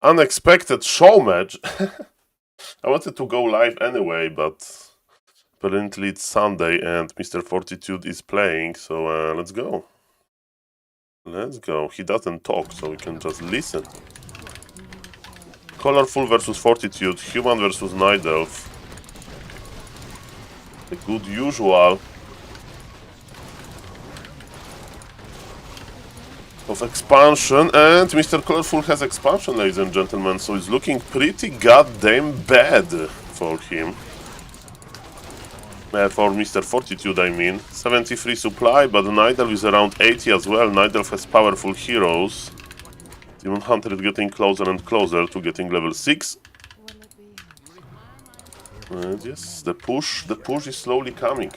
unexpected show match. I wanted to go live anyway, but apparently it's Sunday and Mr. Fortitude is playing, so let's go. Let's go. He doesn't talk, so we can just listen. Colorful versus Fortitude, Human versus Night Elf. The good usual of expansion, and Mr. Colorful has expansion, ladies and gentlemen, so it's looking pretty goddamn bad for him. For Mr. Fortitude, I mean. 73 supply, but Night Elf is around 80 as well. Night Elf has powerful heroes. Demon Hunter is getting closer and closer to getting level 6. And yes, the push is slowly coming.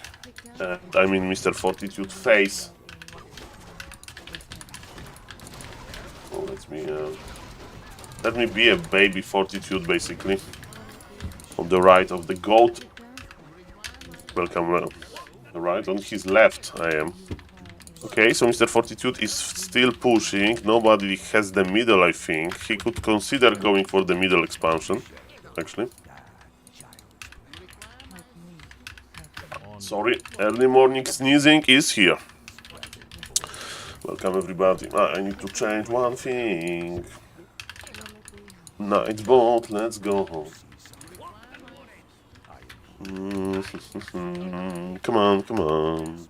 I mean, Mr. Fortitude face. Oh, let me be a baby Fortitude, basically. On the right of the goat. Welcome, right on his left, I am. Okay, so Mr. Fortitude is still pushing. Nobody has the middle, I think. He could consider going for the middle expansion, actually. Sorry, early morning sneezing is here. Welcome, everybody. I need to change one thing. Nightbot, let's go home. Come on, come on.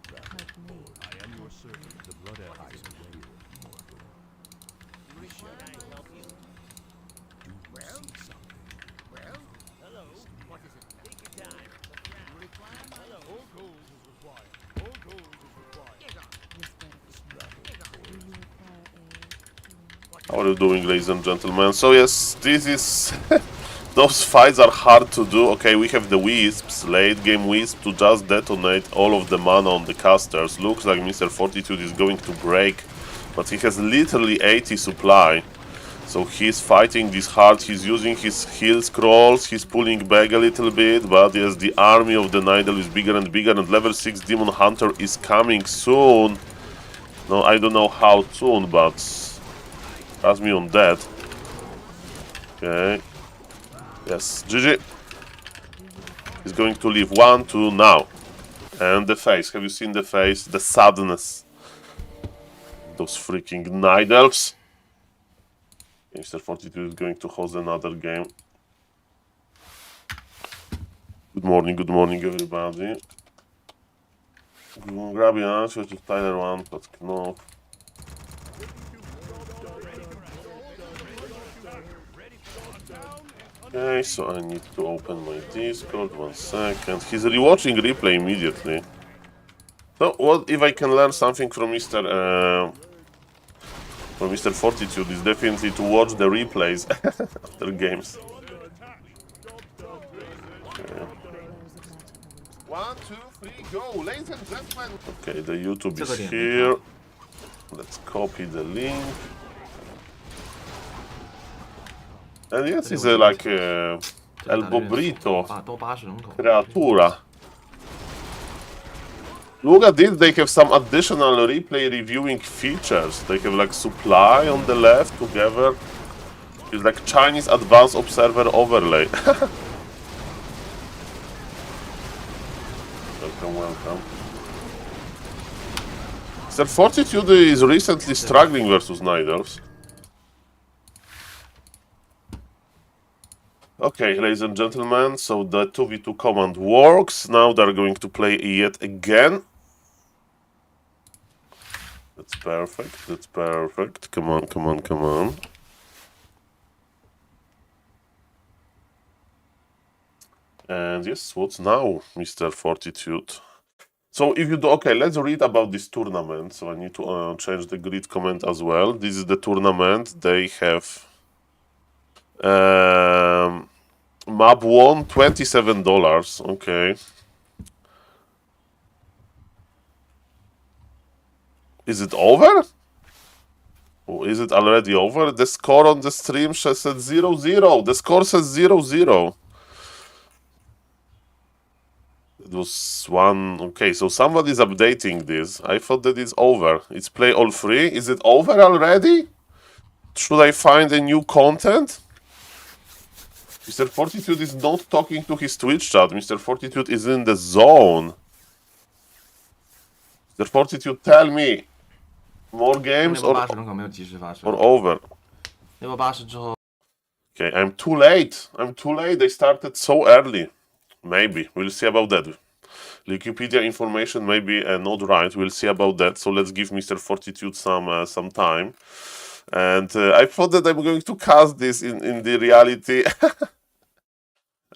How are you doing, ladies and gentlemen? So yes, this is... Those fights are hard to do. Okay, we have the Wisps, late game Wisp to just detonate all of the mana on the casters. Looks like Mr. Fortitude is going to break, but he has literally 80 supply. So he's fighting this hard, he's using his heal scrolls, he's pulling back a little bit, but yes, the army of the Night Elf is bigger and bigger, and level 6 Demon Hunter is coming soon. No, I don't know how soon, but trust me on that. Okay. Yes, GG. He's going to leave 1, 2 now. And the face, have you seen the face? The sadness. Those freaking Night Elves. Mr. Fortitude is going to host another game. Good morning, everybody. Grab your answer to Tyler 1, but no. Okay, so I need to open my Discord, 1 second. He's rewatching replay immediately. So, what if I can learn something from Mr. Fortitude is definitely to watch the replays after games. Okay. 1, 2, 3, go, ladies and gentlemen. Okay, the YouTube is here. Let's copy the link. And yes, it's like El Bobrito creatura. Look at this, they have some additional replay reviewing features. They have like supply on the left together. It's like Chinese advanced observer overlay. Welcome, welcome. Mr. Fortitude is recently struggling versus Night Elves. Okay, ladies and gentlemen, so the 2v2 command works. Now they're going to play yet again. That's perfect, that's perfect. Come on, come on, come on. And yes, what's now, Mr. Fortitude? So if you do, okay, let's read about this tournament. So I need to change the grid comment as well. This is the tournament. They have... map 1, $27. Okay. Is it over? Oh, is it already over? The score on the stream says 0-0. The score says 0-0. It was 1. Okay, so somebody's updating this. I thought that it's over. It's play all free. Is it over already? Should I find a new content? Mr. Fortitude is not talking to his Twitch chat. Mr. Fortitude is in the zone. Mr. Fortitude, tell me. More games or over? Okay, I'm too late. I'm too late. They started so early. Maybe. We'll see about that. Wikipedia information may be not right. We'll see about that. So let's give Mr. Fortitude some time. And I thought that I'm going to cast this in the reality.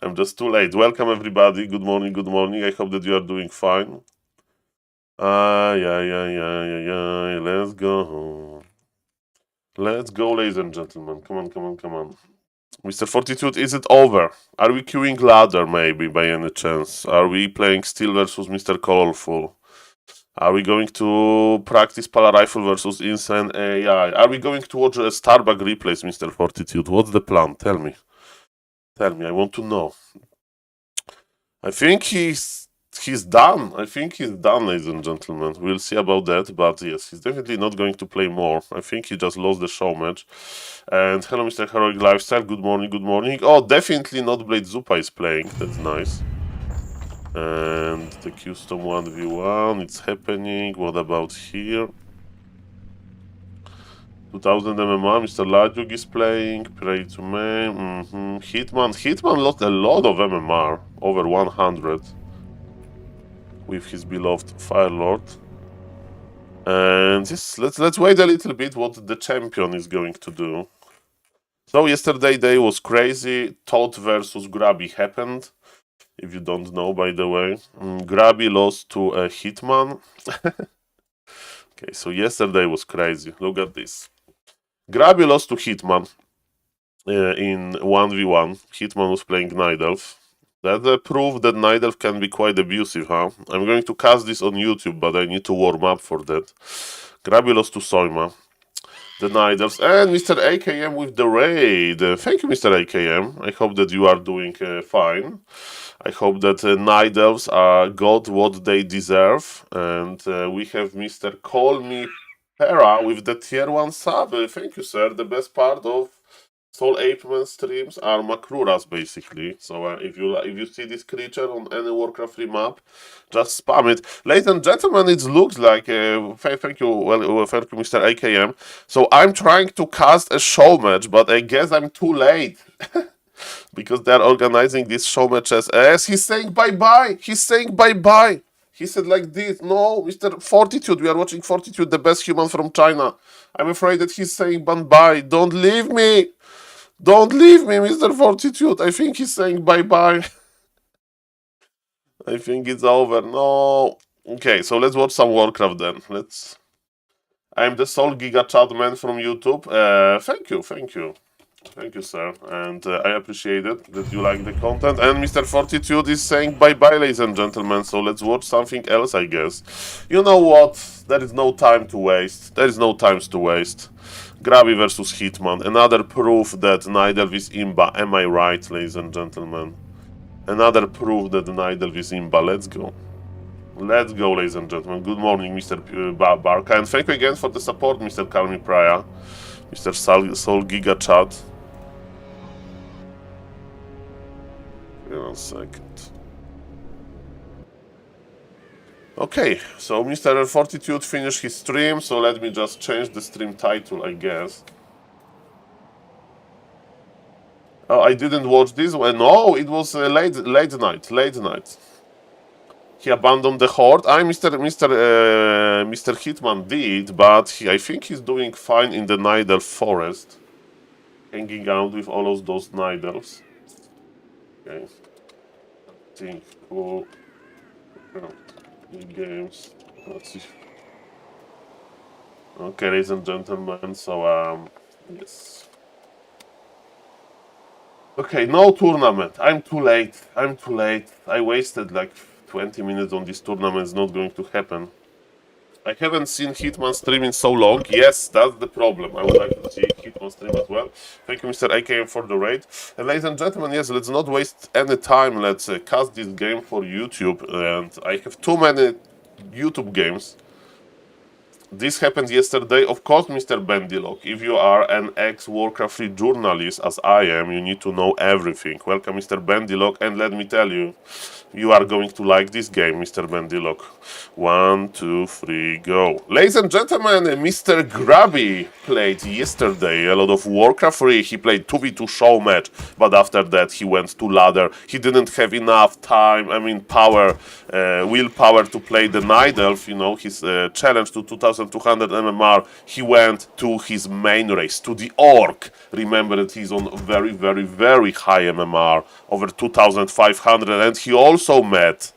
I'm just too late. Welcome everybody. Good morning. Good morning. I hope that you are doing fine. Yeah. Let's go. Let's go, ladies and gentlemen. Come on, come on, come on. Mr. Fortitude, is it over? Are we queuing ladder, maybe, by any chance? Are we playing Steel versus Mr. Colorful? Are we going to practice Pala Rifle versus Insane AI? Are we going to watch a Starbuck replays, Mr. Fortitude? What's the plan? Tell me. Tell me, I want to know. I think he's done. I think he's done, ladies and gentlemen. We'll see about that, but yes, he's definitely not going to play more. I think he just lost the show match. And hello, Mr. Heroic Lifestyle. Good morning, good morning. Oh, definitely not Blade Zupa is playing. That's nice. And the custom 1v1, it's happening. What about here? 2000 MMR, Mr. Ladjuk is playing. Pray to Main. Hitman lost a lot of MMR, over 100. With his beloved Firelord. And yes, let's wait a little bit what the champion is going to do. So yesterday day was crazy. Todd versus Grabby happened. If you don't know, by the way. Grabby lost to a Hitman. Okay, so yesterday was crazy. Look at this. Grabby lost to Hitman in 1v1. Hitman was playing Night Elf. That proof that Night Elf can be quite abusive, huh? I'm going to cast this on YouTube, but I need to warm up for that. Grabby lost to Soima. The Night Elves and Mr. AKM with the raid. Thank you, Mr. AKM. I hope that you are doing fine. I hope that Night Elves got what they deserve. And we have Mr. Call Me Pera with the tier 1 sub. Thank you, sir. The best part of SaulApeMan streams are Makruras, basically. So if you see this creature on any Warcraft 3 map, just spam it. Ladies and gentlemen, it looks like... thank you, thank you, Mr. AKM. So I'm trying to cast a show match, but I guess I'm too late. Because they're organizing these show matches. As he's saying bye-bye! He's saying bye-bye! He said like this, no, Mr. Fortitude, we are watching Fortitude, the best human from China. I'm afraid that he's saying bye-bye. Don't leave me! Don't leave me, Mr. Fortitude. I think he's saying bye-bye. I think it's over. No. Okay, so let's watch some Warcraft then. I'm the Soul Giga Chat man from YouTube. Thank you. Thank you, sir. And I appreciate it that you like the content. And Mr. Fortitude is saying bye-bye, ladies and gentlemen. So let's watch something else, I guess. You know what? There is no time to waste. There is no time to waste. Grabby versus Hitman. Another proof that Night Elf is Imba. Am I right, ladies and gentlemen? Another proof that Night Elf is Imba. Let's go. Let's go, ladies and gentlemen. Good morning, Mr. Barka. And thank you again for the support, Mr. Kalmi Praya. Mr. Soul Giga Chat. Wait 1 second. Okay, so Mr. Fortitude finished his stream, so let me just change the stream title, I guess. Oh, I didn't watch this one. No, it was late night. He abandoned the horde. Mr. Hitman did, but I think he's doing fine in the Night Elf forest, hanging out with all of those Night Elves. Okay, I think cool. Games. Let's see. Okay, ladies and gentlemen. So yes. Okay, no tournament. I'm too late. I wasted like 20 minutes on this tournament. It's not going to happen. I haven't seen Hitman stream in so long. Yes, that's the problem. I would like to see Hitman stream as well. Thank you, Mr. AKM, for the raid. And ladies and gentlemen, yes, let's not waste any time. Let's cast this game for YouTube. And I have too many YouTube games. This happened yesterday. Of course, Mr. Bendilock, if you are an ex-Warcraft 3 journalist, as I am, you need to know everything. Welcome, Mr. Bendilock, and let me tell you, you are going to like this game, Mr. Bendilock. 1, 2, 3, go. Ladies and gentlemen, Mr. Grabby played yesterday a lot of Warcraft 3. He played 2v2 show match, but after that he went to ladder. He didn't have enough time, power, willpower to play the Night Elf, you know, his challenge to 2200 MMR. He went to his main race, to the Orc. Remember that he's on very, very, very high MMR, over 2500, and he also met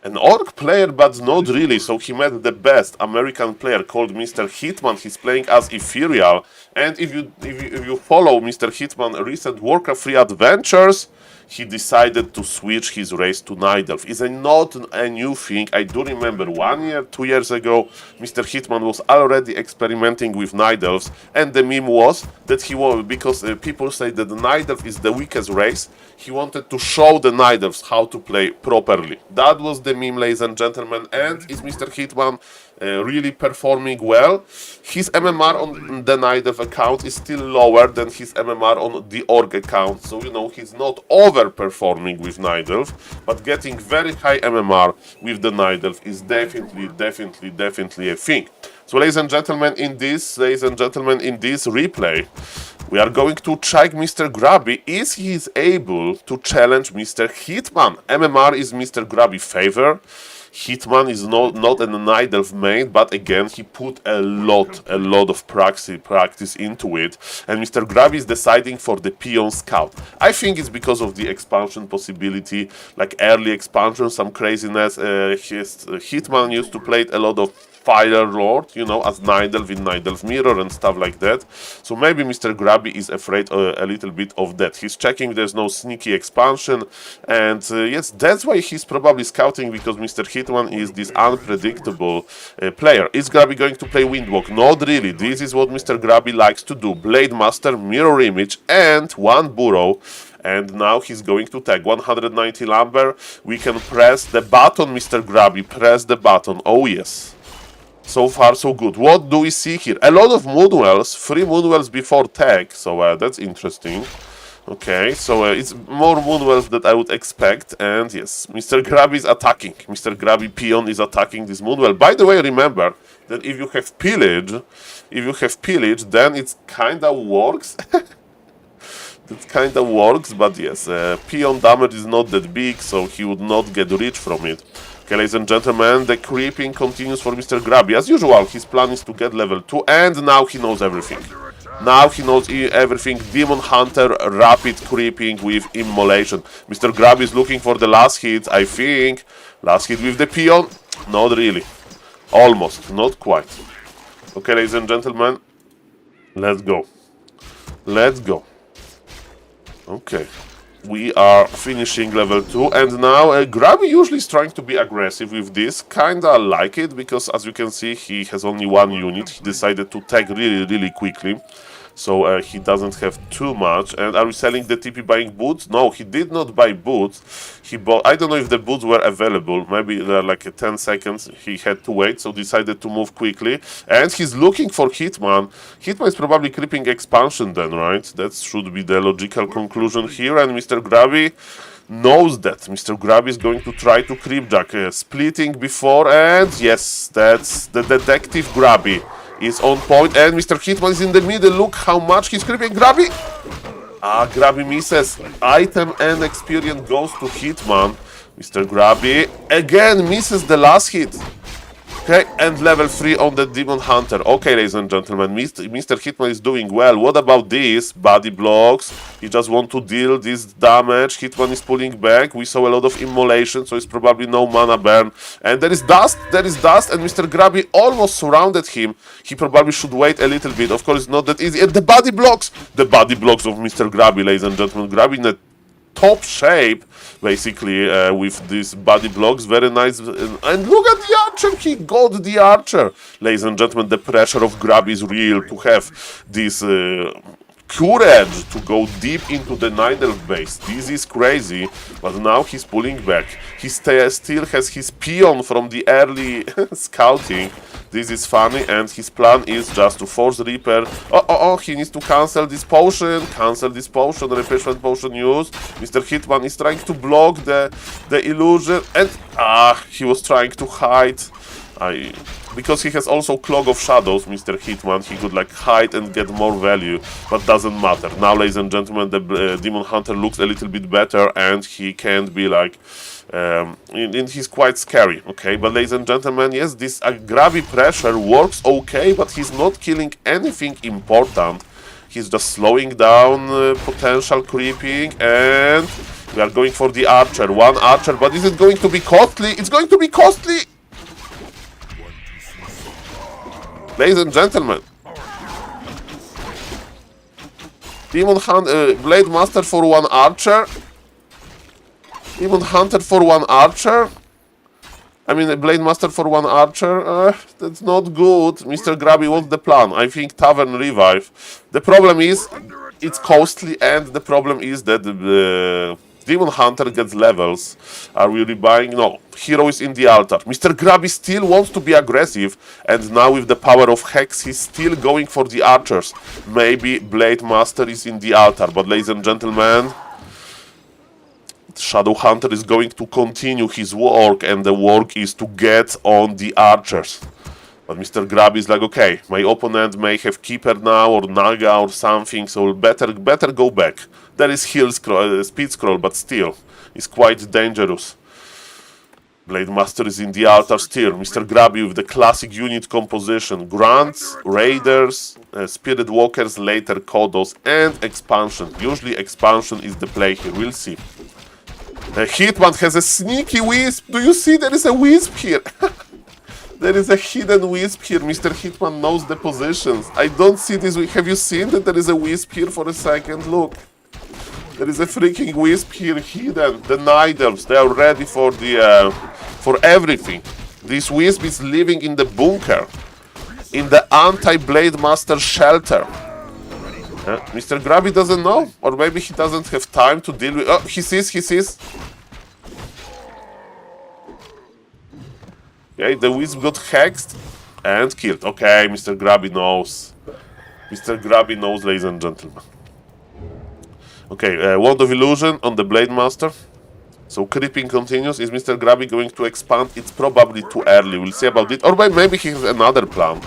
an Orc player, but not really, so he met the best American player called Mr. Hitman. He's playing as Ethereal, and if you follow Mr. Hitman recent Warcraft 3 adventures, he decided to switch his race to Night Elf. It's not a new thing. I do remember 1 year, 2 years ago, Mr. Hitman was already experimenting with Night Elves, and the meme was that he was, because people say that the Night Elf is the weakest race, he wanted to show the Night Elves how to play properly. That was the meme, ladies and gentlemen, and is Mr. Hitman really performing well? His MMR on the Night Elf account is still lower than his MMR on the Orc account, so you know he's not overperforming with Night Elf, but getting very high MMR with the Night Elf is definitely a thing. So ladies and gentlemen, in this replay, we are going to check Mr. Grabby if he is able to challenge Mr. Hitman. MMR is Mr. Grabby favor. Hitman is not a Night Elf main, but again he put a lot of practice into it, and Mr. Grabby is deciding for the Peon Scout. I think it's because of the expansion possibility, like early expansion, some craziness. Hitman used to play a lot of Fire Lord, you know, as Night Elf in Night Elf Mirror and stuff like that. So maybe Mr. Grabby is afraid a little bit of that. He's checking there's no sneaky expansion, and yes, that's why he's probably scouting, because Mr. Hitman is this unpredictable player. Is Grabby going to play Windwalk? Not really. This is what Mr. Grabby likes to do. Blade Master, Mirror Image, and one Burrow. And now he's going to tag 190 Lumber. We can press the button, Mr. Grabby. Press the button. Oh yes. So far, so good. What do we see here? A lot of Moonwells, 3 Moonwells before tag, so that's interesting. Okay, so it's more Moonwells than I would expect, and yes, Mr. Grabby is attacking. Mr. Grabby Peon is attacking this Moonwell. By the way, remember that if you have pillage, then it kinda works. That kinda works, but yes, Peon damage is not that big, so he would not get rich from it. Okay, ladies and gentlemen, the creeping continues for Mr. Grabby. As usual, his plan is to get level 2, and now he knows everything. Now he knows everything. Demon Hunter, rapid creeping with Immolation. Mr. Grabby is looking for the last hit, I think. Last hit with the Peon? Not really. Almost, not quite. Okay, ladies and gentlemen, let's go. Let's go. Okay. We are finishing level 2, and now Grabby usually is trying to be aggressive with this. Kinda like it, because as you can see, he has only 1 unit. He decided to tag really quickly, so he doesn't have too much. And are we selling the TP buying boots? No, he did not buy boots. He bought, I don't know if the boots were available, maybe they're like 10 seconds he had to wait, so decided to move quickly. And he's looking for Hitman. Hitman is probably creeping expansion then, right? That should be the logical conclusion here, and Mr. Grabby knows that. Mr. Grabby is going to try to creepjack, splitting before, and yes, that's the Detective Grabby is on point, and Mr. Hitman is in the middle. Look how much he's creeping. Grabby! Grabby misses. Item and experience goes to Hitman. Mr. Grabby again misses the last hit. Okay, and level 3 on the Demon Hunter. Okay, ladies and gentlemen, Mr. Hitman is doing well. What about this? Body blocks. He just wants to deal this damage. Hitman is pulling back. We saw a lot of Immolation, so it's probably no mana burn. And there is dust, and Mr. Grabby almost surrounded him. He probably should wait a little bit. Of course, it's not that easy. And the body blocks of Mr. Grabby, ladies and gentlemen. Grabby in a top shape, basically, with these body blocks. Very nice. And look at the archer. He got the archer. Ladies and gentlemen, the pressure of Grabby is real to have this courage to go deep into the Night Elf base. This is crazy, but now he's pulling back. He still has his peon from the early scouting. This is funny, and his plan is just to force Reaper. Oh, he needs to cancel this potion, replenishment potion use. Mr. Hitman is trying to block the illusion, and he was trying to hide. Because he has also Clog of Shadows, Mr. Hitman, he could like hide and get more value, but doesn't matter. Now, ladies and gentlemen, the Demon Hunter looks a little bit better, and he can't be like... he's quite scary, okay? But ladies and gentlemen, yes, this Grabby pressure works okay, but he's not killing anything important. He's just slowing down potential creeping, and we are going for the archer. One archer, but is it going to be costly? It's going to be costly! Ladies and gentlemen, Demon Hunter, Blade Master for one archer. Demon Hunter for one archer. I mean, a Blade Master for one archer. That's not good. Mr. Grabby, what's the plan? I think Tavern Revive. The problem is, it's costly, and the problem is that the Demon Hunter gets levels. Are we rebuying? No. Hero is in the altar. Mr. Grabby still wants to be aggressive, and now with the power of Hex, he's still going for the archers. Maybe Blade Master is in the altar, but ladies and gentlemen, Shadow Hunter is going to continue his work, and the work is to get on the archers. But Mr. Grabby is like, okay, my opponent may have Keeper now, or Naga, or something, so better go back. There is heal scroll, speed scroll, but still, it's quite dangerous. Blade Master is in the altar still. Mr. Grabby with the classic unit composition. Grunts, Raiders, Spirit Walkers, later Kodos, and Expansion. Usually Expansion is the play here, we'll see. Hitman has a sneaky wisp. Do you see there is a wisp here? There is a hidden wisp here. Mr. Hitman knows the positions. I don't see this. Have you seen that there is a wisp here for a second? Look. There is a freaking wisp here hidden. The Night Elves, they are ready for the for everything. This wisp is living in the bunker, in the anti-Blade Master shelter. Mr. Grabby doesn't know, or maybe he doesn't have time to deal with... Oh, he sees. Okay, the wisp got hexed and killed. Okay, Mr. Grabby knows. Mr. Grabby knows, ladies and gentlemen. Okay, Wand of Illusion on the Blade Master. So creeping continues. Is Mr. Grabby going to expand? It's probably too early. We'll see about it. Or maybe he has another plan.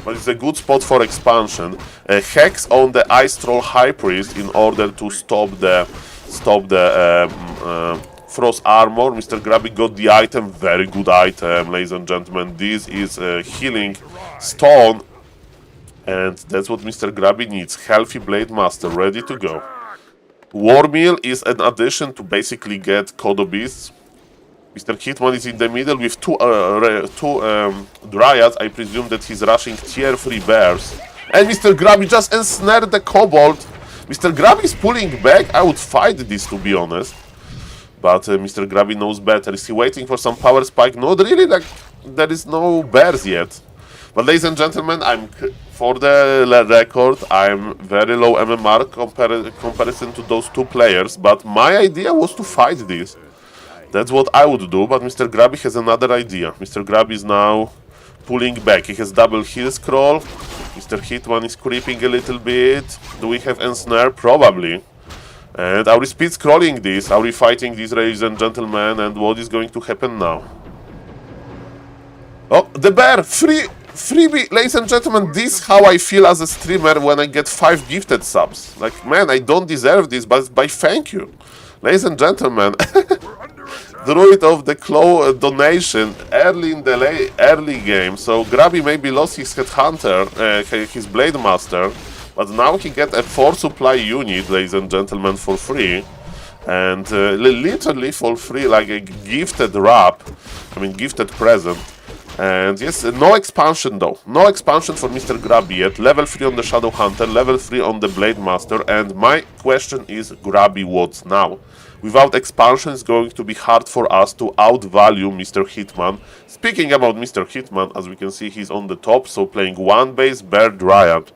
But it's a good spot for expansion. Hex on the Ice Troll High Priest in order to stop the Frost Armor. Mr. Grabby got the item. Very good item, ladies and gentlemen. This is Healing Stone. And that's what Mr. Grabby needs. Healthy Blade Master, ready to go. War Meal is an addition to basically get Kodo Beasts. Mr. Hitman is in the middle with two Dryads. I presume that he's rushing tier 3 bears. And Mr. Grabby just ensnared the Kobold. Mr. Grabby is pulling back. I would fight this, to be honest. But Mr. Grabby knows better. Is he waiting for some power spike? Not really, like, there is no bears yet. But ladies and gentlemen, for the record, I'm very low MMR comparison to those two players, but my idea was to fight this. That's what I would do, but Mr. Grabby has another idea. Mr. Grabby is now pulling back. He has double heal scroll. Mr. Hitman is creeping a little bit. Do we have ensnare? Probably. And are we speed scrolling this? Are we fighting this, ladies and gentlemen? And what is going to happen now? Oh, the bear! Freebie! Ladies and gentlemen, this is how I feel as a streamer when I get 5 gifted subs. Like, man, I don't deserve this, but thank you. Ladies and gentlemen, Druid of the Claw donation early in the early game. So Grabby maybe lost his Headhunter, his Blade Master, but now he get a 4 supply unit, ladies and gentlemen, for free. And literally for free, like a gifted wrap, I mean gifted present. And yes, no expansion though. No expansion for Mr. Grabby yet. Level 3 on the Shadow Hunter, level 3 on the Blade Master. And my question is, Grabby, what now? Without expansion, it's going to be hard for us to outvalue Mr. Hitman. Speaking about Mr. Hitman, as we can see, he's on the top, so playing one base, Bear Dryad.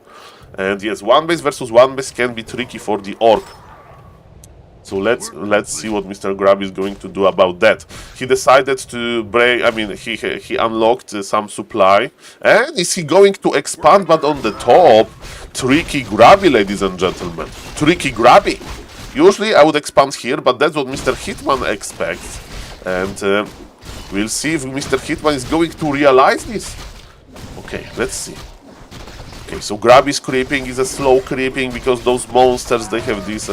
And yes, one base versus one base can be tricky for the Orc. So let's see what Mr. Grab is going to do about that. He decided to break. I mean, he unlocked some supply, and is he going to expand? But on the top, tricky Grabby, ladies and gentlemen, tricky Grabby. Usually I would expand here, but that's what Mr. Hitman expects, and we'll see if Mr. Hitman is going to realize this. Okay, let's see. Okay, so Grab is creeping, is a slow creeping, because those monsters, they have this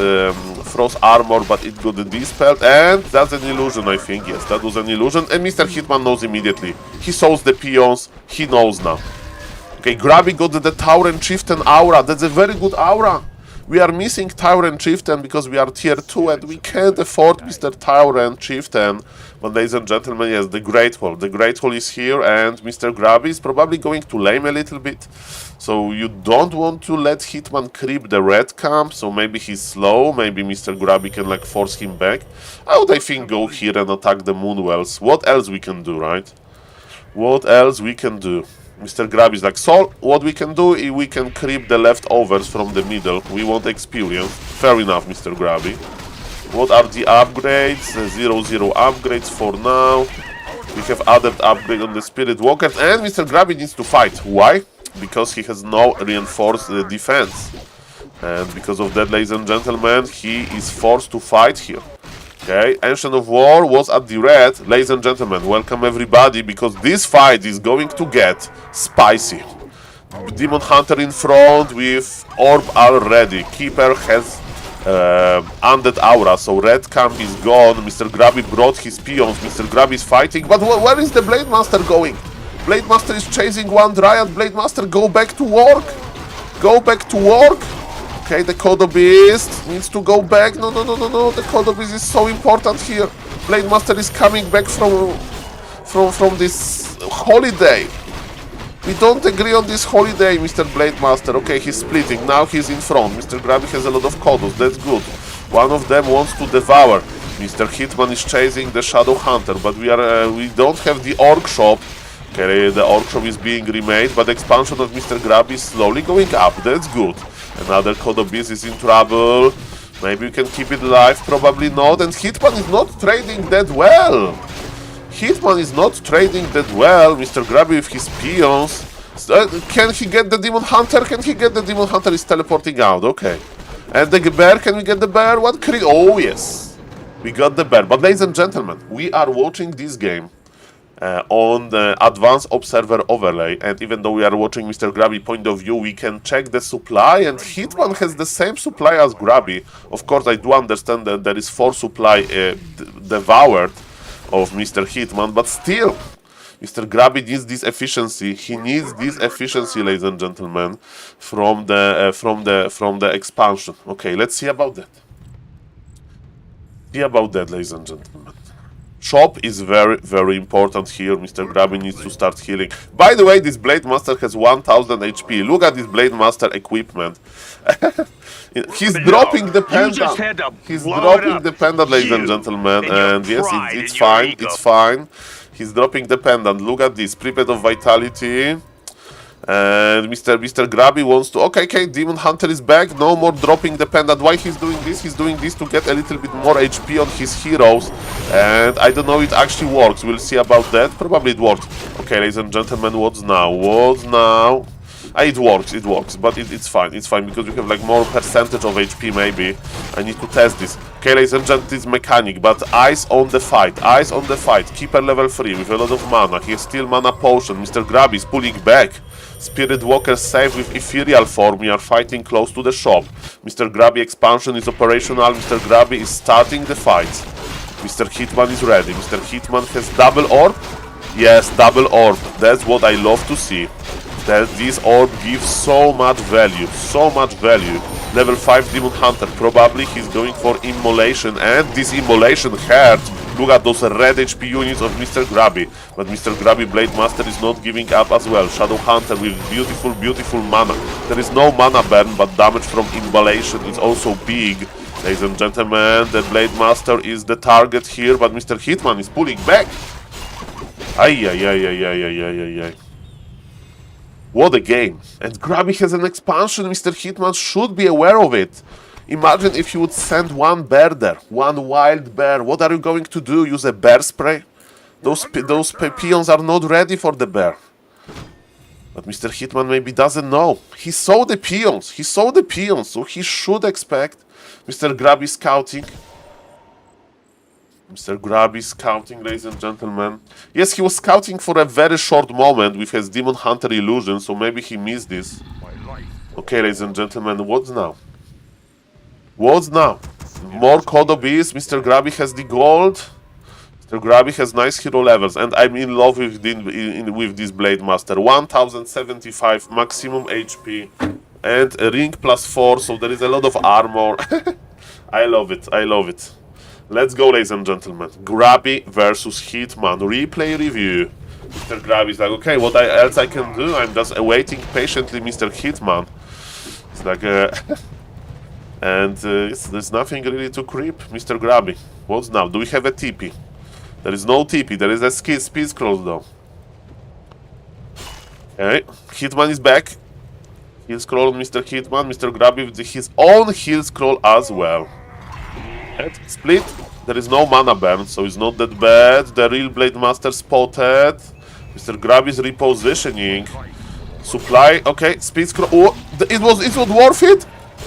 frost armor, but it got dispelled, and that's an illusion, I think. Yes, that was an illusion, and Mr. Hitman knows immediately. He saws the peons, he knows now. Okay, Grabby got the Tauren Chieftain aura. That's a very good aura. We are missing Tauren Chieftain because we are tier 2 and we can't afford Mr. Tauren Chieftain. But ladies and gentlemen, yes, the Great Hall. The Great Hall is here, and Mr. Grabby is probably going to lame a little bit. So you don't want to let Hitman creep the red camp, so maybe he's slow, maybe Mr. Grabby can like force him back. I would, I think, go here and attack the Moonwells. What else we can do, right? What else we can do? Mr. Grabby is like, Saul, what we can do is we can creep the leftovers from the middle. We want experience. Fair enough, Mr. Grabby. What are the upgrades? 0-0 upgrades for now. We have added upgrade on the Spirit Walkers, and Mr. Grabby needs to fight. Why? Because he has no reinforced defense. And because of that, ladies and gentlemen, he is forced to fight here. Okay, Ancient of War was at the red. Ladies and gentlemen, welcome everybody, because this fight is going to get spicy. Demon Hunter in front with Orb already. Keeper has Undead Aura, so red camp is gone. Mr. Grabby brought his peons. Mr. Grabby is fighting, but where is the Blade Master going? Blade Master is chasing one Dryad. Blade Master, go back to work. Go back to work. Okay, the Kodo Beast needs to go back. No. The Kodo Beast is so important here. Blade Master is coming back from this holiday. We don't agree on this holiday, Mr. Blade Master. Okay, he's splitting. Now he's in front. Mr. Grabby has a lot of Kodos. That's good. One of them wants to devour. Mr. Hitman is chasing the Shadow Hunter, but we don't have the Orc Shop. Okay, the Orc Shop is being remade, but the expansion of Mr. Grabby is slowly going up. That's good. Another Kodo Beast is in trouble. Maybe we can keep it alive. Probably not. And Hitman is not trading that well. Hitman is not trading that well. Mr. Grabby with his peons. Can he get the Demon Hunter? Can he get the Demon Hunter? Is teleporting out. Okay. And the bear, can we get the bear? What? Oh, yes. We got the bear. But ladies and gentlemen, we are watching this game on the Advanced Observer Overlay, and even though we are watching Mr. Grabby point of view, we can check the supply, and Hitman has the same supply as Grabby. Of course, I do understand that there is 4 supply devoured of Mr. Hitman, but still, Mr. Grabby needs this efficiency. He needs this efficiency, ladies and gentlemen, from the expansion. Okay, let's see about that. See about that, ladies and gentlemen. Shop is very, very important here. Mr. Grabby needs to start healing. By the way, this Blade Master has 1000 HP. Look at this Blade Master equipment. He's dropping the pendant. He's dropping the pendant, ladies and gentlemen. And yes, it's fine. It's fine. He's dropping the pendant. Look at this. Prepared of Vitality. And Mr. Grabby wants to... Okay, Demon Hunter is back. No more dropping the pendant. Why he's doing this? He's doing this to get a little bit more HP on his heroes. And I don't know if it actually works. We'll see about that. Probably it works. Okay, ladies and gentlemen, what's now? What's now? It works, but it's fine. It's fine because you have like more percentage of HP maybe. I need to test this. Okay, ladies and gentlemen, it's mechanic, but eyes on the fight. Eyes on the fight. Keeper level 3 with a lot of mana. He has still mana potion. Mr. Grabby is pulling back. Spirit Walker saved with ethereal form. We are fighting close to the shop. Mr. Grabby expansion is operational. Mr. Grabby is starting the fight. Mr. Hitman is ready. Mr. Hitman has double orb. Yes, double orb. That's what I love to see. That this orb gives so much value. So much value. Level 5 Demon Hunter. Probably he's going for immolation. And this immolation hurts. Look at those red HP units of Mr. Grabby. But Mr. Grabby Blade Master is not giving up as well. Shadow Hunter with beautiful, beautiful mana. There is no mana burn, but damage from immolation is also big. Ladies and gentlemen, the Blade Master is the target here, but Mr. Hitman is pulling back. Ay. What a game. And Grabby has an expansion. Mr. Hitman should be aware of it. Imagine if you would send one bear there, one wild bear. What are you going to do? Use a bear spray? Those peons are not ready for the bear. But Mr. Hitman maybe doesn't know. He saw the peons. He saw the peons, so he should expect Mr. Grabby scouting. Mr. Grabby scouting, ladies and gentlemen. Yes, he was scouting for a very short moment with his Demon Hunter illusion, so maybe he missed this. Okay, ladies and gentlemen, what's now? What's now? More Kodo Beast. Mr. Grabby has the gold. Mr. Grabby has nice hero levels, and I'm in love with this Blade Master. 1075 maximum HP and a ring +4, so there is a lot of armor. I love it. I love it. Let's go, ladies and gentlemen. Grabby versus Hitman. Replay review. Mr. Grabby is like, okay, what else I can do? I'm just awaiting patiently Mr. Hitman. It's like, and there's nothing really to creep. Mr. Grabby, what's now? Do we have a TP? There is no TP. There is a speed scroll though. Okay, Hitman is back. Heal scroll on Mr. Hitman. Mr. Grabby with his own heal scroll as well. Split. There is no mana burn, so it's not that bad. The real Blade Master spotted. Mr. Grabby is repositioning. Supply. Okay, speed scroll. Oh, it was worth it.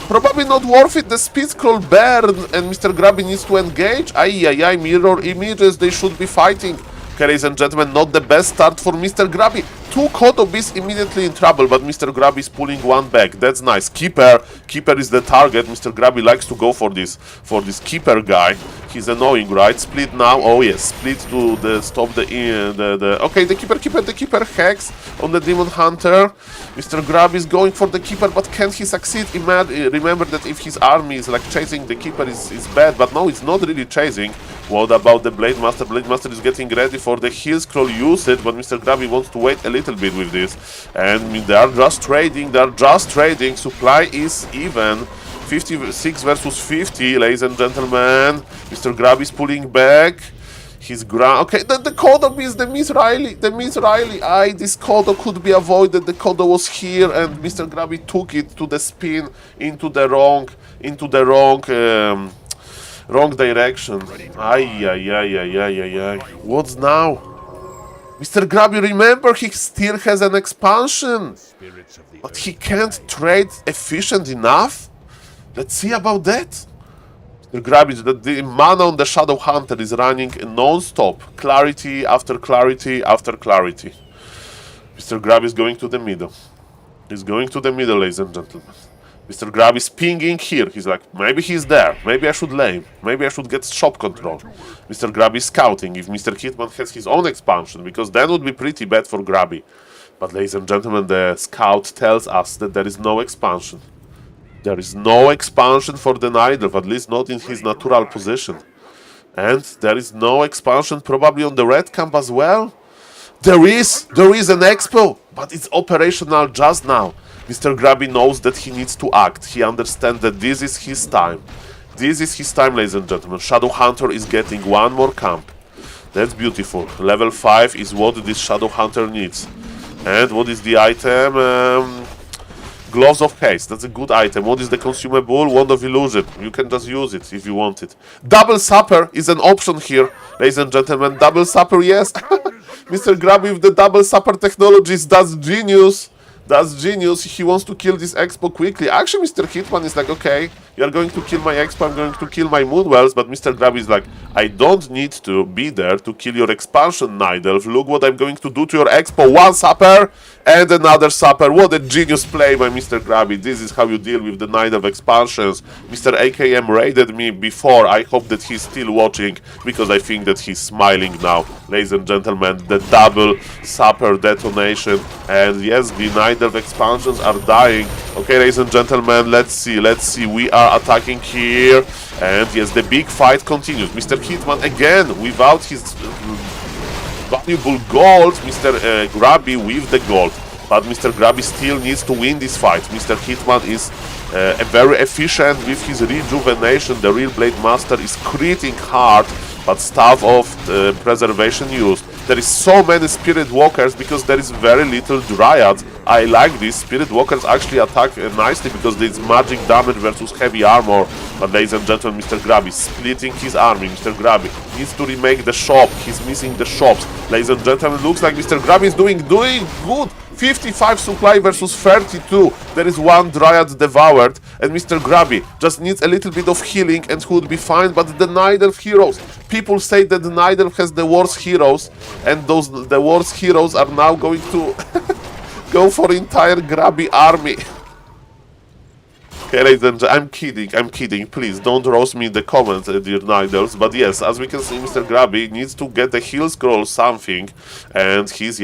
Probably not worth it. The speed scroll burned, and Mr. Grabby needs to engage. Ay, mirror images. They should be fighting. Okay, ladies and gentlemen, not the best start for Mr. Grabby. Two Kodo Beasts immediately in trouble, but Mr. Grabby is pulling one back. That's nice. Keeper is the target. Mr. Grabby likes to go for this Keeper guy. He's annoying, right? Split now. Oh yes, split to stop the okay, the Keeper hex on the Demon Hunter. Mr. Grabby is going for the Keeper, but can he succeed? Remember that if his army is like chasing the Keeper is bad, but no, it's not really chasing. What about the Blade Master? Blade Master is getting ready for the heal scroll usage, but Mr. Grabby wants to wait a little bit with this. And they are just trading. Supply is even. 56 versus 50, ladies and gentlemen. Mr. Grabby is pulling back. His ground. Okay, the Kodo is the Miss Riley. This Kodo could be avoided. The Kodo was here, and Mr. Grabby took it to the spin into the wrong direction. Ay. What's now? Mr. Grabby, remember, he still has an expansion, but he can't trade efficient enough. Let's see about that. Mr. Grabby, the mana on the Shadow Hunter is running non-stop. Clarity after clarity after clarity. Mr. Grabby is going to the middle. He's going to the middle, ladies and gentlemen. Mr. Grabby is pinging here. He's like, maybe he's there. Maybe I should lane. Maybe I should get shop control. Mr. Grabby is scouting if Mr. Hitman has his own expansion, because that would be pretty bad for Grabby. But ladies and gentlemen, the scout tells us that there is no expansion. There is no expansion for the Nidal, at least not in his natural position. And there is no expansion probably on the red camp as well. There is an expo, but it's operational just now. Mr. Grabby knows that he needs to act. He understands that this is his time. This is his time, ladies and gentlemen. Shadow Hunter is getting one more camp. That's beautiful. Level 5 is what this Shadow Hunter needs. And what is the item? Gloves of Haste. That's a good item. What is the consumable? Wand of Illusion. You can just use it if you want it. Double Supper is an option here, ladies and gentlemen. Double Supper, yes. Mr. Grabby with the Double Supper technologies. That's genius. That's genius. He wants to kill this expo quickly. Actually, Mr. Hitman is like, okay, you're going to kill my expo, I'm going to kill my Moonwells, but Mr. Grabby is like, I don't need to be there to kill your expansion, Nidelf. Look what I'm going to do to your expo. One supper and another supper. What a genius play by Mr. Grabby. This is how you deal with the Nidelf expansions. Mr. AKM raided me before. I hope that he's still watching, because I think that he's smiling now. Ladies and gentlemen, the double supper detonation. And yes, the Nidelf expansions are dying. Okay, ladies and gentlemen, let's see. We are attacking here. And yes, the big fight continues. Mr. Hitman again without his valuable gold. Mr. Grabby with the gold. But Mr. Grabby still needs to win this fight. Mr. Hitman is very efficient with his rejuvenation. The real Blade Master is critting hard, but Staff of Preservation used. There is so many Spirit Walkers because there is very little Dryad. I like this. Spirit Walkers actually attack nicely because there is magic damage versus heavy armor. But ladies and gentlemen, Mr. Grabby splitting his army. Mr. Grabby needs to remake the shop. He's missing the shops. Ladies and gentlemen, looks like Mr. Grabby is doing good. 55 supply versus 32. There is one Dryad devoured, and Mr. Grabby just needs a little bit of healing and he would be fine. But the Night Elf heroes, people say that the Night Elf has the worst heroes, and the worst heroes are now going to go for entire Grabby army. Okay, ladies and gentlemen, I'm kidding, please don't roast me in the comments, dear Night Elves. But yes, as we can see, Mr. Grabby needs to get a heal scroll, something, and he's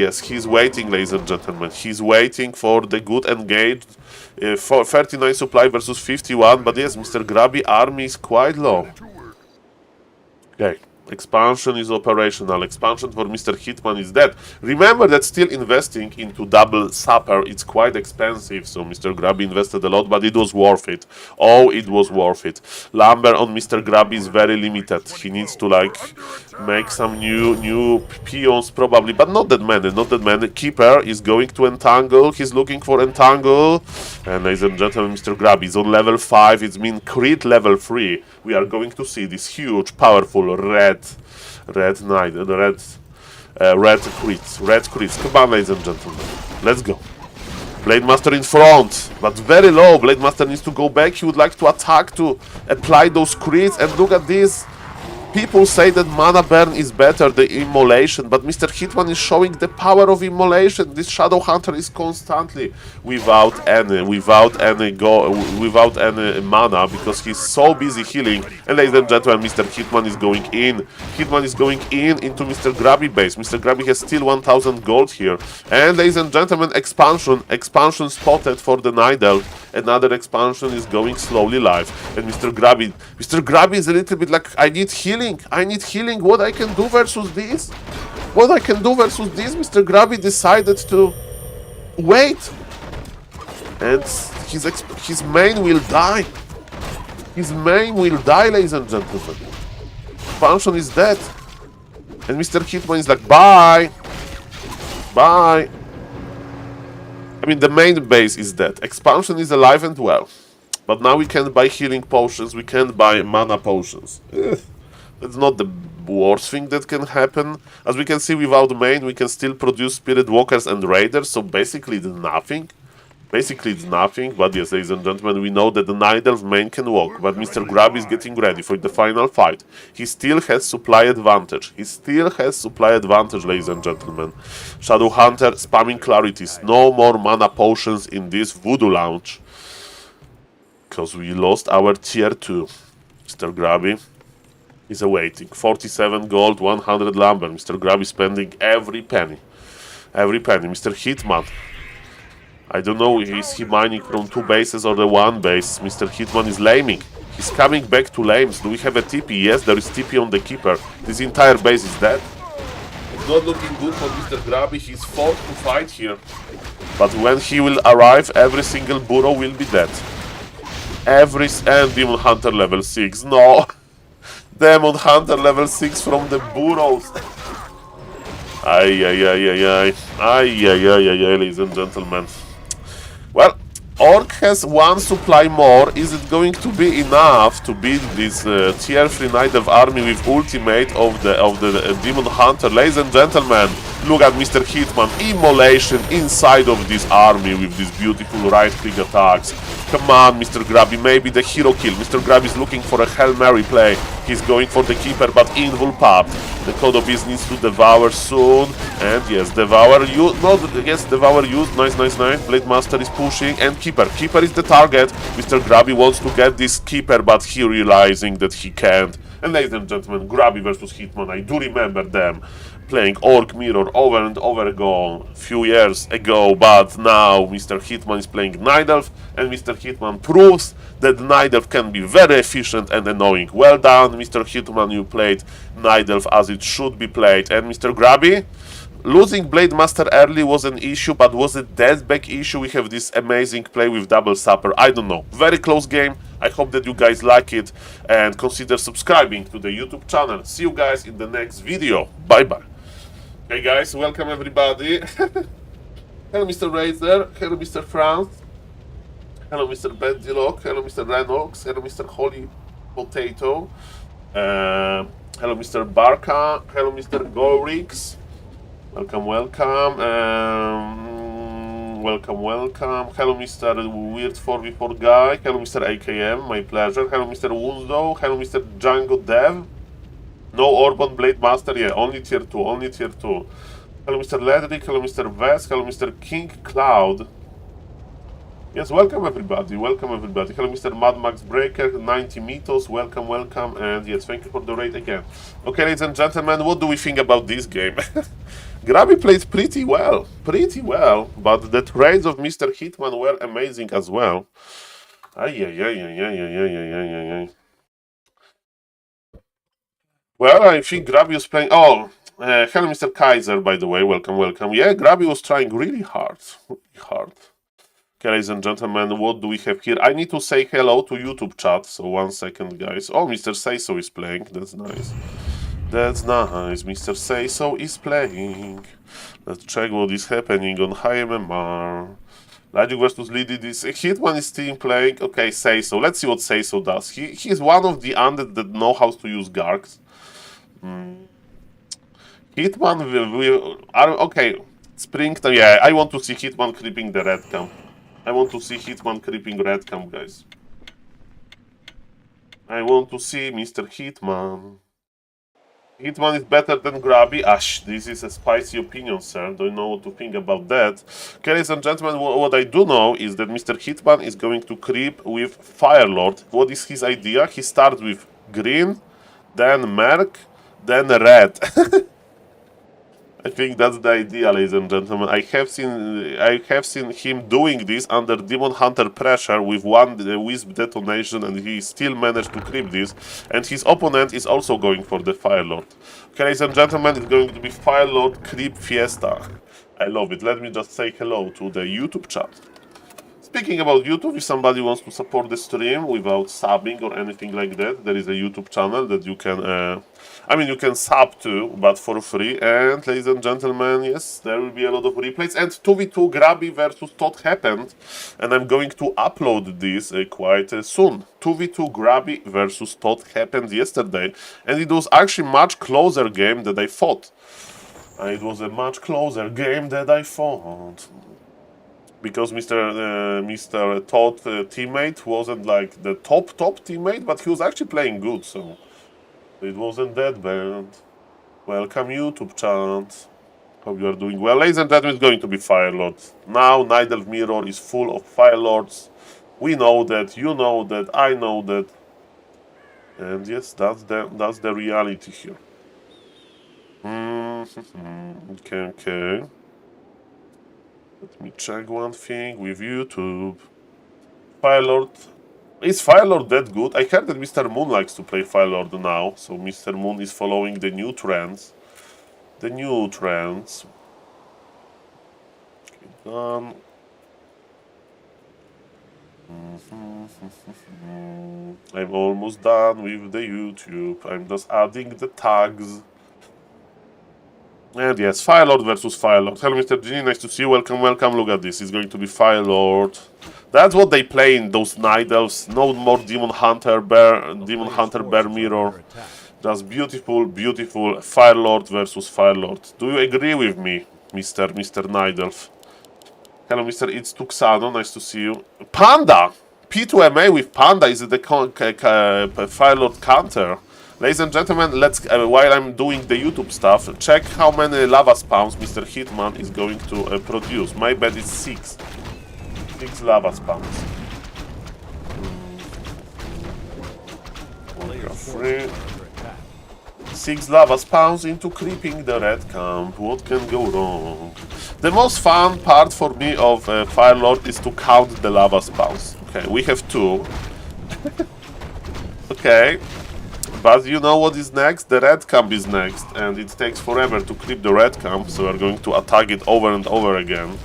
waiting, ladies and gentlemen. He's waiting for the good engage, for 39 supply versus 51, but yes, Mr. Grabby army is quite low. Okay. Expansion is operational. Expansion for Mr. Hitman is dead. Remember that still investing into double sapper, it's quite expensive. So Mr. Grabby invested a lot, but it was worth it. Oh, it was worth it. Lumber on Mr. Grabby is very limited. He needs to like make some new peons probably, but not that many. Keeper is going to entangle. He's looking for entangle. And ladies and gentlemen, Mr. Grabby is on level 5. It's mean crit level 3. We are going to see this huge, powerful red crits. Come on, ladies and gentlemen, let's go. Blade Master in front, but very low. Blade Master needs to go back. He would like to attack to apply those crits, and look at this. People say that mana burn is better, the immolation, but Mr. Hitman is showing the power of immolation. This Shadow Hunter is constantly without any mana because he's so busy healing. And ladies and gentlemen, Mr. Hitman is going in. Hitman is going into Mr. Grabby base. Mr. Grabby has still 1000 gold here. And ladies and gentlemen, expansion spotted for the Night Elf. Another expansion is going slowly live. And Mr. Grabby is a little bit like, I need healing. What I can do versus this? Mr. Grabby decided to wait. And his main will die. Ladies and gentlemen. Expansion is dead. And Mr. Hitman is like, bye. I mean, the main base is dead. Expansion is alive and well. But now we can buy healing potions, we can't buy mana potions. That's not the worst thing that can happen. As we can see, without main, we can still produce Spirit Walkers and Raiders, so basically it's nothing. But yes, ladies and gentlemen, we know that the Night Elf main can walk, but Mr. Grabby is getting ready for the final fight. He still has supply advantage. Ladies and gentlemen. Shadow Hunter spamming clarities. No more mana potions in this voodoo launch. Because we lost our tier 2. Mr. Grabby is awaiting. 47 gold, 100 lumber. Mr. Grabby spending every penny. Mr. Hitman, I don't know, is he mining from 2 bases or the 1 base? Mr. Hitman is laming. He's coming back to lames. Do we have a TP? Yes, there is TP on the Keeper. This entire base is dead. It's not looking good for Mr. Grabby. He's forced to fight here. But when he will arrive, every single burrow will be dead. And Demon Hunter level 6. No! Demon Hunter level 6 from the burrows. Ay, ladies and gentlemen. Well, Orc has 1 supply more. Is it going to be enough to beat this tier 3 Night Elf army with ultimate of the Demon Hunter? Ladies and gentlemen, look at Mr. Hitman. Immolation inside of this army with these beautiful right-click attacks. Come on, Mr. Grabby, maybe the hero kill. Mr. Grabby is looking for a Hail Mary play. He's going for the Keeper, but Invul popped. The Kodobeast needs to devour soon. And yes, devour you. Devour used. Nice. Blade Master is pushing. And Keeper. Keeper is the target. Mr. Grabby wants to get this Keeper, but he realizing that he can't. And ladies and gentlemen, Grabby versus Hitman. I do remember them playing Orc Mirror over and over again a few years ago, but now Mr. Hitman is playing Night Elf, and Mr. Hitman proves that Night Elf can be very efficient and annoying. Well done, Mr. Hitman, you played Night Elf as it should be played. And Mr. Grabby, losing Blade Master early was an issue, but was it that big issue? We have this amazing play with Double Supper. I don't know. Very close game. I hope that you guys like it and consider subscribing to the YouTube channel. See you guys in the next video. Bye bye. Hey guys, welcome everybody. Hello Mr. Razor, hello Mr. France, hello Mr. Bendilock, hello Mr. Reynolds, hello Mr. Holy Potato, hello Mr. Barca, hello Mr. Gorix, welcome, welcome, welcome, hello Mr. Weird 4v4 Guy, hello Mr. AKM, my pleasure, hello Mr. Wundo, hello Mr. Django Dev, no Orban Blade Master, yeah, only tier 2, only tier 2. Hello Mr. Ledrick, hello Mr. Vest, hello Mr. King Cloud. Yes, welcome everybody, welcome everybody. Hello Mr. Mad Max Breaker, 90 Mythos, welcome, welcome, and yes, thank you for the raid again. Okay, ladies and gentlemen, what do we think about this game? Grabby plays pretty well, but the trades of Mr. Hitman were amazing as well. Well, I think Grabby was playing... Oh, hello Mr. Kaiser, by the way, welcome, welcome. Yeah, Grabby was trying really hard, Okay, ladies and gentlemen, what do we have here? I need to say hello to YouTube chat, so 1 second, guys. Oh, Mr. Sayso is playing, that's nice. That's nice, Mr. Sayso is playing. Let's check what is happening on High MMR. Logic versus Liddy, this Hitman is still playing. Okay, Sayso, let's see what Sayso does. He is one of the undead that know how to use Gargs. Hitman okay, springtime, yeah, I want to see Hitman creeping the red camp. I want to see Hitman creeping red camp, guys. I want to see Mr. Hitman. Hitman is better than Grabby. Ash, this is a spicy opinion, sir. Don't know what to think about that. Okay, ladies and gentlemen, what I do know is that Mr. Hitman is going to creep with Firelord. What is his idea? He starts with green, then Merc, then red. I think that's the idea, ladies and gentlemen. I have seen him doing this under Demon Hunter pressure with one Wisp detonation, and he still managed to creep this. And his opponent is also going for the Firelord. Okay, ladies and gentlemen, it's going to be Firelord Creep Fiesta. I love it. Let me just say hello to the YouTube chat. Speaking about YouTube, if somebody wants to support the stream without subbing or anything like that, there is a YouTube channel that you can, you can sub to, but for free. And ladies and gentlemen, yes, there will be a lot of replays. And 2v2 Grabby versus Todd happened, and I'm going to upload this quite soon. 2v2 Grabby versus Todd happened yesterday, and it was actually much closer game than I thought. It was a much closer game than I thought. Because Mr. Todd teammate wasn't like the top teammate, but he was actually playing good, so it wasn't that bad. Welcome YouTube chat. Hope you are doing well. Ladies and gentlemen, it's going to be Firelord. Now Nidal Mirror is full of Firelords. We know that, you know that, I know that. And yes, that's the reality here. Okay. Let me check one thing with YouTube. Firelord. Is Firelord that good? I heard that Mr. Moon likes to play Firelord now, so Mr. Moon is following the new trends. Okay, done. I'm almost done with the YouTube. I'm just adding the tags. And yes, Firelord versus Firelord. Hello, Mr. Genie, nice to see you. Welcome, welcome. Look at this. It's going to be Firelord. That's what they play in those Night Elves. No more Demon Hunter Bear Mirror. Just beautiful Firelord versus Firelord. Do you agree with me, Mr. Night Elf? Hello, Mr. It's Tuxano. Nice to see you. Panda! P2MA with Panda is the Firelord counter. Ladies and gentlemen, let's while I'm doing the YouTube stuff, check how many lava spawns Mr. Hitman is going to produce. My bet is 6. 6 lava spawns. 6 lava spawns into creeping the red camp. What can go wrong? The most fun part for me of Firelord is to count the lava spawns. Okay, we have 2. Okay. But you know what is next? The red camp is next, and it takes forever to creep the red camp, so we're going to attack it over and over again.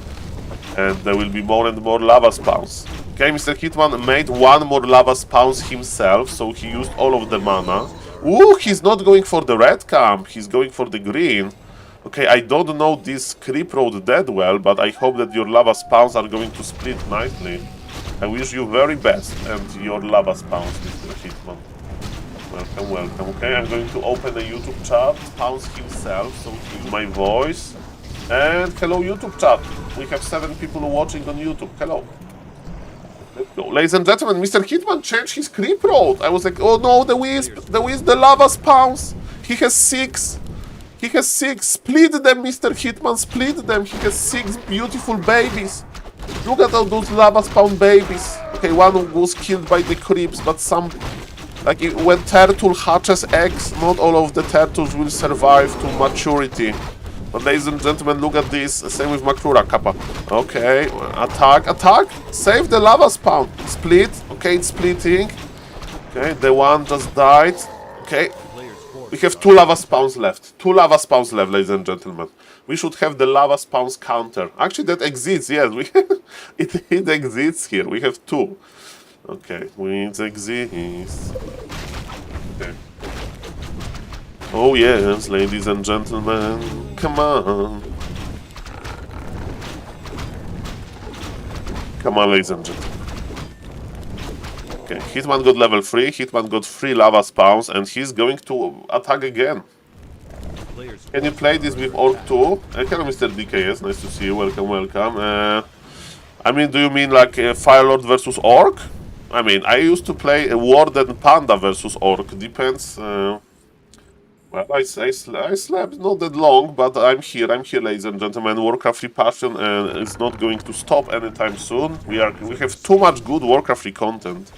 And there will be more and more lava spawns. Okay, Mr. Hitman made 1 more lava spawns himself, so he used all of the mana. Ooh, he's not going for the red camp, he's going for the green. Okay, I don't know this creep road that well, but I hope that your lava spawns are going to split nicely. I wish you very best and your lava spawns, Mr. Hitman. Welcome, welcome. Okay, I'm going to open a YouTube chat. Spawns himself, so hear my voice. And hello, YouTube chat. We have 7 people watching on YouTube. Hello. Let's go. Ladies and gentlemen, Mr. Hitman changed his creep road. I was like, oh no, the wisp, the lava spawns. He has 6. He has 6. Split them, Mr. Hitman, split them. He has 6 beautiful babies. Look at all those lava spawn babies. Okay, one was killed by the creeps, but some... Like, when turtle hatches eggs, not all of the turtles will survive to maturity. But ladies and gentlemen, look at this. Same with Makrura Kappa. Okay, attack, attack! Save the lava spawn. Split. Okay, it's splitting. Okay, the one just died. Okay. We have 2 lava spawns left. 2 lava spawns left, ladies and gentlemen. We should have the lava spawns counter. Actually, that exists, yes. It exists here. We have 2. Okay, it exists. Okay. Oh yes, ladies and gentlemen. Come on. Come on, ladies and gentlemen. Okay, Hitman got level 3, Hitman got 3 lava spawns, and he's going to attack again. Can you play this with Orc 2? Hello, Mr. DKS, nice to see you, welcome, welcome. I mean, do you mean like Firelord versus Orc? I mean, I used to play a Warden Panda versus Orc, depends... Well, I slept not that long, but I'm here, ladies and gentlemen. Warcraft 3 Passion is not going to stop anytime soon. We have too much good Warcraft 3 content.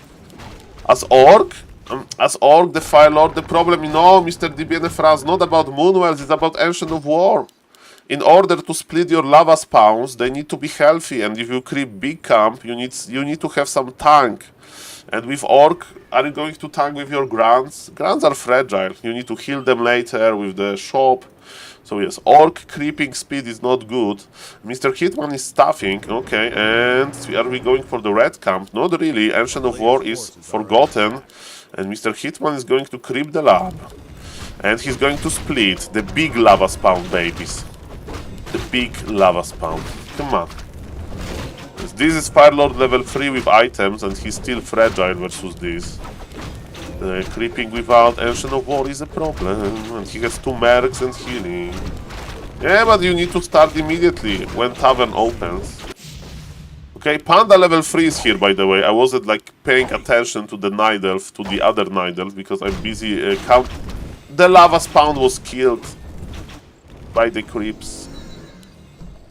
As Orc, the Fire Lord, the problem, no, Mr. DBNFRAS, not about Moonwells, it's about Ancient of War. In order to split your lava spawns, they need to be healthy, and if you creep big camp, you need to have some tank. And with Orc, are you going to tank with your grunts? Grunts are fragile. You need to heal them later with the shop. So yes, Orc creeping speed is not good. Mr. Hitman is stuffing. Okay, and are we going for the red camp? Not really. Ancient of War is forgotten. And Mr. Hitman is going to creep the lab. And he's going to split the big lava spawn babies. The big lava spawn. Come on. This is Firelord level 3 with items, and he's still fragile versus this. Creeping without Ancient of War is a problem, and he has 2 mercs and healing. Yeah, but you need to start immediately when Tavern opens. Okay, Panda level 3 is here, by the way. I wasn't like paying attention to the Night Elf, to the other Night Elf, because I'm busy count. The lava spawn was killed by the creeps.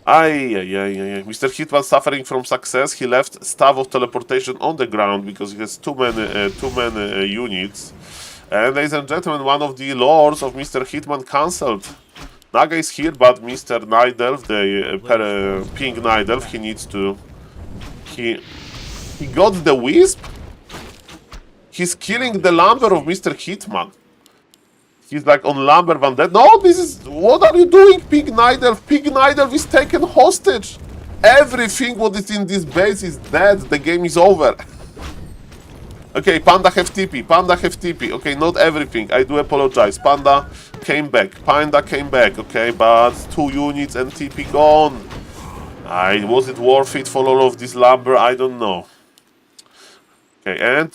Mr. Hitman suffering from success. He left Staff of Teleportation on the ground because he has too many units. And ladies and gentlemen, one of the lords of Mr. Hitman cancelled. Naga is here, but Mr. Night Elf, the pink Night Elf, he needs to... He got the wisp? He's killing the lumber of Mr. Hitman. He's like on Lumber Van Dead. No, this is... What are you doing, Pig Night Elf? Pig Night Elf is taken hostage. Everything what is in this base is dead. The game is over. Okay, Panda have TP. Panda have TP. Okay, not everything. I do apologize. Panda came back. Panda came back. Okay, but 2 units and TP gone. Was it worth it for all of this lumber? I don't know. Okay, and...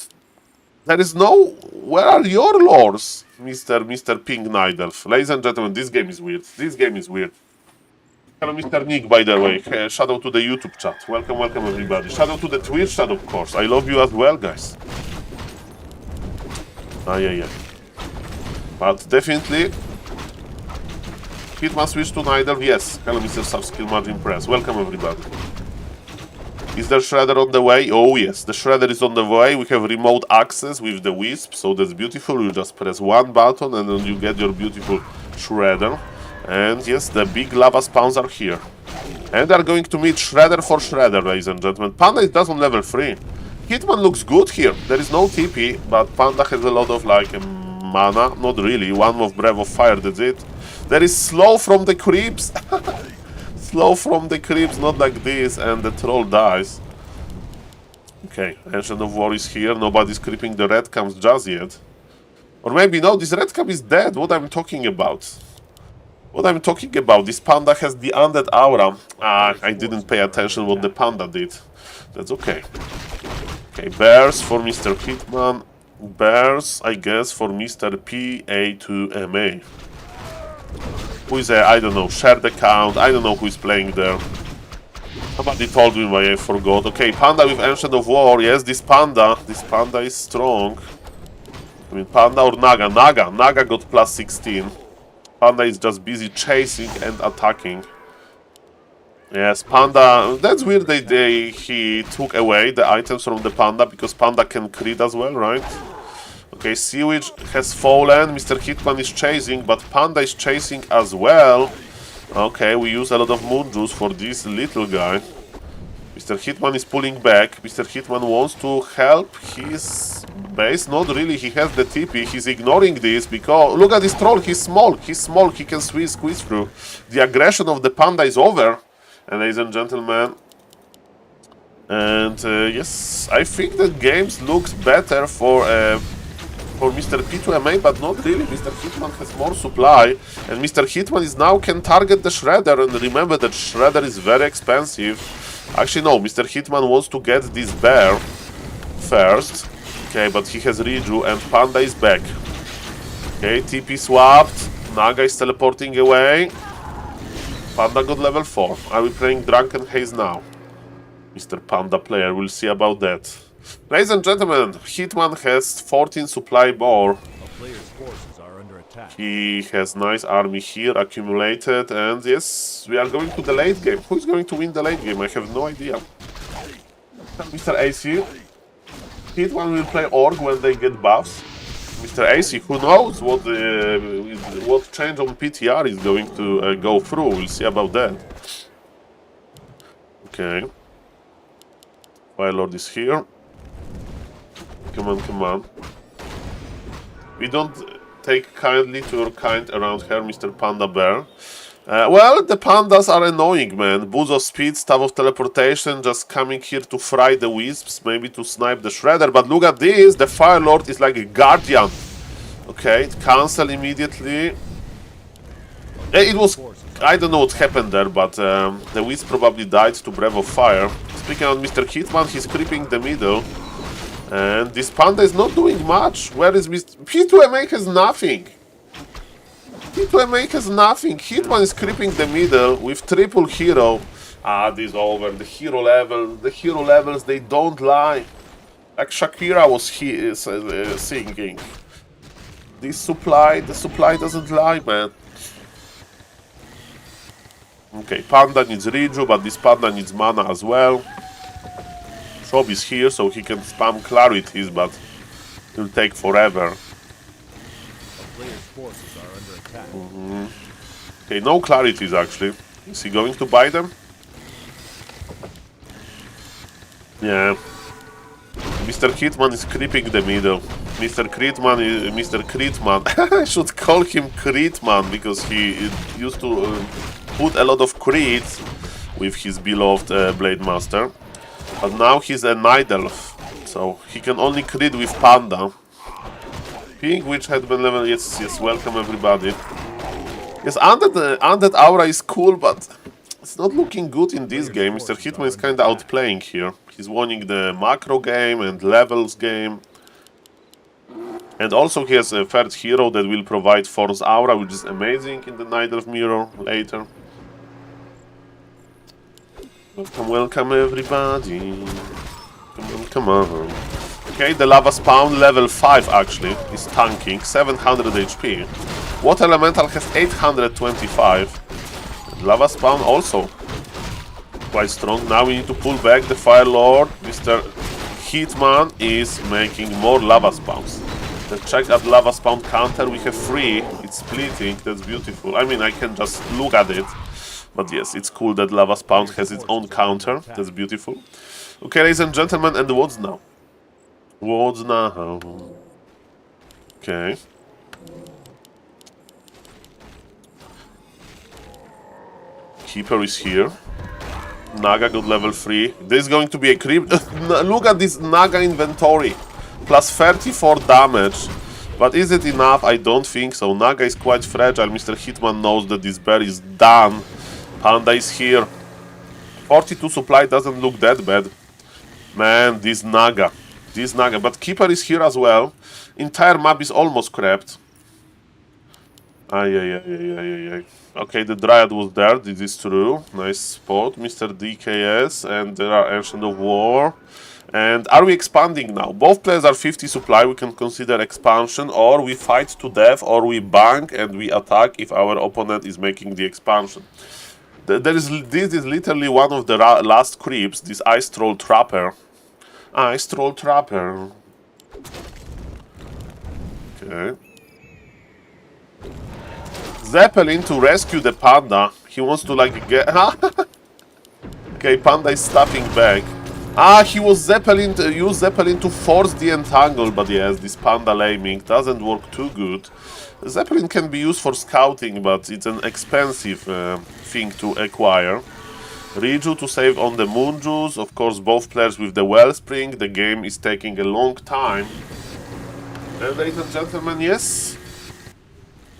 There is no... Where are your lords, Mr. Pink Night Elf? Ladies and gentlemen, this game is weird. This game is weird. Hello, Mr. Nick, by the way. Shout out to the YouTube chat. Welcome, welcome, everybody. Shout out to the Twitch chat, of course. I love you as well, guys. But definitely... Hitman switch to Night Elf. Yes. Hello, Mr. Subskill Margin Press. Welcome, everybody. Is there Shredder on the way? Oh yes, the Shredder is on the way. We have remote access with the Wisp, so that's beautiful. You just press one button and then you get your beautiful Shredder. And yes, the big lava spawns are here. And they are going to meet Shredder for Shredder, ladies and gentlemen. Panda is just on level 3. Hitman looks good here. There is no TP, but Panda has a lot of like mana. Not really. One of Breath of Fire, that's it. There is slow from the creeps. Slow from the creeps, not like this, and the troll dies. Okay, Ancient of War is here. Nobody's creeping the red camps just yet. Or maybe, no, this red camp is dead. What I'm talking about. What I'm talking about, this panda has the undead aura. Ah, I didn't pay attention what the panda did. That's okay. Okay, bears for Mr. Hitman. Bears, I guess, for Mr. PA2MA. Who is a, I don't know, shared account. I don't know who is playing there. Somebody told me, but I forgot. Okay, panda with Ancient of War. Yes, this panda is strong. I mean, panda or Naga? Naga got plus 16. Panda is just busy chasing and attacking. Yes, Panda... That's weird he took away the items from the Panda, because Panda can crit as well, right? Okay, Seawitch has fallen, Mr. Hitman is chasing, but Panda is chasing as well. Okay, we use a lot of Moon Juice for this little guy. Mr. Hitman is pulling back. Mr. Hitman wants to help his base. Not really, he has the TP. He's ignoring this because... Look at this troll, he's small, he can squeeze through. The aggression of the Panda is over. And ladies and gentlemen... And yes, I think that games looks better for Mr. P2MA, but not really. Mr. Hitman has more supply, and Mr. Hitman is now can target the Shredder, and remember that Shredder is very expensive. Actually, no, Mr. Hitman wants to get this bear first. Okay, but he has Riju, and Panda is back. Okay, TP swapped. Naga is teleporting away. Panda got level 4. Are we playing Drunken Haze now? Mr. Panda player, we'll see about that. Ladies and gentlemen, Hitman has 14 supply more. He has nice army here accumulated, and yes, we are going to the late game. Who is going to win the late game? I have no idea. Mr. AC. Hitman will play Orc when they get buffs. Mr. AC, who knows what change on PTR is going to go through. We'll see about that. Okay. Firelord is here. Come on. We don't take kindly to your kind around here, Mr. Panda Bear. Well, the pandas are annoying, man. Boost of speed, staff of teleportation, just coming here to fry the wisps, maybe to snipe the Shredder. But look at this, the Firelord is like a guardian. Okay, cancel immediately. It was... I don't know what happened there, but the wisp probably died to Breath of Fire. Speaking of Mr. Hitman, he's creeping the middle. And this panda is not doing much. Where is Mr. P2MA has nothing. P2MA has nothing. Hitman is creeping the middle with triple hero. Ah, this is over. The hero levels, they don't lie. Like Shakira was singing. The supply doesn't lie, man. Okay, Panda needs Riju, but this Panda needs mana as well. Shop is here, so he can spam clarities, but it will take forever. Okay, no clarities actually. Is he going to buy them? Yeah. Mr. Hitman is creeping the middle. Mr. Critman. I should call him Critman because he used to put a lot of crits with his beloved Blade Master. But now he's a Night Elf, so he can only crit with Panda. Pink Witch had been level. Yes, welcome everybody. Yes, Undead Aura is cool, but it's not looking good in this game. Mr. Hitman is kinda outplaying here. He's winning the macro game and levels game. And also he has a third hero that will provide Force Aura, which is amazing in the Night Elf Mirror later. Welcome everybody. Come on. Okay, the Lava Spawn level 5 actually is tanking, 700 HP. Water Elemental has 825. And Lava Spawn also quite strong. Now we need to pull back the Fire Lord. Mr. Hitman is making more Lava Spawns. Let's check at Lava Spawn counter. We have 3. It's splitting. That's beautiful. I mean, I can just look at it. But yes, it's cool that Lava Spawn has its own counter. That's beautiful. Okay, ladies and gentlemen, and what's now? What's now? Okay. Keeper is here. Naga got level 3. This is going to be a creep. Look at this Naga inventory. Plus 34 damage. But is it enough? I don't think so. Naga is quite fragile. Mr. Hitman knows that this bear is done. Panda is here. 42 supply doesn't look that bad. Man, this Naga. But Keeper is here as well. Entire map is almost crapped. Ay. Okay, the Dryad was there. This is true. Nice spot. Mr. DKS. And there are Ancient of War. And are we expanding now? Both players are 50 supply. We can consider expansion. Or we fight to death. Or we bank and we attack if our opponent is making the expansion. This is literally one of the last creeps. This Ice Troll Trapper. Ice Troll Trapper. Okay. Zeppelin to rescue the Panda. He wants to like get... Okay, Panda is stepping back. He was Zeppelin to use Zeppelin to force the entangle, but yes, this Panda laming doesn't work too good. Zeppelin can be used for scouting, but it's an expensive thing to acquire. Riju to save on the Moon Juice. Of course, both players with the Wellspring. The game is taking a long time. And ladies and gentlemen, yes.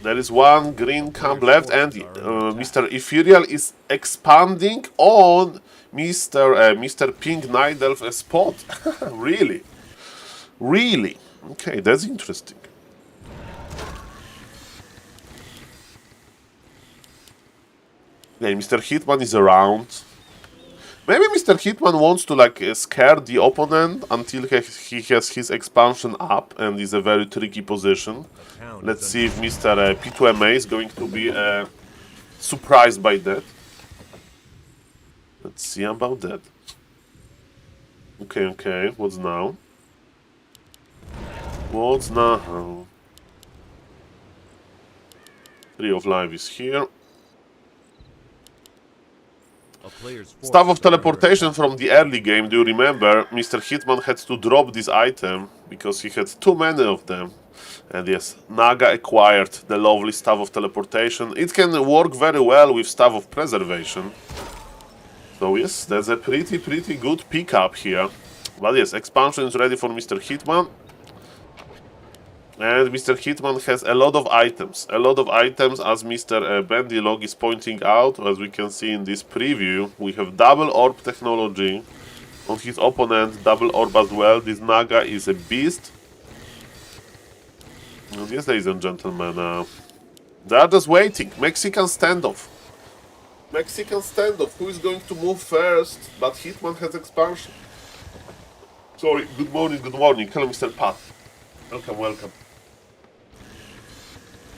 There is one green camp left, and Mr. Ethereal is expanding on Mr. Pink Night Elf spot. Really? Really? Okay, that's interesting. Yeah, Mr. Hitman is around. Maybe Mr. Hitman wants to like scare the opponent until he has his expansion up and is a very tricky position. Let's see if Mr. P2MA is going to be surprised by that. Let's see about that. Okay, what's now? What's now? Tree of Life is here. Staff of Teleportation from the early game, do you remember? Mr. Hitman had to drop this item because he had too many of them. And yes, Naga acquired the lovely Staff of Teleportation. It can work very well with Staff of Preservation. So yes, that's a pretty good pickup here. But yes, expansion is ready for Mr. Hitman. And Mr. Hitman has a lot of items. As Mr. Bandylog is pointing out, as we can see in this preview. We have double orb technology on his opponent, double orb as well. This Naga is a beast. And yes, ladies and gentlemen, they are just waiting. Mexican standoff. Who is going to move first? But Hitman has expansion. Sorry, good morning. Hello, Mr. Pat. Welcome.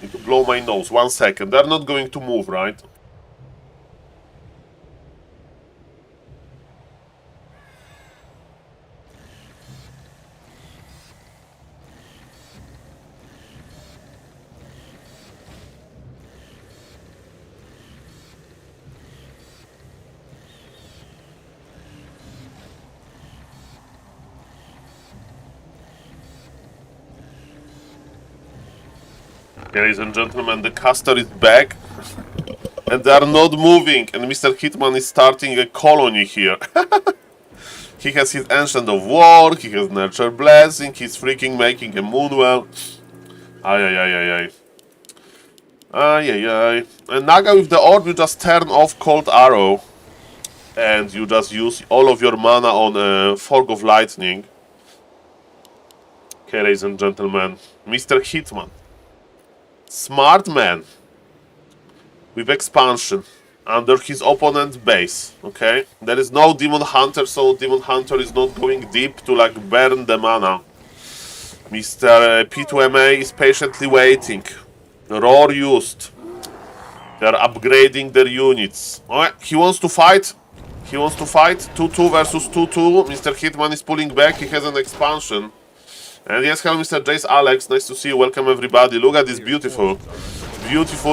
Need to blow my nose. 1 second. They're not going to move, right? Ladies and gentlemen, the caster is back. And they are not moving. And Mr. Hitman is starting a colony here. He has his Ancient of War, he has Nurture Blessing, he's freaking making a Moonwell. Ay. And Naga with the orb, you just turn off Cold Arrow. And you just use all of your mana on Fog of Lightning. Okay, ladies and gentlemen, Mr. Hitman. Smart man. With expansion. Under his opponent's base. Okay? There is no Demon Hunter, so Demon Hunter is not going deep to like burn the mana. Mr. P2MA is patiently waiting. Roar used. They are upgrading their units. Alright, he wants to fight. 2-2 versus 2-2. Mr. Hitman is pulling back. He has an expansion. And yes, hello Mr. Jace Alex. Nice to see you. Welcome everybody. Look at this beautiful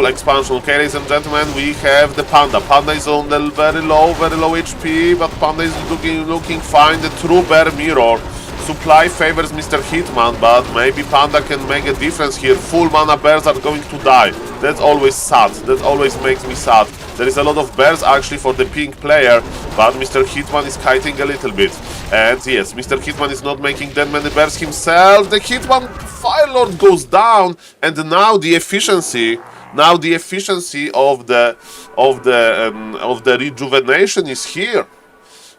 expansion. Okay, ladies and gentlemen, we have the Panda. Panda is on the very low HP, but Panda is looking fine. The true bear mirror. Supply favors Mr. Hitman, but maybe Panda can make a difference here. Full mana bears are going to die. That's always sad. That always makes me sad. There is a lot of bears actually for the pink player, but Mr. Hitman is kiting a little bit. And yes, Mr. Hitman is not making that many bears himself. The Hitman Firelord goes down, and now the efficiency of the rejuvenation is here.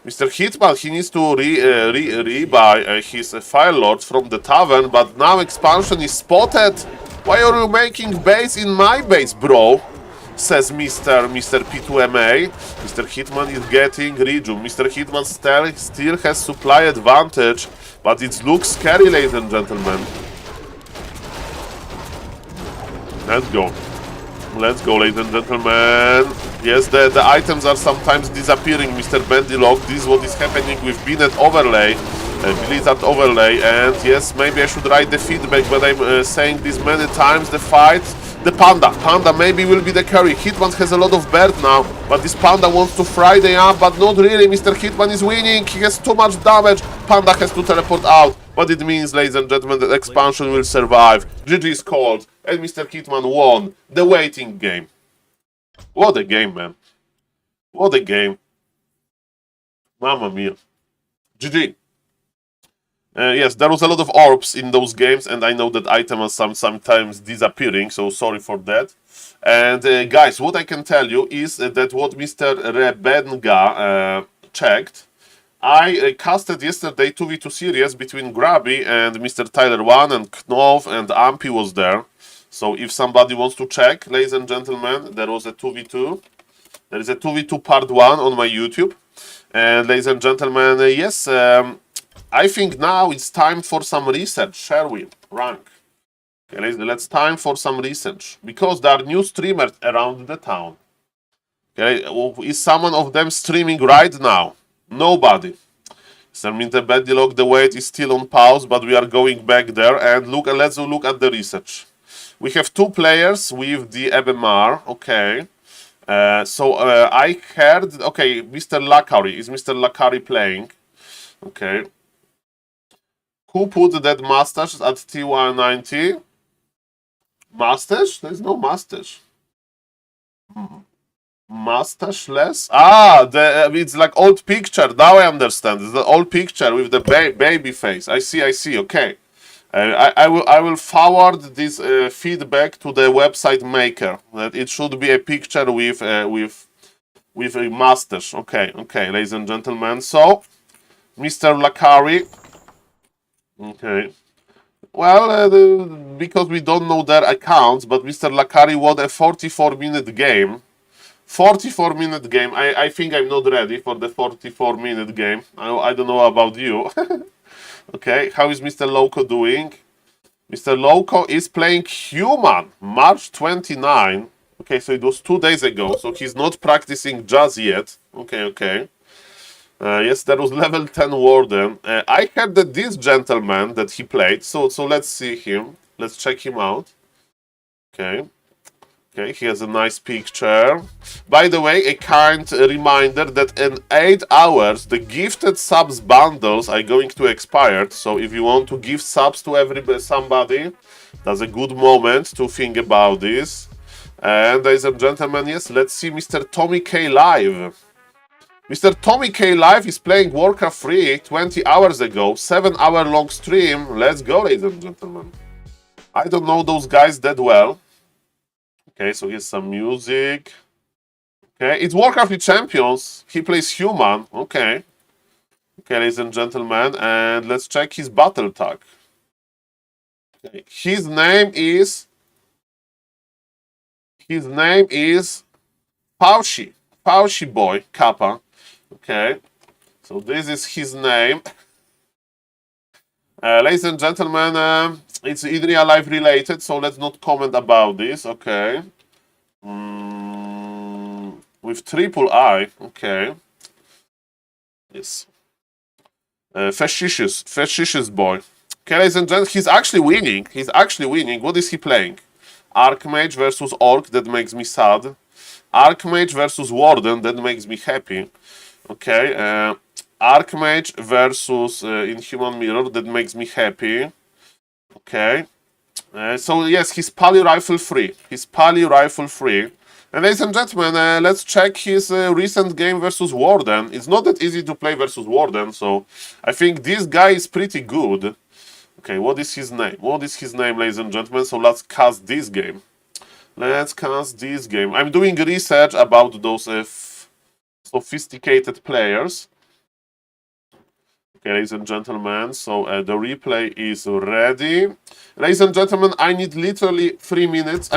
Mr. Hitman, he needs to rebuy his Firelord from the tavern, but now expansion is spotted. Why are you making base in my base, bro? Says Mr. P2MA. Mr. Hitman is getting reju. Mr. Hitman still has supply advantage, but it looks scary, ladies and gentlemen. Let's go. Let's go, ladies and gentlemen. Yes, the items are sometimes disappearing, Mr. Bandylog. This is what is happening with Binet Overlay, Blizzard Overlay. And yes, maybe I should write the feedback, but I'm saying this many times. The fight, the Panda maybe will be the carry. Hitman has a lot of bird now, but this Panda wants to Friday up, but not really. Mr. Hitman is winning. He has too much damage. Panda has to teleport out. What it means, ladies and gentlemen, that expansion will survive. GG is called, and Mr. Hitman won the waiting game. What a game, man. What a game. Mamma mia. GG. Yes, there was a lot of orbs in those games, and I know that items are sometimes disappearing, so sorry for that. And guys, what I can tell you is that what Mr. Rebenga checked, I casted yesterday 2v2 series between Grabby and Mr. Tyler1, and Knov and Ampy was there. So if somebody wants to check, ladies and gentlemen, there was a 2v2. There is a 2v2 part 1 on my YouTube. And ladies and gentlemen, yes, I think now it's time for some research, shall we? Rank. Okay, let's time for some research. Because there are new streamers around the town. Okay, is someone of them streaming right now? Nobody. So Mr. Bandylog, the wait is still on pause, but we are going back there. And let's look at the research. We have 2 players with the EBMR, okay. I heard, okay, Mr. Lakari. Is Mr. Lakari playing? Okay. Who put that mustache at T190? Mustache? There's no mustache. Mustacheless? Ah, it's like old picture. Now I understand. It's the old picture with the baby face. I see, okay. I will forward this feedback to the website maker. That it should be a picture with a mustache. Okay, ladies and gentlemen. So, Mr. Lakari. Okay. Well, because we don't know their accounts, but Mr. Lakari won a 44-minute game. 44-minute game. I think I'm not ready for the 44-minute game. I don't know about you. Okay, how is Mr. Loco doing? Mr. Loco is playing Human, March 29. Okay, so it was 2 days ago, so he's not practicing just yet. Okay. Yes, there was level 10 Warden. I heard that this gentleman that he played, so let's see him. Let's check him out. Okay, he has a nice picture. By the way, a kind reminder that in 8 hours, the gifted subs bundles are going to expire. So if you want to give subs to somebody, that's a good moment to think about this. And ladies and gentlemen, yes, let's see Mr. Tommy K live. Mr. Tommy K live is playing Warcraft 3 20 hours ago, 7-hour long stream. Let's go, ladies and gentlemen. I don't know those guys that well. Okay, so here's some music. Okay, it's Warcraft Champions. He plays Human. Okay, ladies and gentlemen, and let's check his battle tag. Okay. His name is Paushi Boy Kappa. Okay, so this is his name. Ladies and gentlemen, it's in real life related, so let's not comment about this. Okay. With triple I. Okay. Yes. Fascicious boy. Okay, ladies and gentlemen, he's actually winning. What is he playing? Archmage versus Orc, that makes me sad. Archmage versus Warden, that makes me happy. Okay. Archmage versus Inhuman Mirror, that makes me happy. Okay. So yes, he's Pally Rifle free. And ladies and gentlemen, let's check his recent game versus Warden. It's not that easy to play versus Warden, so I think this guy is pretty good. Okay, what is his name? What is his name, ladies and gentlemen? So let's cast this game. Let's cast this game. I'm doing research about those sophisticated players. Okay, ladies and gentlemen, so the replay is ready. Ladies and gentlemen, I need literally 2 minutes.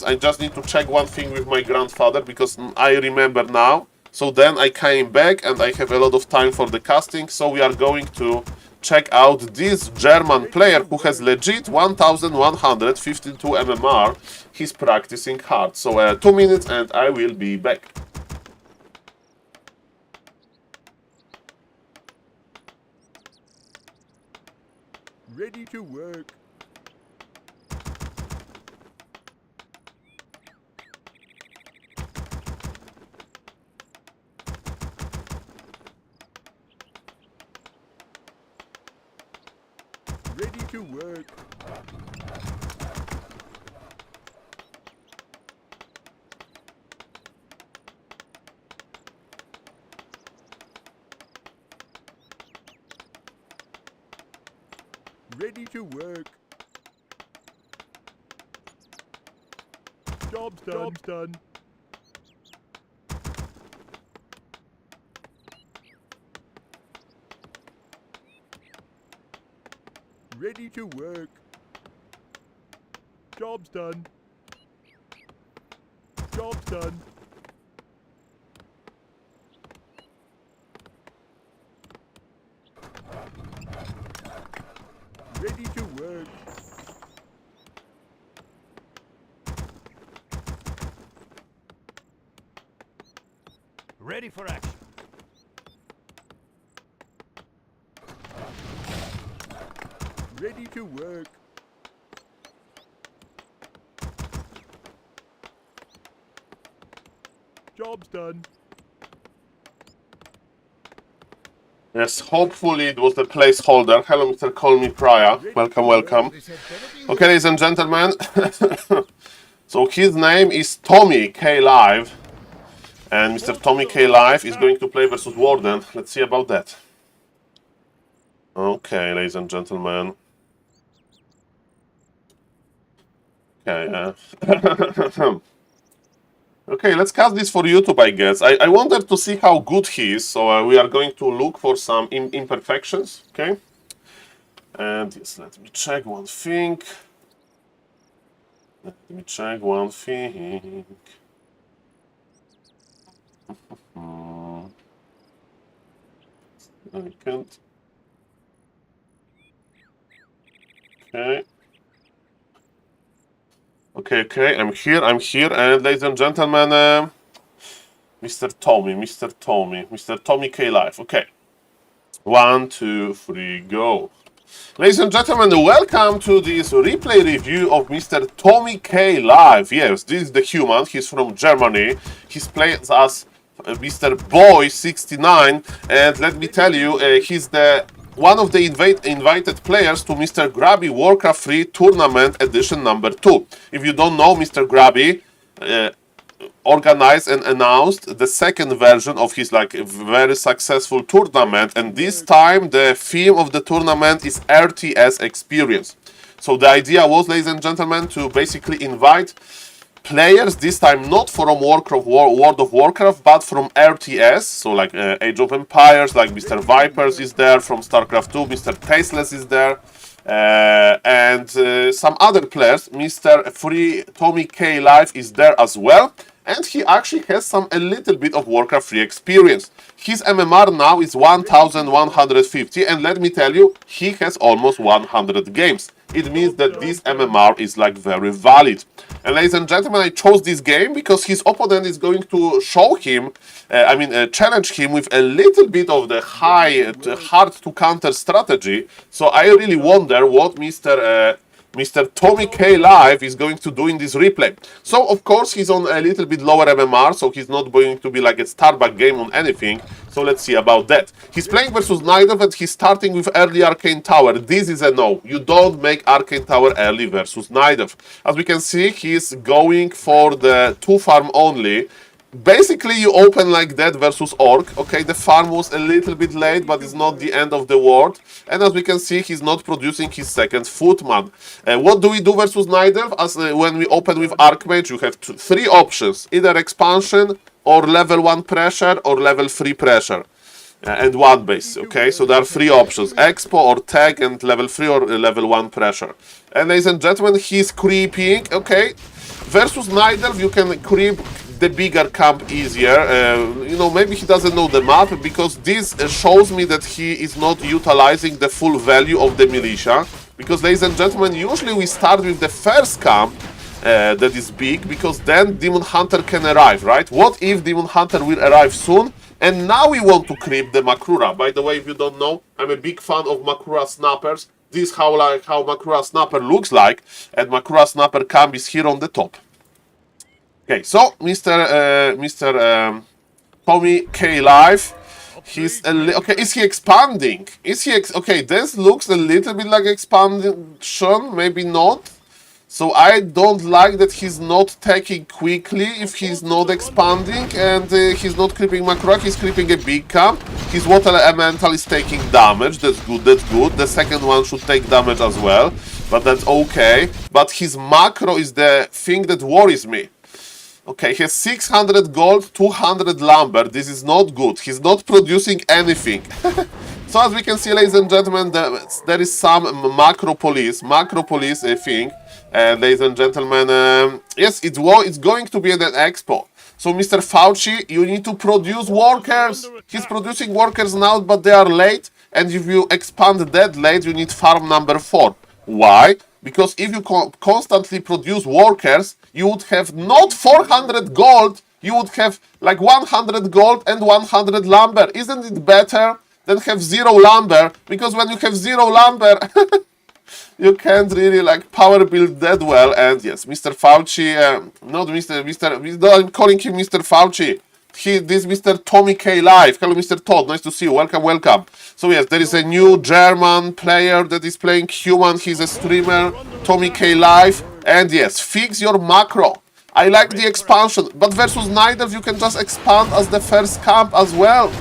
I just need to check one thing with my grandfather because I remember now. So then I came back and I have a lot of time for the casting. So we are going to check out this German player who has legit 1152 MMR. He's practicing hard. So 2 minutes and I will be back. Ready to work. Ready to work. Ready to work. Job's done. Job's done. Ready to work. Job's done. Job's done. Ready to work. Ready for action. Ready to work. Job's done. Yes, hopefully it was the placeholder. Hello, Mr. Call Me Prior. Welcome, welcome. Okay, ladies and gentlemen. So his name is Tommy K Live. And Mr. Tommy K Live is going to play versus Warden. Let's see about that. Okay, ladies and gentlemen. Okay, okay, let's cast this for YouTube, I guess. I wanted to see how good he is, so we are going to look for some imperfections, okay? And yes, let me check one thing. Let me check one thing. I can't. Okay. Okay, I'm here, and ladies and gentlemen, Mr. Tommy K Live. Okay, 1, 2, 3, go. Ladies and gentlemen, welcome to this replay review of Mr. Tommy K Live. Yes, this is the human. He's from Germany. He's playing as Mr. Boy 69, and let me tell you, he's the one of the invited players to Mr. Grabby Warcraft 3 Tournament Edition number 2. If you don't know, Mr. Grabby organized and announced the second version of his very successful tournament, and this time the theme of the tournament is RTS experience. So the idea was, ladies and gentlemen, to basically invite players, this time not from World of Warcraft, but from RTS, so like Age of Empires, like Mr. Vipers is there, from StarCraft 2, Mr. Tasteless is there, and some other players. Mr. Free Tommy K Live is there as well, and he actually has a little bit of Warcraft 3 experience. His MMR now is 1150, and let me tell you, he has almost 100 games. It means that this MMR is very valid. And ladies and gentlemen, I chose this game because his opponent is going to show him, challenge him with a little bit of the hard to counter strategy. So I really wonder what Mr. Mr. Tommy K Live is going to do in this replay. So, of course, he's on a little bit lower MMR, so he's not going to be like a starback game on anything. So let's see about that. He's playing versus Nidov and he's starting with early Arcane Tower. This is a no. You don't make Arcane Tower early versus Nidov. As we can see, he's going for the 2 farm only. Basically, you open like that versus Orc. Okay, the farm was a little bit late, but it's not the end of the world. And as we can see, he's not producing his second Footman. What do we do versus Nidov? As when we open with Archmage, you have 3 options. Either expansion, or level 1 pressure, or level 3 pressure. And 1 base, okay? So there are 3 options. Expo or tag and level 3 or level 1 pressure. And ladies and gentlemen, he's creeping, okay? Versus Nidov, you can creep the bigger camp easier. You know, maybe he doesn't know the map, because this shows me that he is not utilizing the full value of the militia. Because, ladies and gentlemen, usually we start with the first camp that is big, because then Demon Hunter can arrive, right? What if Demon Hunter will arrive soon? And now we want to creep the Makrura. By the way, if you don't know, I'm a big fan of Makrura snappers. This is how Makrura snapper looks like, and Makrura snapper camp is here on the top. Okay, so Mr. Tommy K Live, he's okay. Is he expanding? Is he okay? This looks a little bit like expansion, maybe not. So I don't like that he's not taking quickly if he's not expanding, and he's not creeping Makrura. He's creeping a big camp. His water elemental is taking damage. That's good. That's good. The second one should take damage as well, but that's okay. But his macro is the thing that worries me. Okay, he has 600 gold, 200 lumber. This is not good. He's not producing anything. So as we can see, ladies and gentlemen, there is some macro police thing. Ladies and gentlemen, yes, it's going to be an expo. So Mr. Fauci, you need to produce workers. He's producing workers now, but they are late. And if you expand that late, you need farm number 4. Why? Because if you constantly produce workers, you would have not 400 gold, you would have like 100 gold and 100 lumber. Isn't it better than have 0 lumber? Because when you have 0 lumber, you can't really like power build that well. And yes, Mr. Fauci, I'm calling him Mr. Fauci. This Mr. Tommy K Live. Hello, Mr. Todd. Nice to see you. Welcome, welcome. So yes, there is a new German player that is playing human. He's a streamer, Tommy K Live. And yes, fix your macro. I like the expansion, but versus Nidov, you can just expand as the first camp as well.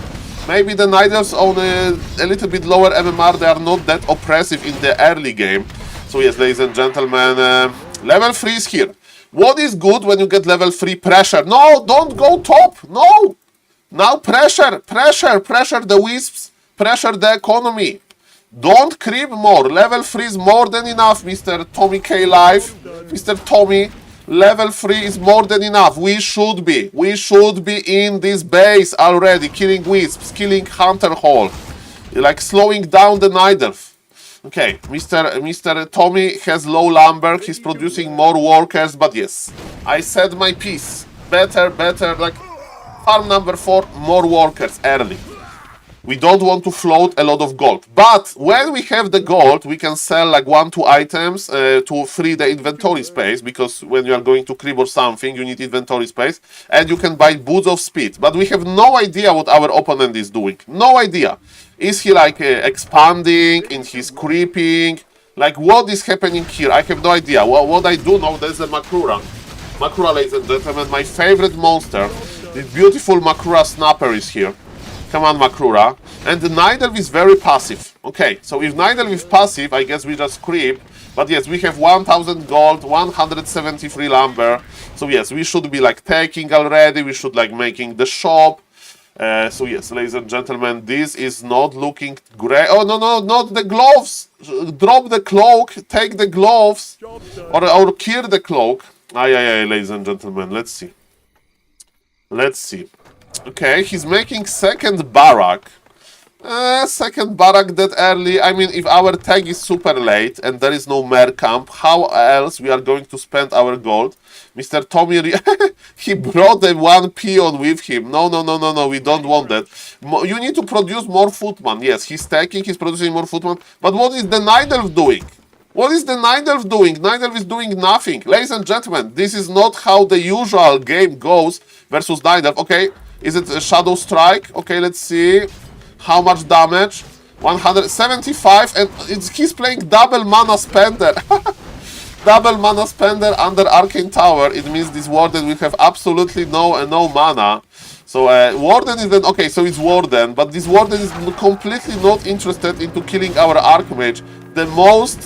Maybe the Nidovs on a little bit lower MMR, they are not that oppressive in the early game. So yes, ladies and gentlemen, level 3 is here. What is good when you get level 3 pressure? No, don't go top. No. Now pressure the wisps, pressure the economy. Don't creep more. Level 3 is more than enough, Mr. Tommy K Live. Mr. Tommy, level 3 is more than enough. We should be in this base already, killing wisps, killing hunter hole, like slowing down the Nidov. Okay, Mr. Tommy has low lumber, he's producing more workers, but yes, I said my piece. Better, like farm number 4, more workers early. We don't want to float a lot of gold. But when we have the gold, we can sell like 1-2 items to free the inventory space, because when you are going to creep or something, you need inventory space, and you can buy boots of speed. But we have no idea what our opponent is doing. No idea. Is he like expanding? Is he creeping? Like what is happening here? I have no idea. Well, what I do know, there's a Makrura. Makrura, ladies and gentlemen, my favorite monster. This beautiful Makrura snapper is here. Come on, Makrura. And the Nidov is very passive. Okay, so if Nidov is passive, I guess we just creep. But yes, we have 1000 gold, 173 lumber. So yes, we should be like taking already. We should like making the shop. So yes, ladies and gentlemen, this is not looking great. Oh, no, not the gloves. Drop the cloak, take the gloves, or kill the cloak. Aye, ladies and gentlemen, let's see. Okay, he's making second barrack. Second barrack that early. I mean, if our tag is super late and there is no mare camp, how else we are going to spend our gold? Mr. Tommy, he brought the 1 peon with him. No, we don't want that. You need to produce more footman. Yes, he's stacking, he's producing more footman. But what is the Nidov doing? What is the Night Elf doing? Night Elf is doing nothing. Ladies and gentlemen, this is not how the usual game goes versus Night Elf. Okay, is it a Shadow Strike? Okay, let's see. How much damage? 175, and he's playing double mana spender. Double mana spender under Arcane Tower. It means this Warden will have absolutely no mana. So Warden is then, okay, so it's Warden, but this Warden is completely not interested into killing our Archmage. The most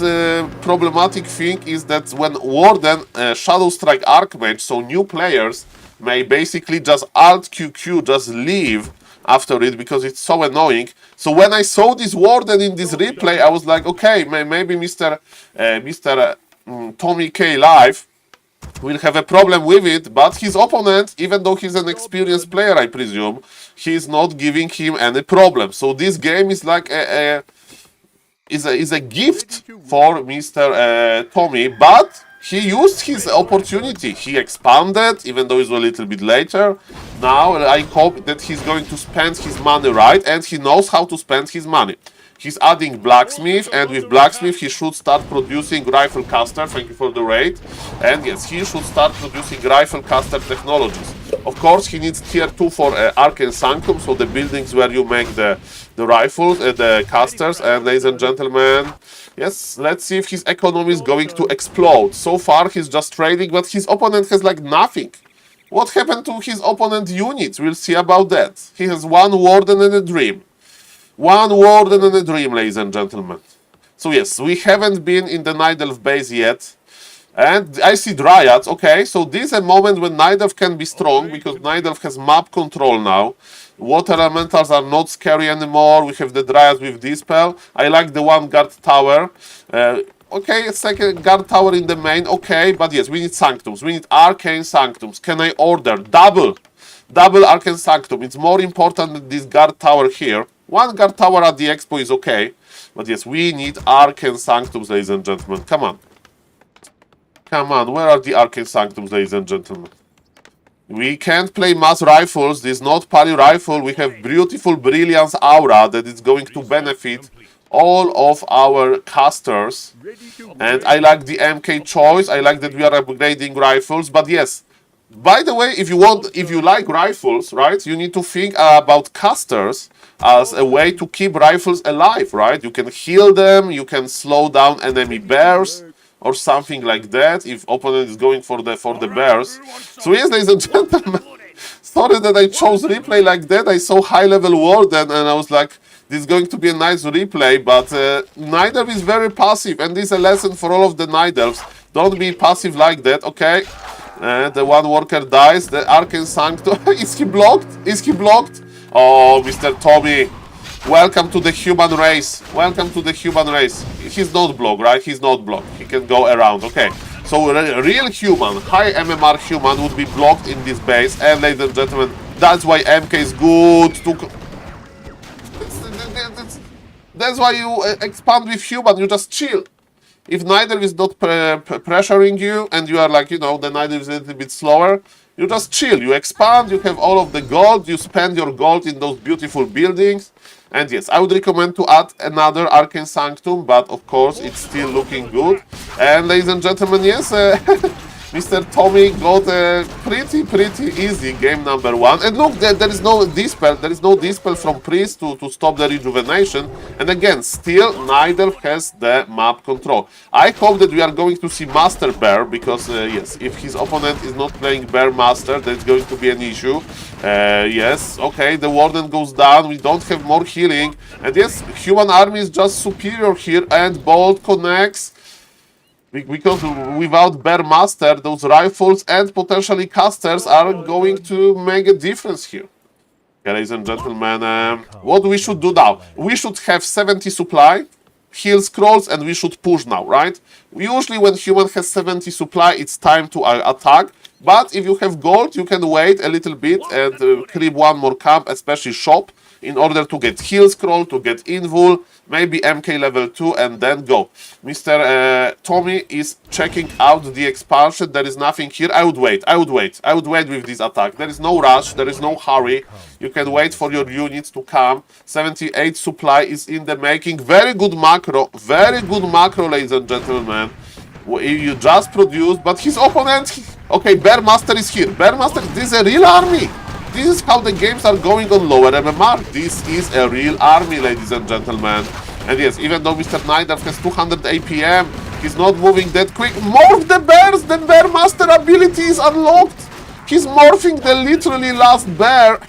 problematic thing is that when Warden Shadow Strike Archmage, so new players may basically just Alt QQ, just leave after it because it's so annoying. So when I saw this Warden in this replay, I was like, okay, maybe Mr. Tommy K Live will have a problem with it, but his opponent, even though he's an experienced player, I presume, he's not giving him any problem. So this game is like is a gift for Mr. Tommy, but he used his opportunity. He expanded, even though it's a little bit later. Now I hope that he's going to spend his money right, and he knows how to spend his money. He's adding Blacksmith, and with Blacksmith he should start producing Rifle Caster. Thank you for the raid. And yes, he should start producing Rifle Caster technologies. Of course, he needs tier 2 for Arcane Sanctum, so the buildings where you make the rifles, the casters. And ladies and gentlemen, yes, let's see if his economy is going to explode. So far, he's just trading, but his opponent has like nothing. What happened to his opponent units? We'll see about that. He has one Warden and a Dream. One Warden and a Dream, ladies and gentlemen. So yes, we haven't been in the Night Elf base yet. And I see Dryads, okay, so this is a moment when Night Elf can be strong, because Night Elf has map control now. Water elementals are not scary anymore. We have the Dryads with Dispel. I like the one guard tower. Okay, second guard tower in the main, okay, but yes, we need Sanctums. We need Arcane Sanctums. Can I order double Arcane Sanctum? It's more important than this guard tower here. One guard tower at the expo is okay, but yes, we need Arcane Sanctums, ladies and gentlemen. Come on. Come on, where are the Arcane Sanctums, ladies and gentlemen? We can't play mass rifles. This is not parry rifle. We have beautiful Brilliance Aura that is going to benefit all of our casters. And I like the MK choice. I like that we are upgrading rifles. But yes, by the way, if you like rifles, right, you need to think about casters as a way to keep rifles alive, right? You can heal them, you can slow down enemy bears, or something like that, if opponent is going for the bears. So yes, ladies and gentlemen, sorry that I chose replay like that. I saw high level Warden and I was like, this is going to be a nice replay, but Night Elf is very passive, and this is a lesson for all of the Night Elves. Don't be passive like that, okay? The one worker dies, the Arcane Sanctum. Is he blocked? Is he blocked? Oh, Mr. Tommy. Welcome to the human race. Welcome to the human race. He's not blocked, right? He's not blocked. He can go around. Okay. So a real human, high MMR human would be blocked in this base. And ladies and gentlemen, that's why MK is good to... That's why you expand with human. You just chill. If Night Elf is not pressuring you and you are like, you know, the Night Elf is a little bit slower, you just chill. You expand, you have all of the gold, you spend your gold in those beautiful buildings. And yes, I would recommend to add another Arcane Sanctum, but of course it's still looking good. And ladies and gentlemen, yes, Mr. Tommy got a pretty easy game number 1. And look, there is no Dispel from Priest to stop the rejuvenation. And again, still Night Elf has the map control. I hope that we are going to see Master Bear, because yes, if his opponent is not playing Bear Master, that's going to be an issue. Yes, okay, the Warden goes down, we don't have more healing. And yes, human army is just superior here, and Bolt connects. Because without Bear Master, those rifles and potentially casters are going to make a difference here. Okay, ladies and gentlemen, what we should do now? We should have 70 supply, heal scrolls, and we should push now, right? Usually when human has 70 supply, it's time to attack. But if you have gold, you can wait a little bit and creep one more camp, especially shop. in order to get heal scroll, to get invul, maybe MK level 2, and then go. Mr. Tommy is checking out the expansion. There is nothing here. I would wait with this attack. There is no rush, there is no hurry. You can wait for your units to come. 78 supply is in the making. Very good macro, ladies and gentlemen. You just produced, but his opponent... Okay, Bear Master is here. Bear Master, this is a real army. This is how the games are going on lower MMR. This is a real army, ladies and gentlemen. And yes, even though Mr. Nider has 200 APM, he's not moving that quick. Morph the bears! The Bear Master ability is unlocked! He's morphing the literally last bear.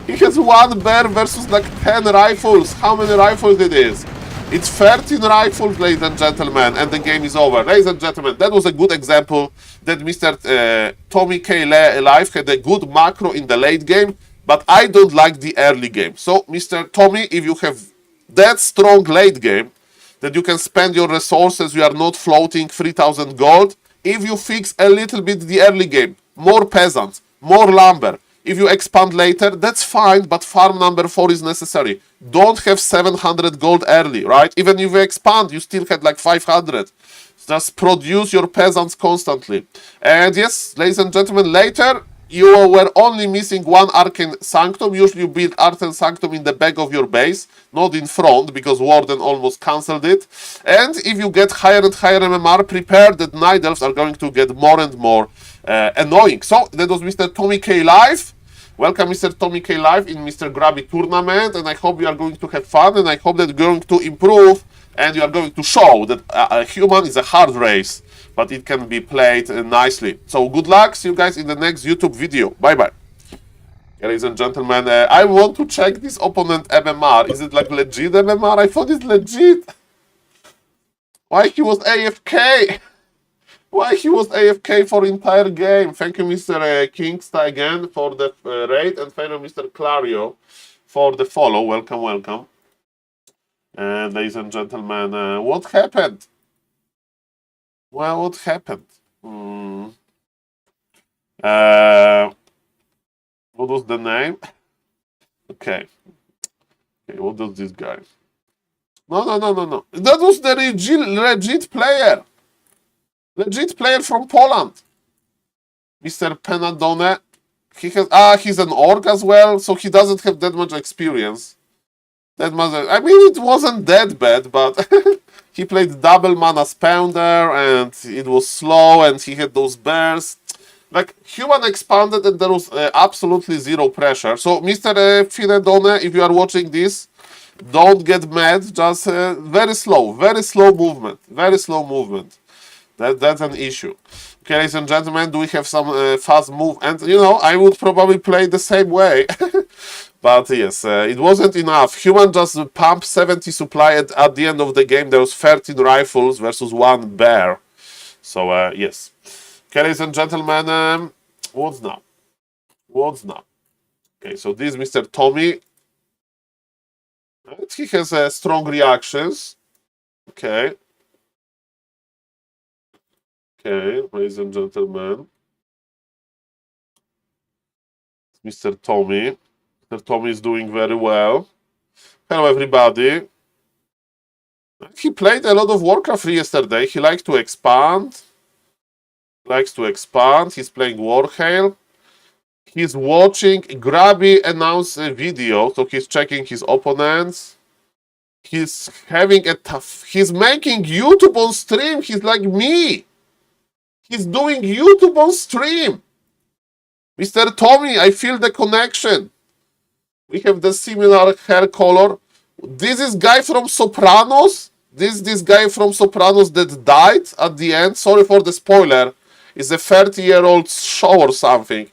He has one bear versus like 10 rifles. How many rifles it is? It's 13 rifles, ladies and gentlemen, and the game is over. Ladies and gentlemen, that was a good example that Mr. Tommy K. Live had a good macro in the late game, but I don't like the early game. So, Mr. Tommy, if you have that strong late game, that you can spend your resources, you are not floating 3,000 gold, if you fix a little bit the early game, more peasants, more lumber, if you expand later, that's fine, but farm number 4 is necessary. Don't have 700 gold early, right? Even if you expand, you still had like 500. Just produce your peasants constantly. And yes, ladies and gentlemen, later, you were only missing one Arcane Sanctum. Usually you build Arcane Sanctum in the back of your base, not in front, because Warden almost cancelled it. And if you get higher and higher MMR, prepare that Night Elves are going to get more and more annoying. So, that was Mr. Tommy K. Live. Welcome, Mr. Tommy K. Live in Mr. Grabby tournament, and I hope you are going to have fun, and I hope that you're going to improve, and you are going to show that a human is a hard race, but it can be played nicely. So, good luck, see you guys in the next YouTube video. Bye-bye. Ladies and gentlemen, I want to check this opponent MMR. Is it like legit MMR? I thought it's legit. Why he was AFK? Why he was AFK for entire game? Thank you, Mr. Kingsta again for the raid, and thank you, Mr. Clario for the follow. Welcome, welcome. And ladies and gentlemen, what happened? Well, what happened? What was the name? Okay. Okay, what does this guy? No. That was the legit player. Legit player from Poland. Mr. Penadone. He has he's an orc as well, so he doesn't have that much experience. I mean, it wasn't that bad, but he played double mana spounder and it was slow and he had those bears. Like, human expanded and there was absolutely zero pressure. So, Mr. Penadone, if you are watching this, don't get mad, just very slow movement, very slow movement. That's an issue. Okay, ladies and gentlemen, do we have some fast move? And, you know, I would probably play the same way. But, yes, it wasn't enough. Human just pumped 70 supply at the end of the game. There was 13 rifles versus 1 bear. So, yes. Okay, ladies and gentlemen, what's now? What's now? Okay, so this is Mr. Tommy. He has strong reactions. Okay. Okay, ladies and gentlemen. Mr. Tommy. Mr. Tommy is doing very well. Hello, everybody. He played a lot of Warcraft yesterday. He likes to expand. He's playing Warhail. He's watching Grabby announce a video, so he's checking his opponents. He's having a tough... He's making YouTube on stream. He's like me. He's doing YouTube on stream. Mr. Tommy, I feel the connection. We have the similar hair color. This is guy from Sopranos. This guy from Sopranos that died at the end. Sorry for the spoiler. It's a 30-year-old show or something.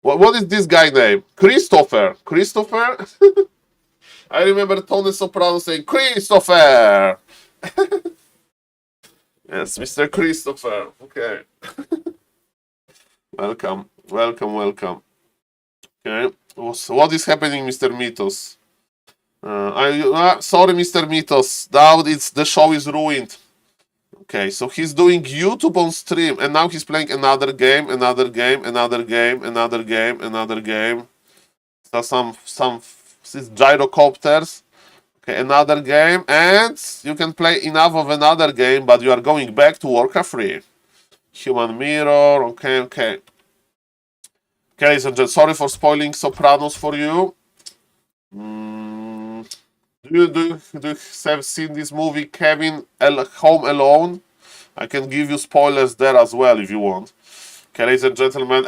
What is this guy name? Christopher. Christopher? I remember Tony Soprano saying, Christopher! Yes, Mr. Christopher. Okay. Welcome. Okay. So what is happening, Mr. Mythos? Sorry, Mr. Mythos. Now the show is ruined. Okay, so he's doing YouTube on stream, and now he's playing another game. some these gyrocopters. Okay, another game, and you can play enough of another game, but you are going back to Warcraft 3. Human Mirror, okay. Okay, ladies and gentlemen, sorry for spoiling Sopranos for you. Do you have seen this movie, Kevin Home Alone? I can give you spoilers there as well if you want. Okay, ladies and gentlemen.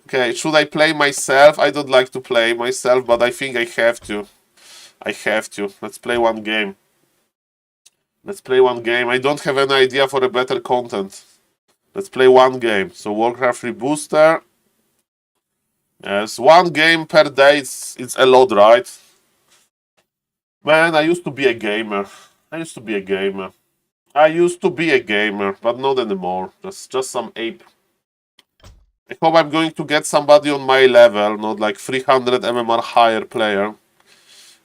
Okay, should I play myself? I don't like to play myself, but I think I have to. Let's play one game. I don't have any idea for a better content. Let's play one game. So Warcraft 3 booster. Yes, one game per day. It's a lot, right? Man, I used to be a gamer. I used to be a gamer, but not anymore. Just some ape. I hope I'm going to get somebody on my level, not like 300 MMR higher player.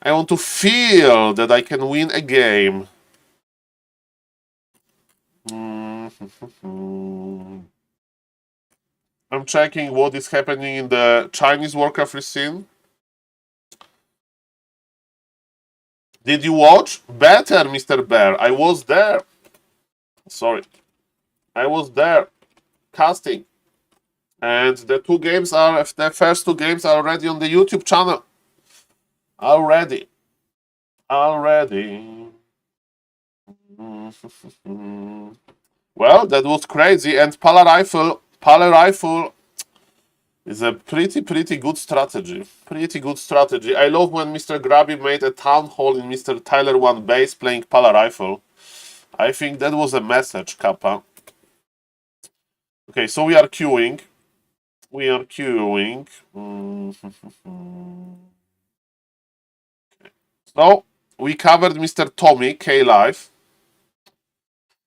I want to feel that I can win a game. I'm checking what is happening in the Chinese Warcraft scene. Did you watch? Better, Mr. Bear. I was there. Sorry. I was there. Casting. And the first two games are already on the YouTube channel. Already. Well, that was crazy. And Pala Rifle is a pretty good strategy. I love when Mr. Grabby made a town hall in Mr. Tyler 1 base playing Pala Rifle. I think that was a message, Kappa. Okay, so we are queuing. So, we covered Mr. Tommy, K-Live.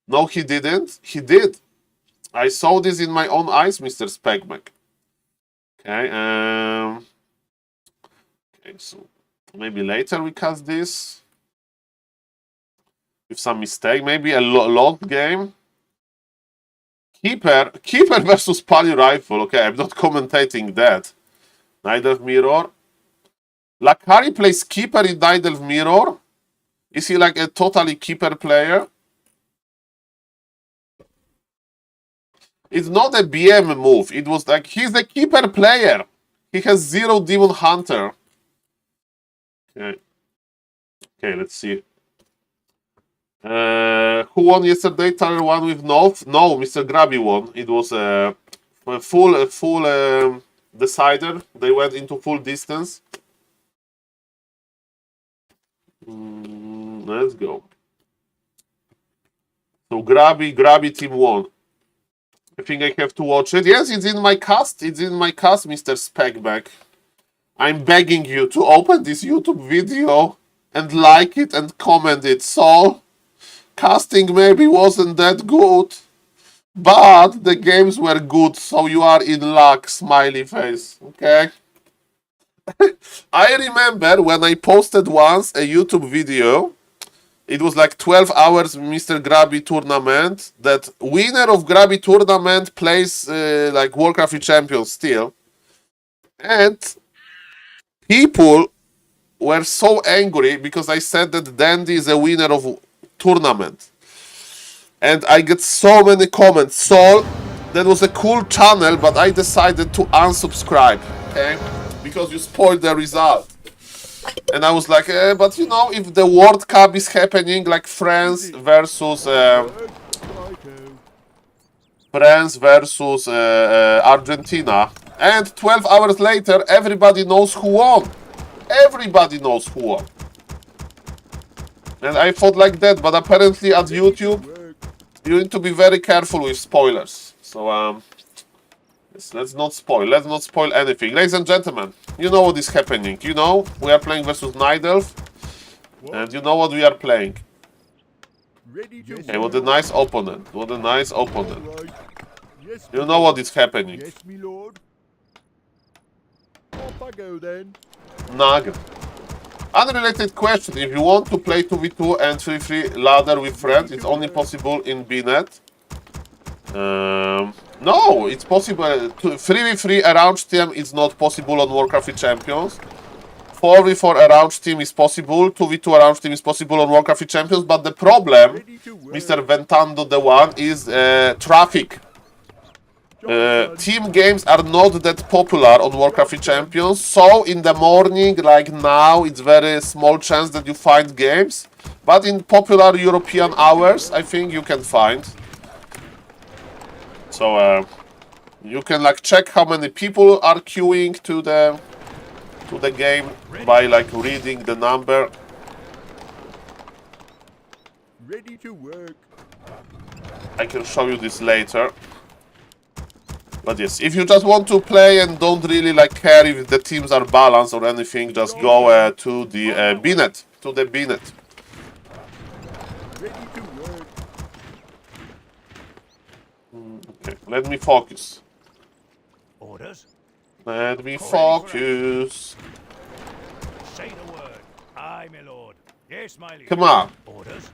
No, he didn't. He did. I saw this in my own eyes, Mr. Specmac. Okay, so maybe later we cast this. With some mistake, maybe a long game. Keeper versus Pally Rifle. Okay, I'm not commentating that. Night of Mirror. Lakari plays Keeper in Night of Mirror. Is he like a totally Keeper player? It's not a BM move. It was like, he's the Keeper player. He has 0 Demon Hunter. Okay, let's see. Who won yesterday? Tyler 1 with North? No, Mr. Grabby won. It was a full decider. They went into full distance. Let's go. So Grabby team won. I think I have to watch it. Yes, it's in my cast. Mr. Specback. I'm begging you to open this YouTube video and like it and comment it. So, casting maybe wasn't that good, but the games were good, so you are in luck, smiley face, okay? I remember when I posted once a YouTube video, it was like 12 hours Mr. Grabby tournament, that winner of Grabby tournament plays like Warcraft champion still. And people were so angry because I said that Dandy is a winner of tournament. And I get so many comments. Saul, that was a cool channel, but I decided to unsubscribe, okay? Because you spoiled the result. And I was like, but you know, if the World Cup is happening, like France versus Argentina, and 12 hours later, everybody knows who won. And I thought like that, but apparently at YouTube, you need to be very careful with spoilers. So, yes, let's not spoil anything. Ladies and gentlemen, you know what is happening. You know, we are playing versus Night Elf. And you know what we are playing. Okay, what a nice opponent. You know what is happening. Yes, me lord. Off I go then. Nug. Unrelated question. If you want to play 2v2 and 3v3 ladder with friends, it's only possible in BNet. No, it's possible. 3v3 arranged team is not possible on Warcraft Champions. 4v4 arranged team is possible. 2v2 arranged team is possible on Warcraft Champions. But the problem, Mr. Ventando the One, is traffic. Team games are not that popular on Warcraft Champions. So in the morning, like now, it's very small chance that you find games. But in popular European hours, I think you can find. So you can like check how many people are queuing to the game by like reading the number. Ready to work. I can show you this later. But yes, if you just want to play and don't really like care if the teams are balanced or anything, just go to the bnet, to the bnet. Ready to work. Okay, let me focus. Orders? Let me focus. Say the word. Aye, my lord. Yes, my liege. Come on. Orders?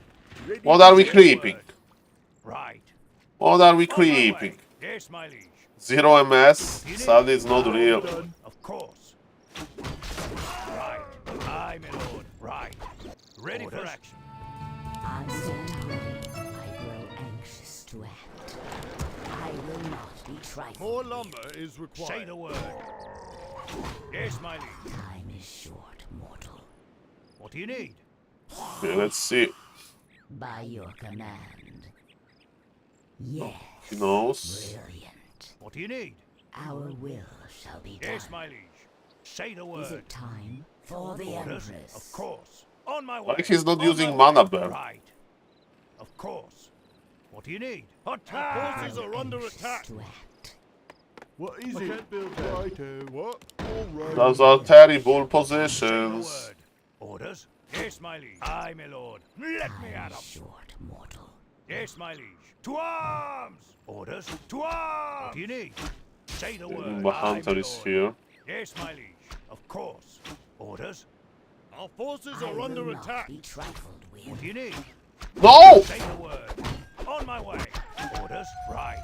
Ready What are we Say the creeping? word. Right. What are we On my creeping? way. Yes, my liege. 0 MS. Sadly, it's not real. done. Of course. Right. Aye, my lord. Right. Ready for action. I'm stand ready. I grow anxious to act. I will not be trifled. More lumber is required. Say the word. Yes, my liege. Time is short, mortal. What do you need? Okay, let's see. By your command. Yes. He knows. Brilliant. What do you need? Our will shall be done. Yes, my liege. Say the Is word. it time for the Orders? Empress? Of course. On my way. Like he's not On using my way. mana burn. Right. Of course. What do you need? Attack! Forces I'm are under anxious attack. to act. What is it? Can't build that. Righto. What? All right. Those are terrible Say the positions. word. Orders? Yes, my liege. Aye, my lord. Let me Time at is 'em. short, mortal. Yes, my liege. To arms! Orders? To arms! What do you need? Say the word. The Aye, hunter my is lord. here. Yes, my liege. Of course. Orders? Our forces I are will under not attack. be trifled with. What do you need? No! Say the word. On my way. Orders? Right.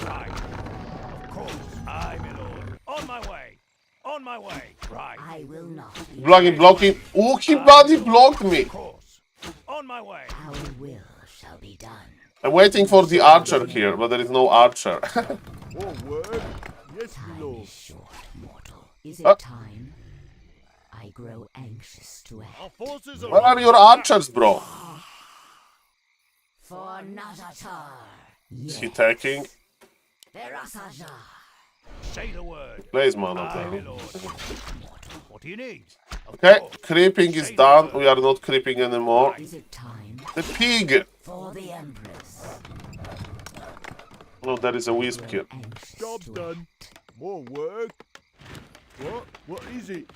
Right. Of course. Aye, my lord. On my way. On my way. Right. I will not be. Blocking. Oh, he bloody blocked me. Of course. On my way. Our will shall be done. I'm waiting for the archer here, but there is no archer. More work. Yes, my Time lord. is short, mortal. Is it Ah. time? I grow anxious to act. Our forces are Where are your archers, bro? For Natatar. Is he taking? Berasaja. Say the word. Plays mana Aye, my burn. lord. What do you need? Of Okay, course. creeping is done. We are not creeping anymore. Is it time The pig! for the Empress? No, there is a wisp here. Anxious Job's to done. More work. What? What is it?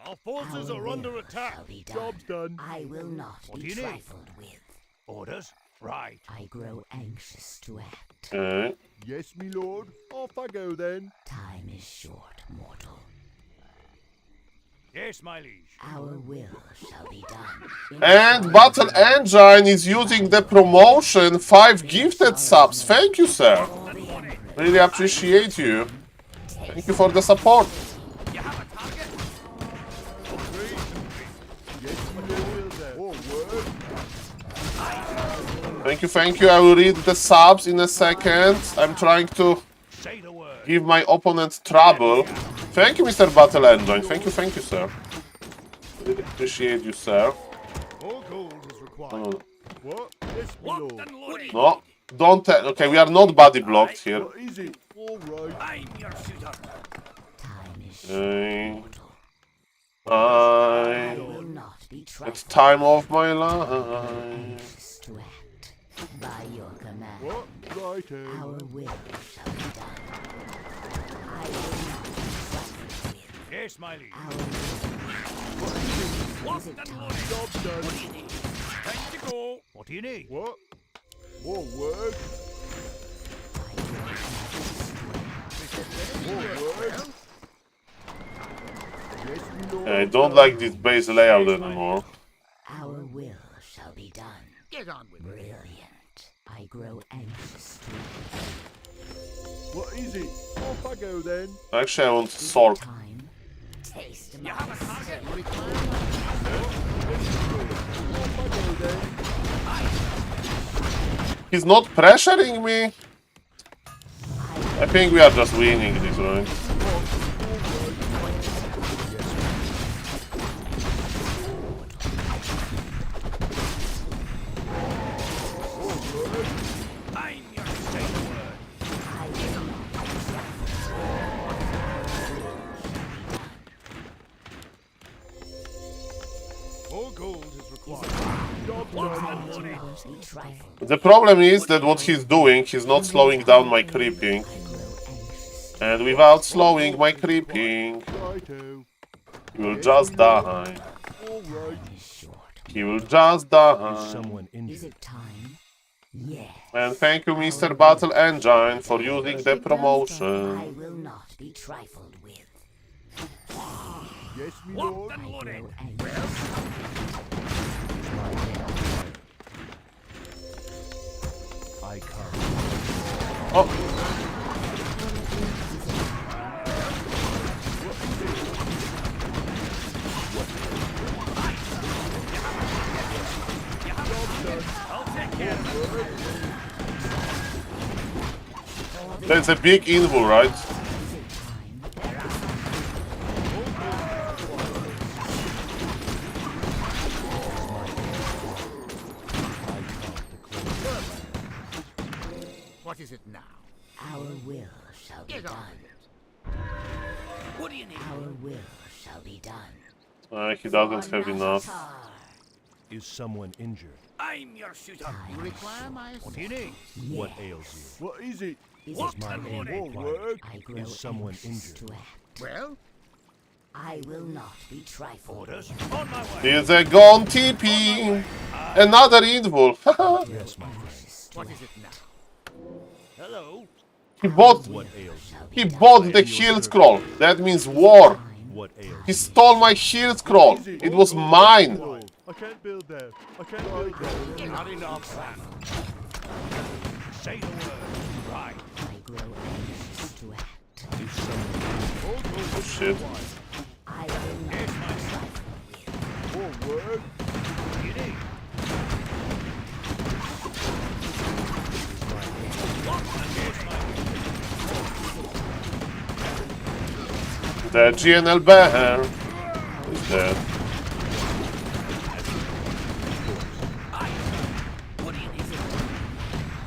Our forces Our are under will attack. shall be done. Job's done. I will not What be do you need? trifled with. Orders? Right. I grow anxious to act. Okay. Yes, me lord. Off I go then. Time is short, mortal. Yes, my liege. Our will shall be done. In And the Battle Engine is using the promotion 5 gifted subs. Thank you, sir. for the Empress. Really appreciate you. Thank you for the support. You have a target? Yes, me lord. More work. Thank you. I will read the subs in a second. I'm trying to Say the word. give my opponent trouble. Thank you, Mr. Battle Engine. Thank you, sir. Really appreciate you, sir. More gold is required. No, What? Yes, me Locked lord. and loaded. no, don't tell. Okay, we are not body blocked here. What is it? All right. I'm your shooter. Time is short, Okay. mortal. I I will not be It's trifled. time of my life. Anxious to act. By your command. What? Righto. Our will shall be done. I will not be trifled with. Yes, my liege. Our will. Locked and loaded. Job's done. Time to go. What do you need? What? More work. I grow anxious to act. More work. Yes, me lord. I don't like this base layout anymore. Our will shall be done. Get on with it. Brilliant. I grow anxious to act. is it? Off I go then. Actually, I want Sork. Time. Taste You my have a target? Off I go then. He's not pressuring me. I think we are just winning this, right? I'm your sailor word. More gold is required. Job What's done. the money? be trifled. The problem is that what he's doing, he's not slowing down my creeping. I grow anxious. And without slowing my creeping, Righto. he will just die. All right. Short. He will just die. Someone Is injured. it time? Yes. And thank you, Mr. Battle Engine, for using the I promotion. will not be trifled with. Yes, me Locked lord. and loaded. Anxious. I come. Oh, I'll take care of it. that's a big invul, right? Is it time? What is it now? Our will shall be Get on done. What do you need? Our will shall be done. He doesn't have enough. Is someone injured? I'm your shooter. Time Require my What do you need? What ails you? What is it? Is What it and time? loaded? More work. I grow Is someone anxious injured? to act. Well, I will not be trifled. orders with. on my way. Here's a gone TP. Another invul. Yes, my friend. What is it now? Hello. He bought. What ails you? He bought the heal scroll. That means war. What ails He stole my heal scroll. It was mine. I can't build there. I can't build there. Not enough, man. Say the word. Right. I grow anxious to act. Is someone Oh shit. I will not Here's be my trifled with. More work. What do you need? The GNL bear is dead. What do you need?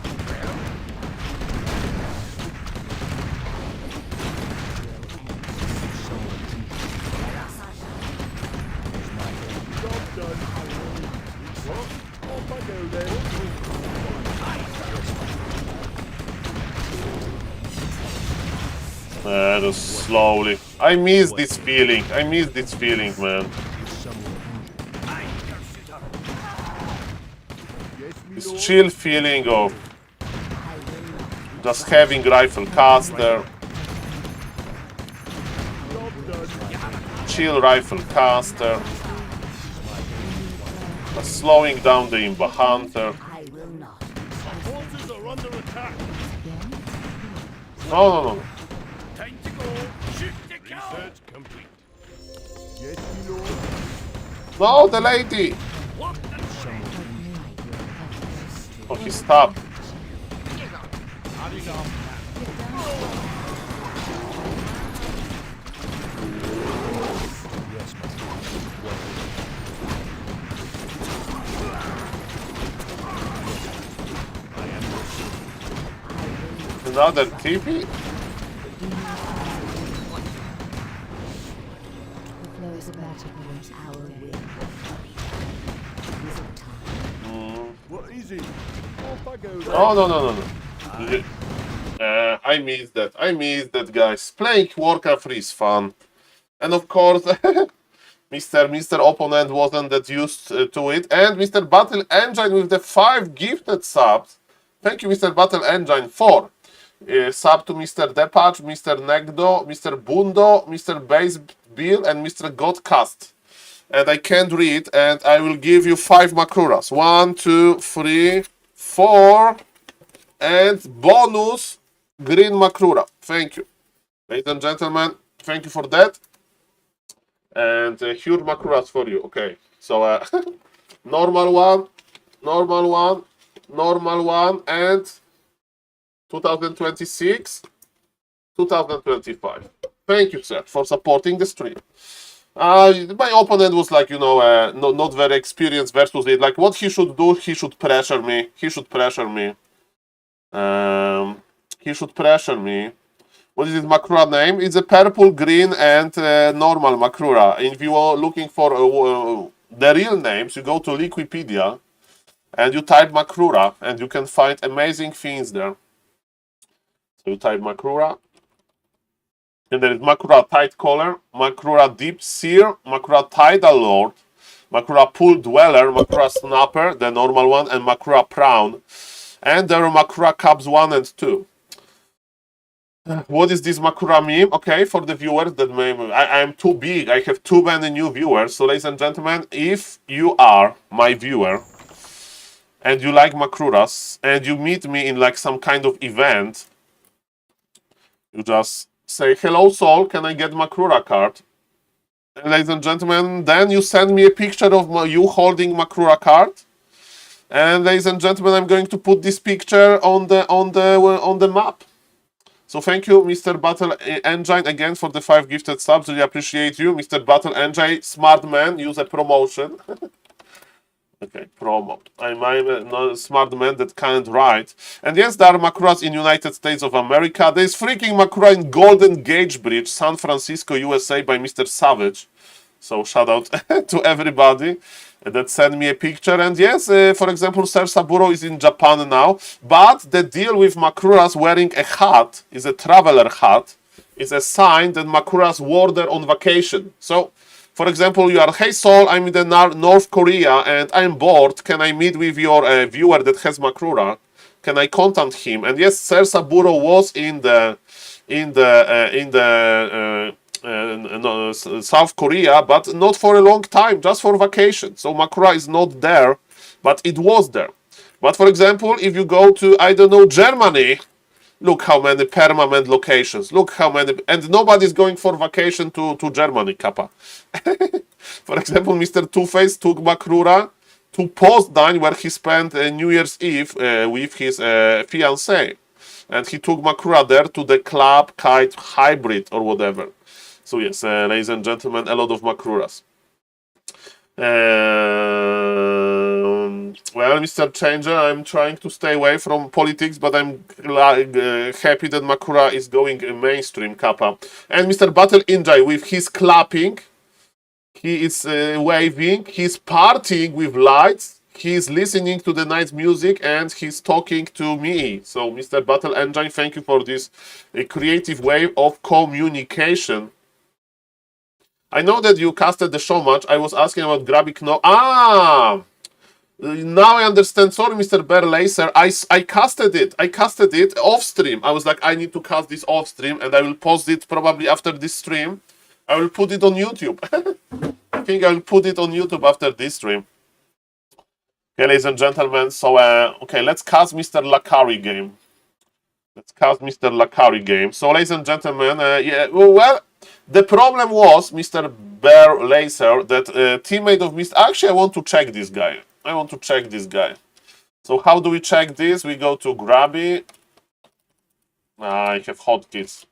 Job done. What? Off I go then. Just slowly. I miss this feeling. I miss this feeling, man. Is someone injured? I'm your shooter. Yes, me This lord. chill feeling of I will not just having rifle caster, Job done. chill rifle caster, just slowing down the Imba Hunter. I will not. Forces are under attack. No. Time to go. Shoot to kill. Research complete. Yes, me lord. No, the lady. What and Oh, he stopped. Not enough. Yes, my friend. What Another TP? Our will shall be done. Is it time? What is it? Off I go then. Oh, no. I miss that. I miss that, guys. Playing Warcraft 3 is fun. And of course, Mr. Opponent wasn't that used to it. And Mr. Battle Engine with the 5 gifted subs. Thank you, Mr. Battle Engine, for sub to Mr. Depatch, Mr. Negdo, Mr. Bundo, Mr. Base Bill, and Mr. Godcast. And I can't read, and I will give you 5 Makuras. 1, 2, 3, 4, and bonus green Makrura. Thank you. Ladies and gentlemen, thank you for that. And huge Makuras for you. Okay, so normal one, normal one, normal one, and 2026, 2025. Thank you, sir, for supporting the stream. My opponent was like, not very experienced versus it. Like, what he should do, he should pressure me. He should pressure me. He should pressure me. What is his Makrura name? It's a purple, green, and normal Makrura. If you are looking for the real names, you go to Wikipedia and you type Makrura, and you can find amazing things there. So you type Makrura, and there is Makrura Tide Caller, Makrura Deep Seer, Makrura Tidal Lord, Makrura Pool Dweller, Makrura Snapper, the normal one, and Makrura Prawn. And there are Makrura Cubs 1 and 2. What is this Makura meme? Okay, for the viewers that may... I am too big. I have too many new viewers. So, ladies and gentlemen, if you are my viewer and you like Makuras and you meet me in like some kind of event, you just say, hello, Saul, can I get Makura card? And, ladies and gentlemen, then you send me a picture of you holding Makura card. And, ladies and gentlemen, I'm going to put this picture on the map. So thank you, Mr. Battle Engine, again for the 5 gifted subs. Really appreciate you, Mr. Battle Engine. Smart man, use a promotion. Okay, promo. I'm a smart man that can't write. And yes, there are Makuras in United States of America. There's freaking Makura in Golden Gate Bridge, San Francisco, USA by Mr. Savage. So shout out to everybody that sent me a picture. And yes, for example, Sir Saburo is in Japan now. But the deal with Makuras wearing a hat is a traveler hat. Is a sign that Makuras wore there on vacation. So, for example, you are, hey Saul, I'm in the North Korea and I'm bored. Can I meet with your viewer that has Makura? Can I contact him? And yes, Sir Saburo was in South Korea, but not for a long time, just for vacation. So Makura is not there, but it was there. But for example, if you go to, I don't know, Germany, look how many permanent locations. Look how many, and nobody's going for vacation to Germany, Kappa. For example, Mr. Two-Face took Makura to Poznan, where he spent New Year's Eve with his fiancée. And he took Makura there to the club kite hybrid or whatever. So yes, ladies and gentlemen, a lot of Makuras. Well, Mr. Changer, I'm trying to stay away from politics, but I'm happy that Makura is going mainstream, Kappa. And Mr. Battle Injai, with his clapping, he is waving, he's partying with lights, he's listening to the nice music, and he's talking to me. So, Mr. Battle Engine, thank you for this creative way of communication. I know that you casted the show match. I was asking about Grabik. No. Now I understand. Sorry, Mr. Bear Laser. I casted it. I casted it off stream. I was like, I need to cast this off stream, and I will post it probably after this stream. I will put it on YouTube. I think I will put it on YouTube after this stream. Okay, ladies and gentlemen. So, okay, let's cast Mr. Lakari game. Let's cast Mr. Lakari game. So, ladies and gentlemen, yeah, well, the problem was, Mr. Bear Laser, that teammate of Mr. Actually, I want to check this guy. I want to check this guy. So, how do we check this? We go to Grabby. I have hotkeys.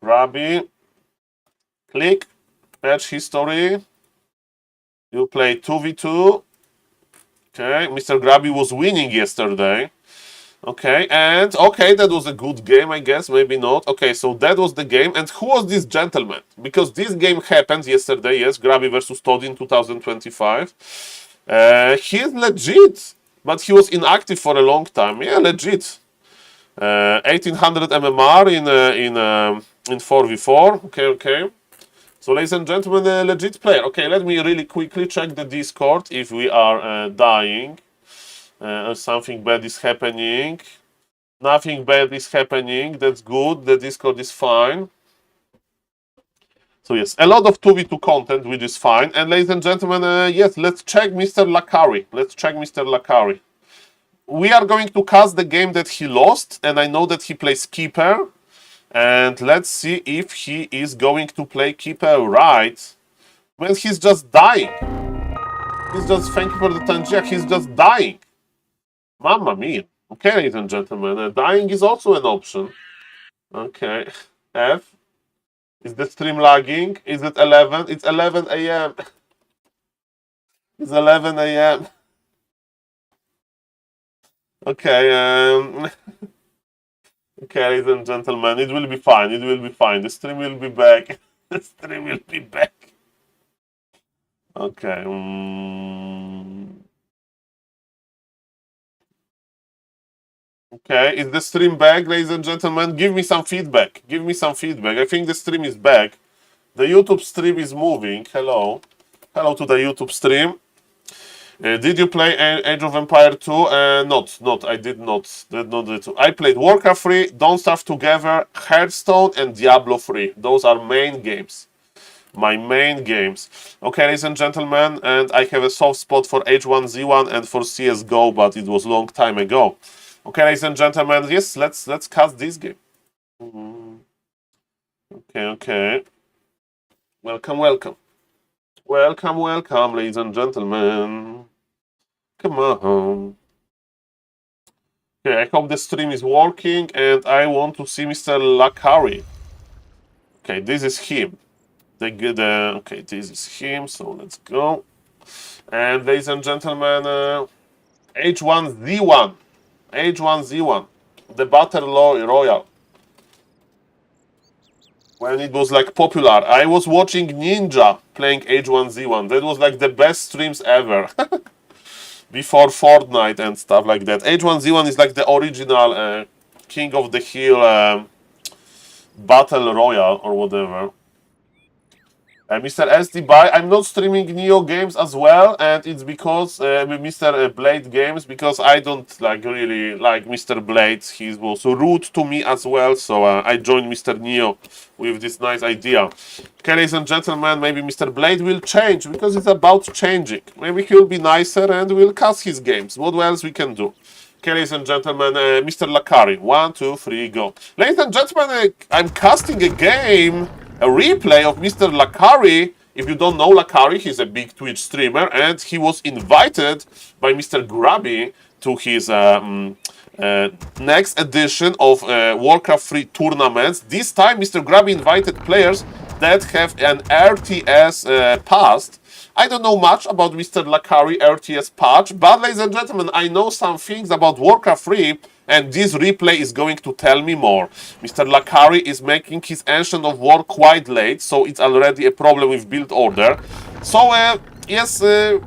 Grabby. Click. Match history. You play 2v2. Okay, Mr. Grabby was winning yesterday. Okay, and okay, that was a good game, I guess, maybe not. Okay, so that was the game. And who was this gentleman? Because this game happened yesterday, yes, Grabby versus Todd in 2025. He's legit, but he was inactive for a long time. Yeah, legit. 1800 MMR in 4v4. Okay. So, ladies and gentlemen, a legit player. Okay, let me really quickly check the Discord if we are dying. Something bad is happening. Nothing bad is happening. That's good. The Discord is fine. So yes, a lot of 2v2 content, which is fine. And ladies and gentlemen, yes, let's check Mr. Lakari. Let's check Mr. Lakari. We are going to cast the game that he lost, and I know that he plays keeper. And let's see if he is going to play keeper right. Well, he's just dying. He's just, thank you for the Tangia, he's just dying. Mamma mia. Okay, ladies and gentlemen, dying is also an option. Okay. F. Is the stream lagging? Is it 11? It's 11 a.m. It's 11 a.m. Okay, okay, ladies and gentlemen, it will be fine. It will be fine. The stream will be back. The stream will be back. Okay. Okay, is the stream back, ladies and gentlemen? Give me some feedback. Give me some feedback. I think the stream is back. The YouTube stream is moving. Hello. Hello to the YouTube stream. Did you play Age of Empire 2? Not. I did not. Did not do it. I played Warcraft 3, Don't Starve Together, Hearthstone, and Diablo 3. Those are main games. My main games. Okay, ladies and gentlemen, and I have a soft spot for H1Z1 and for CSGO, but it was long time ago. Okay, ladies and gentlemen, yes, let's cast this game. Okay. Welcome. Welcome, ladies and gentlemen. Come on. Okay, I hope the stream is working, and I want to see Mr. Lakari. Okay, this is him. Okay, this is him, so let's go. And ladies and gentlemen, H1Z1. H1Z1. The Battle Royale. When it was like popular, I was watching Ninja playing H1Z1. That was like the best streams ever. Before Fortnite and stuff like that. H1Z1 is like the original King of the Hill Battle Royale or whatever. Mr. SD Bye, I'm not streaming Neo games as well, and it's because Mr. Blade games, because I don't really like Mr. Blade. He was rude to me as well, so I joined Mr. Neo with this nice idea. Okay, ladies and gentlemen, maybe Mr. Blade will change, because it's about changing. Maybe he'll be nicer and will cast his games. What else we can do? Okay, ladies and gentlemen, Mr. Lakari, 1, 2, 3, go. Ladies and gentlemen, I'm casting a game, a replay of Mr. Lakari. If you don't know Lakari, he's a big Twitch streamer, and he was invited by Mr. Grabby to his next edition of Warcraft 3 tournaments. This time, Mr. Grabby invited players that have an RTS past. I don't know much about Mr. Lakari RTS patch, but ladies and gentlemen, I know some things about Warcraft 3, and this replay is going to tell me more. Mr. Lakari is making his Ancient of War quite late, so it's already a problem with build order. So, yes, we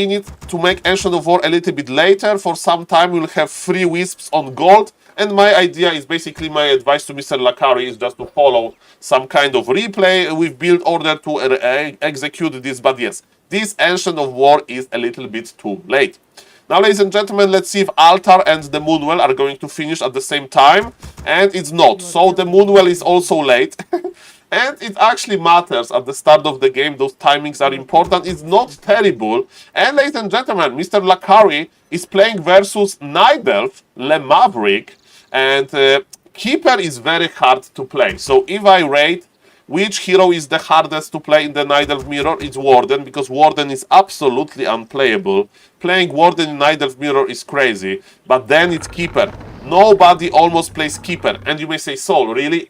need to make Ancient of War a little bit later. For some time, we'll have 3 wisps on gold. And my idea is basically, my advice to Mr. Lakari is just to follow some kind of replay with build order to execute this. But yes, this Ancient of War is a little bit too late. Now, ladies and gentlemen, let's see if Altar and the Moonwell are going to finish at the same time. And it's not. So the Moonwell is also late. And it actually matters at the start of the game. Those timings are important. It's not terrible. And ladies and gentlemen, Mr. Lakari is playing versus Night Elf, Le Maverick. And Keeper is very hard to play. So if I rate which hero is the hardest to play in the Night Elf Mirror, it's Warden, because Warden is absolutely unplayable. Playing Warden in Night Elf Mirror is crazy. But then it's Keeper. Nobody almost plays Keeper. And you may say, Saul, really?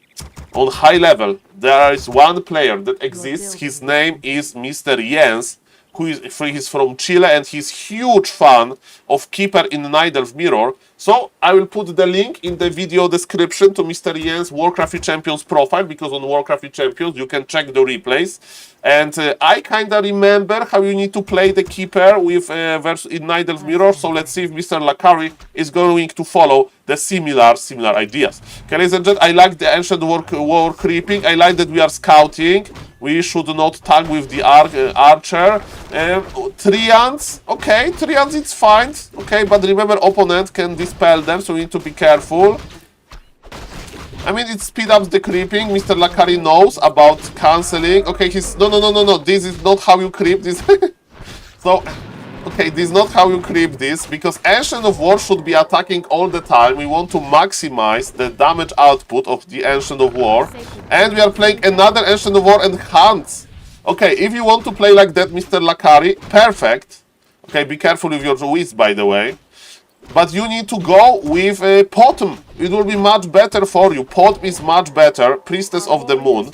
On high level, there is one player that exists. His name is Mr. Jens, who is from Chile, and he's huge fan of Keeper in Night Elf Mirror. So I will put the link in the video description to Mr. Jens' Warcraft Champions profile, because on Warcraft Champions you can check the replays. And I kind of remember how you need to play the Keeper with in Night Elf Mirror. So let's see if Mr. Lakari is going to follow the similar ideas. Okay, ladies and gentlemen, I like the Ancient War creeping. I like that we are scouting. We should not tag with the archer. Trians, okay, Trians, it's fine. Okay, but remember, opponent can dispel them, so we need to be careful. I mean, it speed ups the creeping. Mr. Lakari knows about cancelling. Okay, he's... No. This is not how you creep. This... So, Okay, this is not how you creep this, because Ancient of War should be attacking all the time. We want to maximize the damage output of the Ancient of War. And we are playing another Ancient of War and Hunts. Okay, if you want to play like that, Mr. Lakari, perfect. Okay, be careful with your Wisp, by the way. But you need to go with Potom. It will be much better for you. Potom is much better. Priestess of the Moon.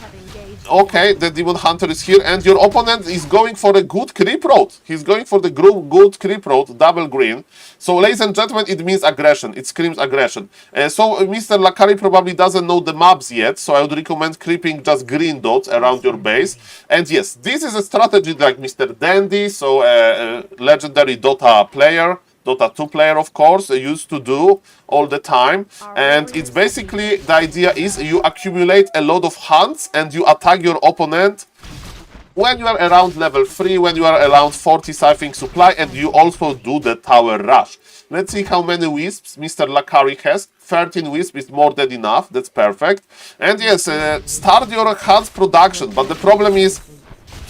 Okay, the Demon Hunter is here, and your opponent is going for a good creep road. He's going for the good creep road, double green. So, ladies and gentlemen, it means aggression. It screams aggression. So, Mr. Lakari probably doesn't know the maps yet, so I would recommend creeping just green dots around your base. And yes, this is a strategy like Mr. Dandy, so legendary Dota player. Dota 2 player, of course, used to do all the time. And it's basically, the idea is you accumulate a lot of hunts and you attack your opponent when you are around level 3, when you are around 40 something supply, and you also do the tower rush. Let's see how many wisps Mr. Lakari has. 13 wisps is more than enough, that's perfect. And yes, start your hunts production, but the problem is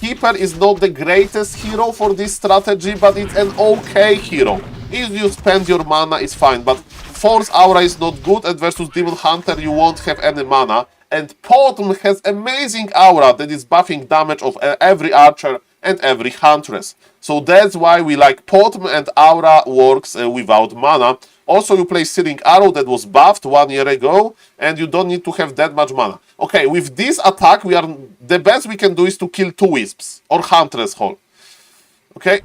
Keeper is not the greatest hero for this strategy, but it's an okay hero. If you spend your mana, it's fine, but Force Aura is not good, and versus Demon Hunter you won't have any mana. And Potom has amazing aura that is buffing damage of every archer and every huntress. So that's why we like Potom, and aura works without mana. Also, you play Searing Arrow that was buffed 1 year ago, and you don't need to have that much mana. Okay, with this attack, the best we can do is to kill 2 wisps, or Huntress Hole. Okay,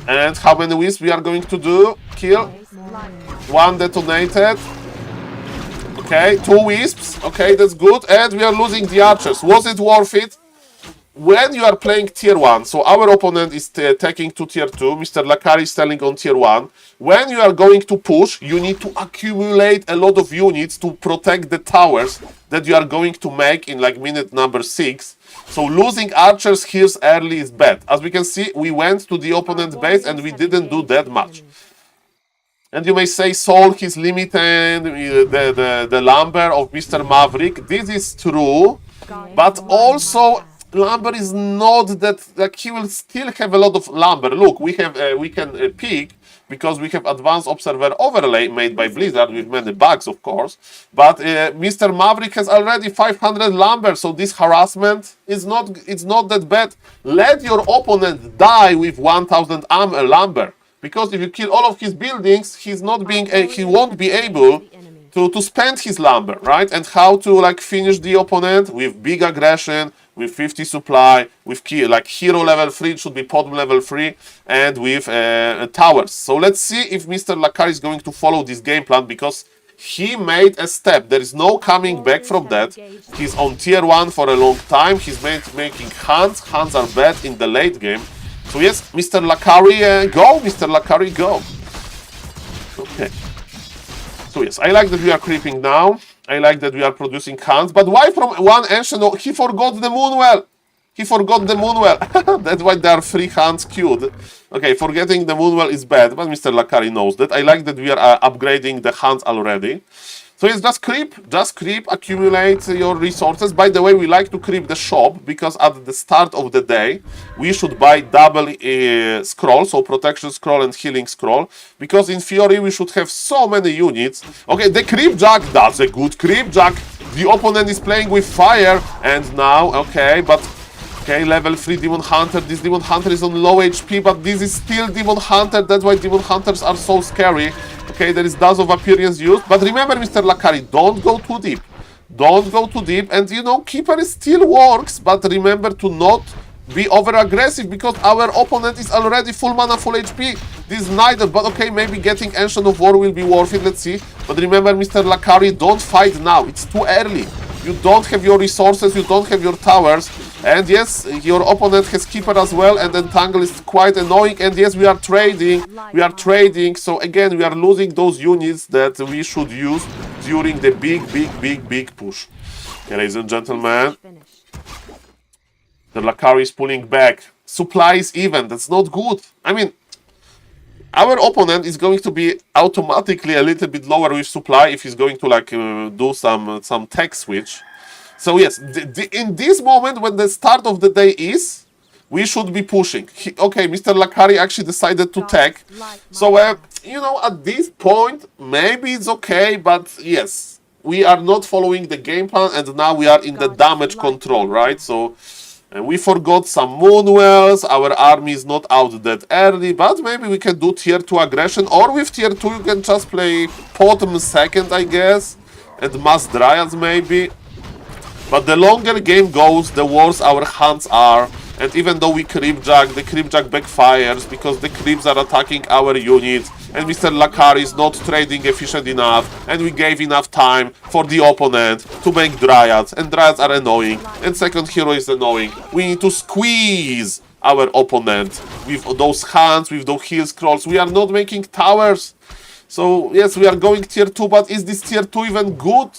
and how many wisps we are going to do? Kill. 1 detonated. Okay, 2 wisps. Okay, that's good. And we are losing the archers. Was it worth it? When you are playing tier 1, so our opponent is taking to tier 2, Mr. Lakari is selling on tier 1. When you are going to push, you need to accumulate a lot of units to protect the towers that you are going to make in like minute number 6. So losing archers here early is bad. As we can see, we went to the opponent's base and we didn't do that much. And you may say, Saul, he's limiting the lumber of Mr. Maverick. This is true, but also lumber is not that, like, he will still have a lot of lumber. Look, we can peek because we have advanced observer overlay made by Blizzard with many bugs, of course. But Mr. Maverick has already 500 lumber, so this harassment is not that bad. Let your opponent die with 1000 lumber, because if you kill all of his buildings, he won't be able to spend his lumber, right? And how to like finish the opponent with big aggression, with 50 supply, with hero level 3, it should be Potom level 3, and with towers. So let's see if Mr. Lakari is going to follow this game plan, because he made a step. There is no coming back from that. He's on tier 1 for a long time. He's making hunts. Hunts are bad in the late game. So yes, Mr. Lakari, go! Mr. Lakari, go! Okay. So yes, I like that we are creeping now. I like that we are producing hunts. But why from one ancient? Oh, he forgot the Moonwell. He forgot the Moonwell. That's why there are 3 hunts queued. Okay, forgetting the Moonwell is bad, but Mr. Lakari knows that. I like that we are upgrading the hunts already. So it's just creep, accumulate your resources. By the way, we like to creep the shop, because at the start of the day, we should buy double scroll, so protection scroll and healing scroll, because in theory, we should have so many units. Okay, the creep jack, that's a good creep jack. The opponent is playing with fire, and now, okay, level 3 Demon Hunter. This Demon Hunter is on low HP, but this is still Demon Hunter. That's why Demon Hunters are so scary. Okay, there is Dust of Appearance used. But remember, Mr. Lakari, don't go too deep. Don't go too deep. And, Keeper still works, but remember to not be over-aggressive, because our opponent is already full mana, full HP. This is neither, but okay, maybe getting Ancient of War will be worth it. Let's see. But remember, Mr. Lakari, don't fight now. It's too early. You don't have your resources, you don't have your towers. And yes, your opponent has Keeper as well, and Entangle is quite annoying. And yes, we are trading. So again, we are losing those units that we should use during the big push. Okay, ladies and gentlemen, the Lakari is pulling back. Supply is even, that's not good. I mean, our opponent is going to be automatically a little bit lower with supply if he's going to do some tech switch. So yes, in this moment when the start of the day is, We should be pushing. Okay, Mr. Lakari actually decided to tech. So, you know, at this point, maybe it's okay, but yes, we are not following the game plan, and now we are in the damage control, right? So, we forgot some Moonwells, our army is not out that early, but maybe we can do tier 2 aggression, or with tier 2 you can just play Potom second, I guess, and Mass Dryads maybe. But the longer game goes, the worse our hands are. And even though we creepjack, the creepjack backfires because the creeps are attacking our units. And Mr. Lakari is not trading efficient enough. And we gave enough time for the opponent to make Dryads. And Dryads are annoying. And second hero is annoying. We need to squeeze our opponent with those hands, with those heal scrolls. We are not making towers. So yes, we are going tier 2, but is this tier 2 even good?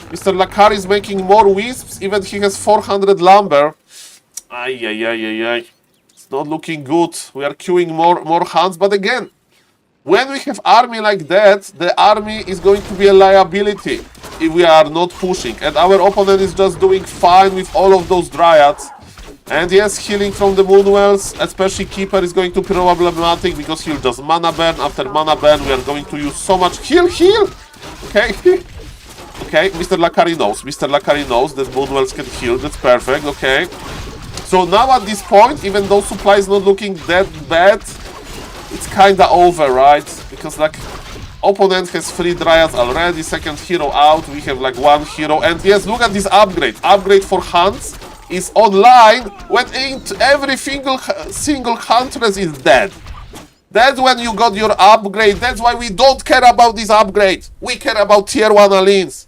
Mr. Lakari is making more wisps, even he has 400 lumber. Ay. It's not looking good. We are queuing more hands, but again, when we have army like that, the army is going to be a liability if we are not pushing. And our opponent is just doing fine with all of those Dryads. And yes, healing from the Moonwells, especially Keeper, is going to be problematic because he'll just mana burn. After mana burn, we are going to use so much heal! Okay. Okay, Mr. Lakari knows. Mr. Lakari knows that Moonwells can heal. That's perfect, okay. So now at this point, even though supply is not looking that bad, it's kinda over, right? Because like, opponent has 3 Dryads already, second hero out, we have like 1 hero. And yes, look at this upgrade. Upgrade for Hunts is online when every single Huntress is dead. That's when you got your upgrade. That's why we don't care about this upgrade. We care about tier 1 Alliance.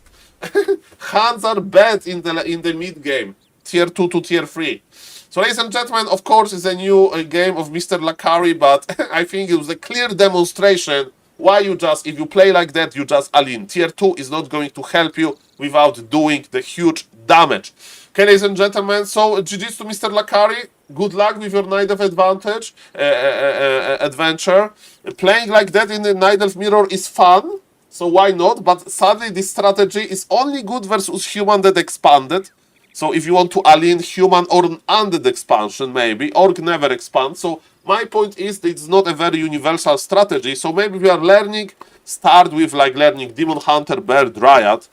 Hands are bad in the mid game, tier 2 to tier 3. So, ladies and gentlemen, of course, it's a new game of Mr. Lakari, but I think it was a clear demonstration why if you play like that, you just Aline. Tier 2 is not going to help you without doing the huge damage. Okay, ladies and gentlemen, so GG's to Mr. Lakari. Good luck with your Night of Advantage adventure. Playing like that in the Night of Mirror is fun. So why not? But sadly, this strategy is only good versus human that expanded. So if you want to align human or undead expansion, maybe, Orc never expand. So my point is that it's not a very universal strategy. So maybe we are learning, start with like learning Demon Hunter, Bear, Dryad,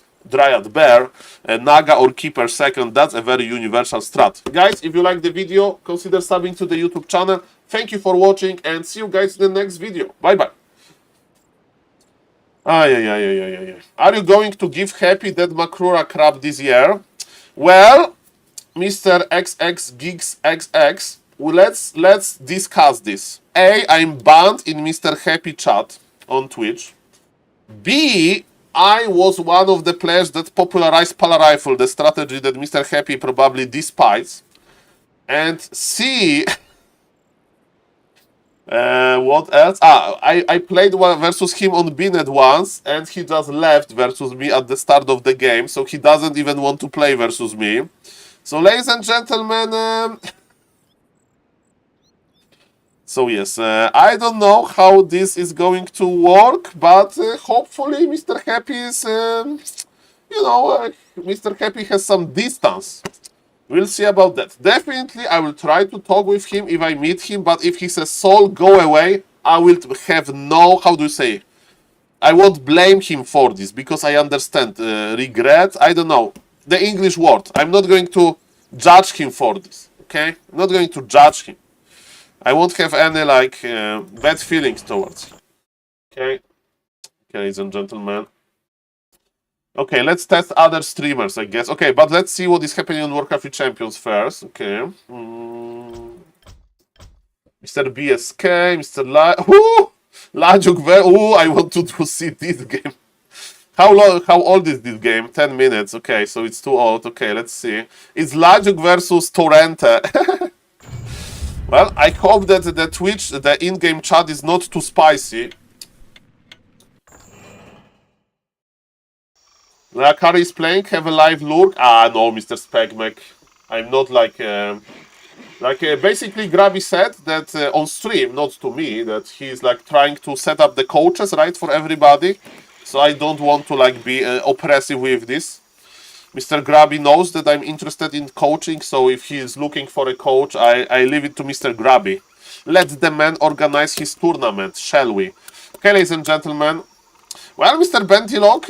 Bear, Naga or Keeper second. That's a very universal strat. Guys, if you like the video, consider subbing to the YouTube channel. Thank you for watching and see you guys in the next video. Bye-bye. Are you going to give Happy that Makrura crap this year? Well, Mr. XX Geeks XX, let's discuss this. A, I'm banned in Mr. Happy chat on Twitch. B, I was one of the players that popularized Pala Rifle, the strategy that Mr. Happy probably despises. And C, what else? I played versus him on Binet once, and he just left versus me at the start of the game, so he doesn't even want to play versus me. So, ladies and gentlemen, so yes, I don't know how this is going to work, but hopefully Mr. Happy is, Mr. Happy has some distance. We'll see about that. Definitely, I will try to talk with him if I meet him, but if he says, Saul, go away, I will have no, how do you say, I won't blame him for this, because I understand, regret, I don't know, the English word. I'm not going to judge him for this, okay? I'm not going to judge him. I won't have any, like, bad feelings towards him. Okay, ladies and gentlemen. Okay, let's test other streamers, I guess. Okay, but let's see what is happening on Warcraft Champions first. Okay. Mr. BSK, Mr. Lajuk, I want to see this game. How old is this game? 10 minutes. Okay, so it's too old. Okay, let's see. It's Lajuk versus Torrente. Well, I hope that the Twitch, the in-game chat is not too spicy. Lakari is playing, have a live lurk. No, Mr. Spegmek. I'm not like... basically, Grabby said that on stream, not to me, that he's like trying to set up the coaches, right, for everybody. So I don't want to like be oppressive with this. Mr. Grabby knows that I'm interested in coaching, so if he is looking for a coach, I leave it to Mr. Grabby. Let the man organize his tournament, shall we? Okay, ladies and gentlemen. Well, Mr. Bentilog,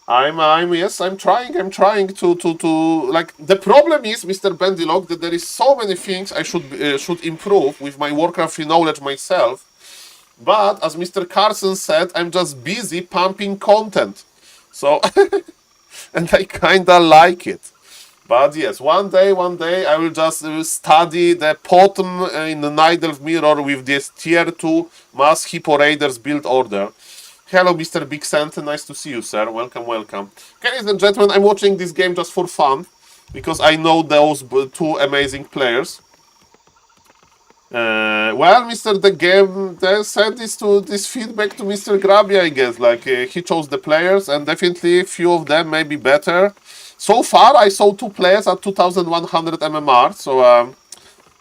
I'm trying to like, the problem is, Mr. Bentilog, that there is so many things I should improve with my Warcraft knowledge myself. But as Mr. Carson said, I'm just busy pumping content. So, and I kinda like it. But yes, one day I will just study the bottom in the Nidelf mirror with this tier 2 mass Hippo Raiders build order. Hello, Mr. Big Santa, nice to see you, sir. Welcome, welcome. Okay, ladies and gentlemen, I'm watching this game just for fun, because I know those two amazing players. Well, Mr. The Game, they sent this feedback to Mr. Grabby, I guess. Like, he chose the players, and definitely few of them may be better. So far, I saw 2 players at 2100 MMR, so,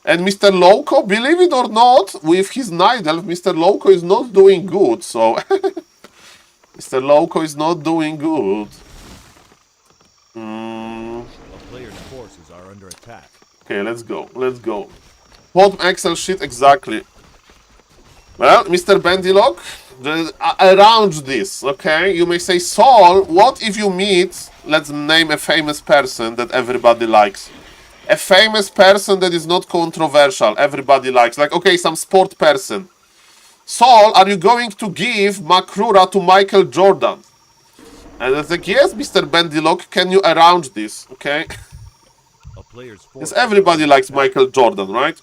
and Mr. Loco, believe it or not, with his Nidelf, Mr. Loco is not doing good, so... Mr. Loco is not doing good. A player's forces are under attack. Okay, let's go, let's go. What Excel shit exactly? Well, Mr. Bendilog, around this, okay? You may say, Saul, what if you meet, let's name a famous person that everybody likes. A famous person that is not controversial, everybody likes. Like, okay, some sport person. Saul, are you going to give Makrura to Michael Jordan? And I was like, yes, Mr. Bendilog, can you arrange this, okay? A player's Yes, everybody likes Michael Jordan, right?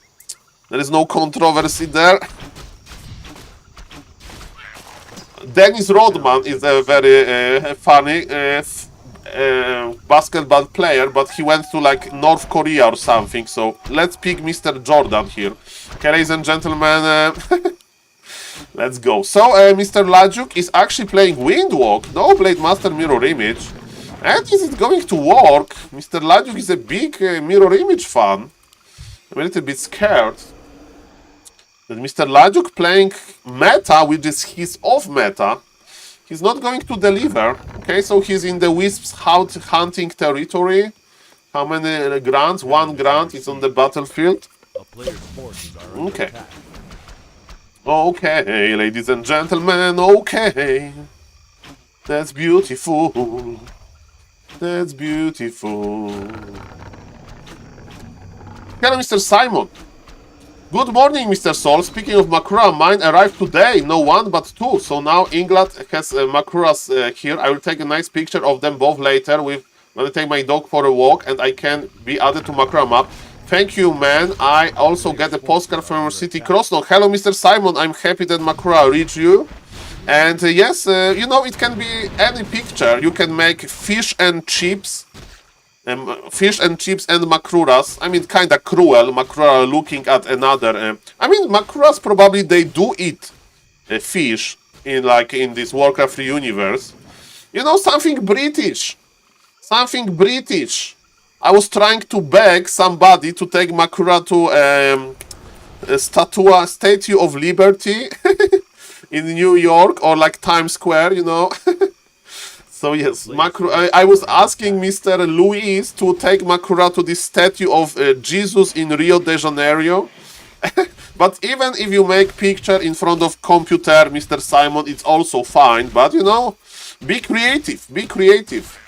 There is no controversy there. Dennis Rodman is a very funny basketball player, but he went to like North Korea or something, so let's pick Mr. Jordan here. Okay, ladies and gentlemen, let's go. So, Mr. Lajuk is actually playing Windwalk, no Blade Master Mirror Image. And is it going to work? Mr. Lajuk is a big Mirror Image fan. I'm a little bit scared that Mr. Lajuk playing meta, which is his off meta, he's not going to deliver. Okay, so he's in the Wisps hunting territory. How many grants? 1 grant is on the battlefield. A player's forces are under Okay. attack. Okay, ladies and gentlemen, okay. That's beautiful. That's beautiful. Hello, Mr. Simon. Good morning, Mr. Saul. Speaking of Makrura, mine arrived today. No 1, but 2. So now England has Makuras here. I will take a nice picture of them both later when I take my dog for a walk and I can be added to Makrura map. Thank you, man. I also get a postcard from your city cross. No, hello, Mr. Simon. I'm happy that Makrura reached you. And yes, you know, it can be any picture. You can make fish and chips. Fish and chips and Makruras. I mean, kinda cruel. Makrura looking at another. I mean, Makruras probably they do eat fish in this Warcraft universe. You know, something British. Something British. I was trying to beg somebody to take Makrura to a Statue of Liberty in New York or like Times Square, you know. So yes, I was asking Mr. Luis to take Makrura to the statue of Jesus in Rio de Janeiro. But even if you make picture in front of computer, Mr. Simon, it's also fine. But you know, be creative, be creative.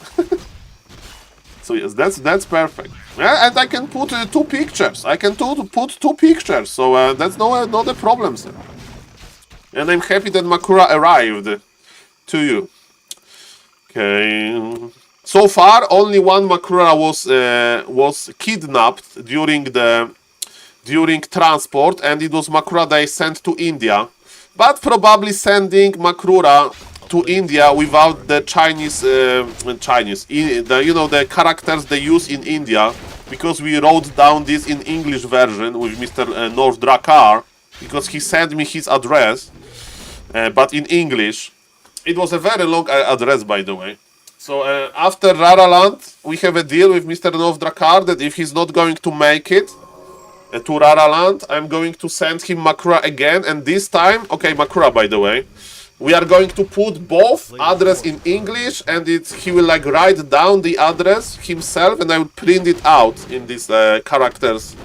So yes, that's perfect. Yeah, and I can put 2 pictures. I can put 2 pictures. So that's not a problem, sir. And I'm happy that Makrura arrived to you. Okay. So far, only 1 Makrura was kidnapped during transport, and it was Makrura they sent to India. But probably sending Makrura to India without the the characters they use in India, because we wrote down this in English version with Mr. North Drakkar, because he sent me his address, but in English. It was a very long address, by the way. So after Raraland, we have a deal with Mr. North Drakkar that if he's not going to make it to Raraland, I'm going to send him Makrura again. And this time, okay, Makrura, by the way, we are going to put both address in English, and he will like write down the address himself, and I will print it out in these characters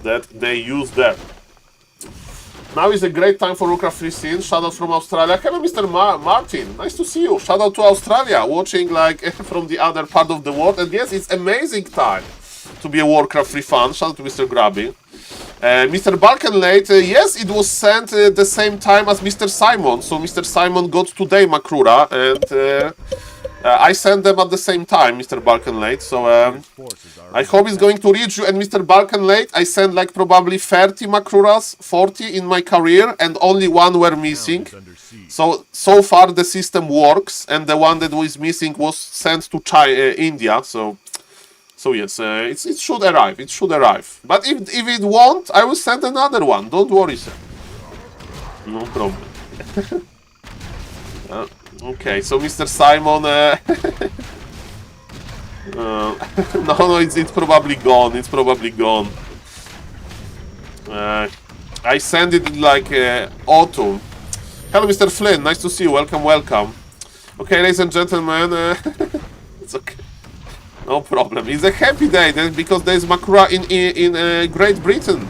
that they use there. Now is a great time for Warcraft 3 scene. Shoutouts from Australia. Hello, Mr. Martin. Nice to see you. Shoutout to Australia, watching like from the other part of the world. And yes, it's amazing time to be a Warcraft 3 fan. Shoutout to Mr. Grabby. Mr. Balkanlate, yes, it was sent at the same time as Mr. Simon. So Mr. Simon got today Makrura, and I sent them at the same time, Mr. Balkanlate. So I hope it's going to reach you. And Mr. Balkanlate, I sent like probably 30 Makruras, 40 in my career, and only one were missing. So far the system works, and the one that was missing was sent to India. So yes, it should arrive. It should arrive. But if it won't, I will send another one. Don't worry, sir. No problem. Okay, so Mr. Simon. No, it's probably gone. It's probably gone. I send it in like autumn. Hello, Mr. Flynn. Nice to see you. Welcome, welcome. Okay, ladies and gentlemen, it's okay. No problem. It's a happy day because there's Makrura in Great Britain.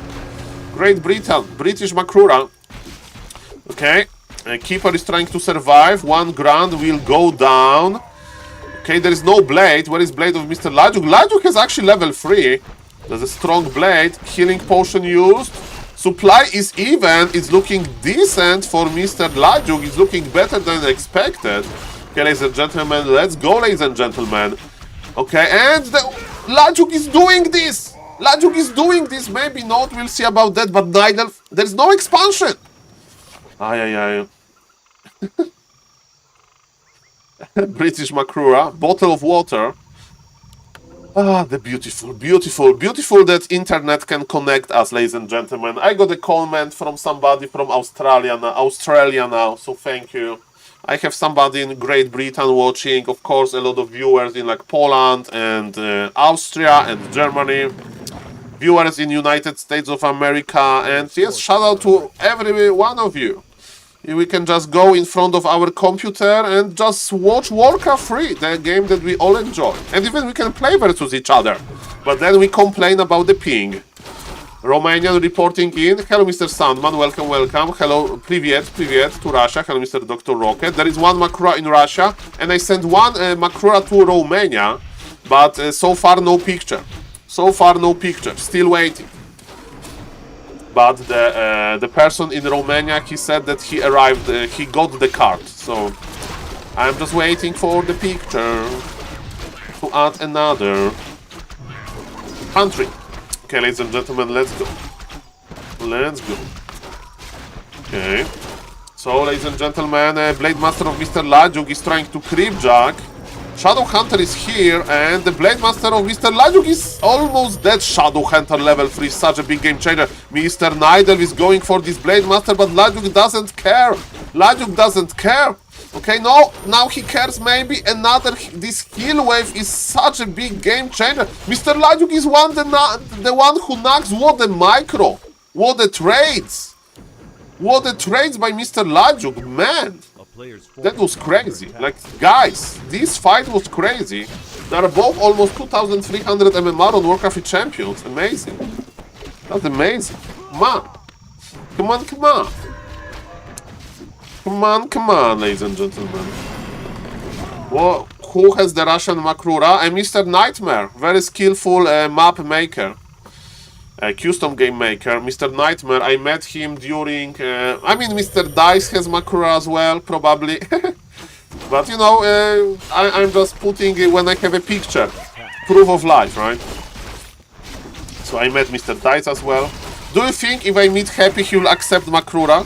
British Makrura. Okay. Keeper is trying to survive. 1 grand will go down. Okay, there is no blade. Where is blade of Mr. Lajuk? Lajuk is actually level 3. There's a strong blade. Healing potion used. Supply is even. It's looking decent for Mr. Lajuk. It's looking better than expected. Okay, ladies and gentlemen, let's go, ladies and gentlemen. Okay, and Lajuk is doing this! Lajuk is doing this! Maybe not, we'll see about that, but Nidal, there's no expansion! Ay. British Makrura, bottle of water. Ah, the beautiful that internet can connect us, ladies and gentlemen. I got a comment from somebody from Australia now, so thank you. I have somebody in Great Britain watching, of course, a lot of viewers in like Poland and Austria and Germany, viewers in United States of America, and yes, shout out to every one of you. We can just go in front of our computer and just watch Warcraft 3, the game that we all enjoy. And even we can play versus each other, but then we complain about the ping. Romanian reporting in. Hello, Mr. Sandman. Welcome. Hello, привет to Russia. Hello, Mr. Dr. Rocket. There is 1 Makrura in Russia, and I sent 1 Makrura to Romania, but so far no picture. Still waiting. But the person in Romania, he said that he arrived, he got the card. So I'm just waiting for the picture to add another country. Okay, ladies and gentlemen, let's go. Okay. So, ladies and gentlemen, Blade Master of Mr. Lajuk is trying to creepjack. Shadow Hunter is here, and the Blade Master of Mr. Lajuk is almost dead. Shadow Hunter level 3 is such a big game changer. Mr. Nidal is going for this Blade Master, but Lajuk doesn't care. Okay, no, now he cares maybe another. This heal wave is such a big game changer. Mr. Lajuk is the one who knocks what the micro. What the trades by Mr. Lajuk, man. That was crazy. Like, guys, this fight was crazy. They are both almost 2,300 MMR on Warcraft Champions. Amazing. That's amazing. Come on, ladies and gentlemen. Well, who has the Russian Makrura? Mr. Nightmare. Very skillful map maker. Custom game maker. Mr. Nightmare, I met him during... I mean, Mr. Dice has Makrura as well, probably. But, you know, I'm just putting it when I have a picture. Proof of life, right? So I met Mr. Dice as well. Do you think if I meet Happy, he will accept Makrura?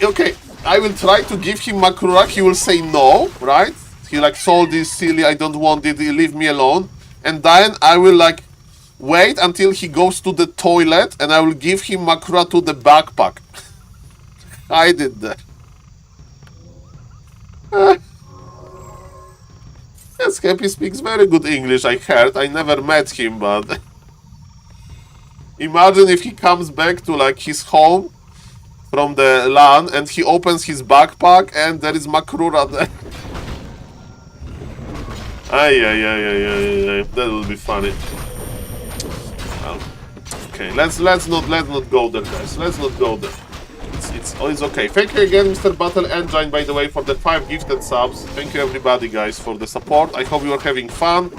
Okay. I will try to give him Makrura, he will say no, right? He like, Saul, this silly, I don't want it, leave me alone. And then I will like wait until he goes to the toilet and I will give him Makrura to the backpack. I did that. Yes, Happy speaks very good English, I heard. I never met him, but... Imagine if he comes back to like his home from the LAN, and he opens his backpack, and there is Makrura there. Ay. That will be funny. Okay, let's not go there, guys. Let's not go there. It's okay. Thank you again, Mr. Battle Engine, by the way, for the 5 gifted subs. Thank you, everybody, guys, for the support. I hope you are having fun.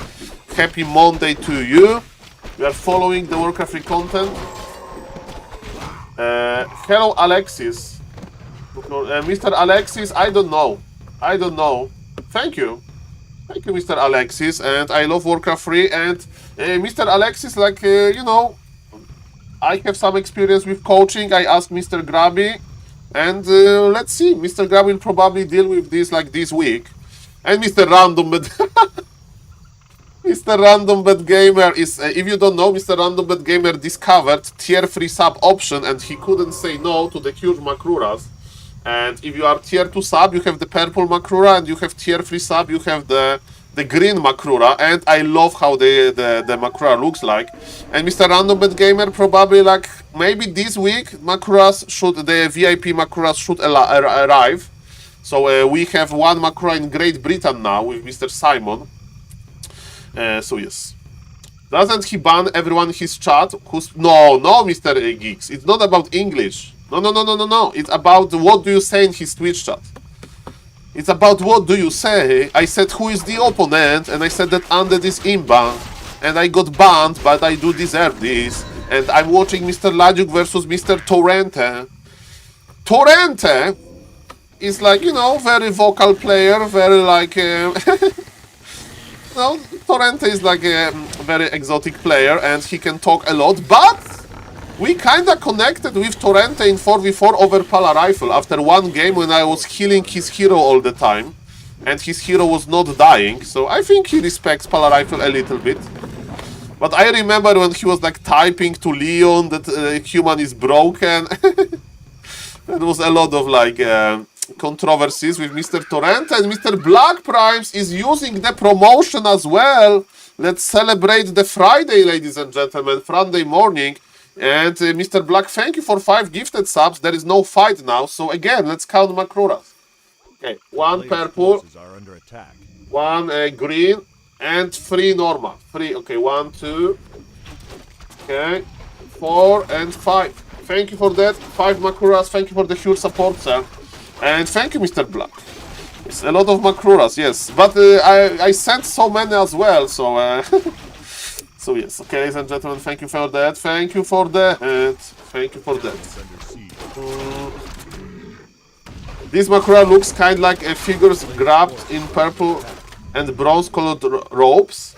Happy Monday to you. We are following the Warcraft free content. Hello, Alexis. Mr. Alexis, I don't know. Thank you. Thank you, Mr. Alexis. And I love Warcraft 3. And Mr. Alexis, like, you know, I have some experience with coaching. I asked Mr. Grabby. And let's see. Mr. Grabby will probably deal with this like this week. And Mr. Random, but Mr. Random Bet Gamer is, if you don't know, Mr. Random Bet Gamer discovered tier 3 sub option and he couldn't say no to the huge Makruras. And if you are tier 2 sub, you have the purple Makrura, and you have tier 3 sub, you have the green Makrura. And I love how the Makrura looks like. And Mr. Random Bet Gamer probably like, maybe this week, the VIP Makuras should arrive. So we have one Makura in Great Britain now with Mr. Simon. So yes. Doesn't he ban everyone in his chat? No, Mr. Geeks. It's not about English. No. It's about what do you say in his Twitch chat. It's about what do you say. I said who is the opponent, and I said that under this imban, and I got banned, but I do deserve this. And I'm watching Mr. Lajuk versus Mr. Torrente. Torrente is like, you know, very vocal player, very like... No, Torrente is like a very exotic player and he can talk a lot, but we kinda connected with Torrente in 4v4 over Pala Rifle after one game when I was healing his hero all the time and his hero was not dying, so I think he respects Pala Rifle a little bit. But I remember when he was like typing to Leon that human is broken. There was a lot of like controversies with Mr. Torrente, and Mr. Black Primes is using the promotion as well. Let's celebrate the Friday, ladies and gentlemen, Friday morning. And Mr. Black, thank you for 5 gifted subs. There is no fight now, so again, let's count Makruras. Okay, 1 purple, 1 green, and 3 normal. 3, okay, 1, 2, okay, 4, and 5. Thank you for that. 5 Makruras, thank you for the huge support, sir. And thank you, Mr. Black. It's a lot of Makruras, yes. But I sent so many as well, so... so yes, okay, ladies and gentlemen, thank you for that. Thank you for that. Thank you for that. This Makrura looks kind of like a figures grabbed in purple and bronze-colored robes.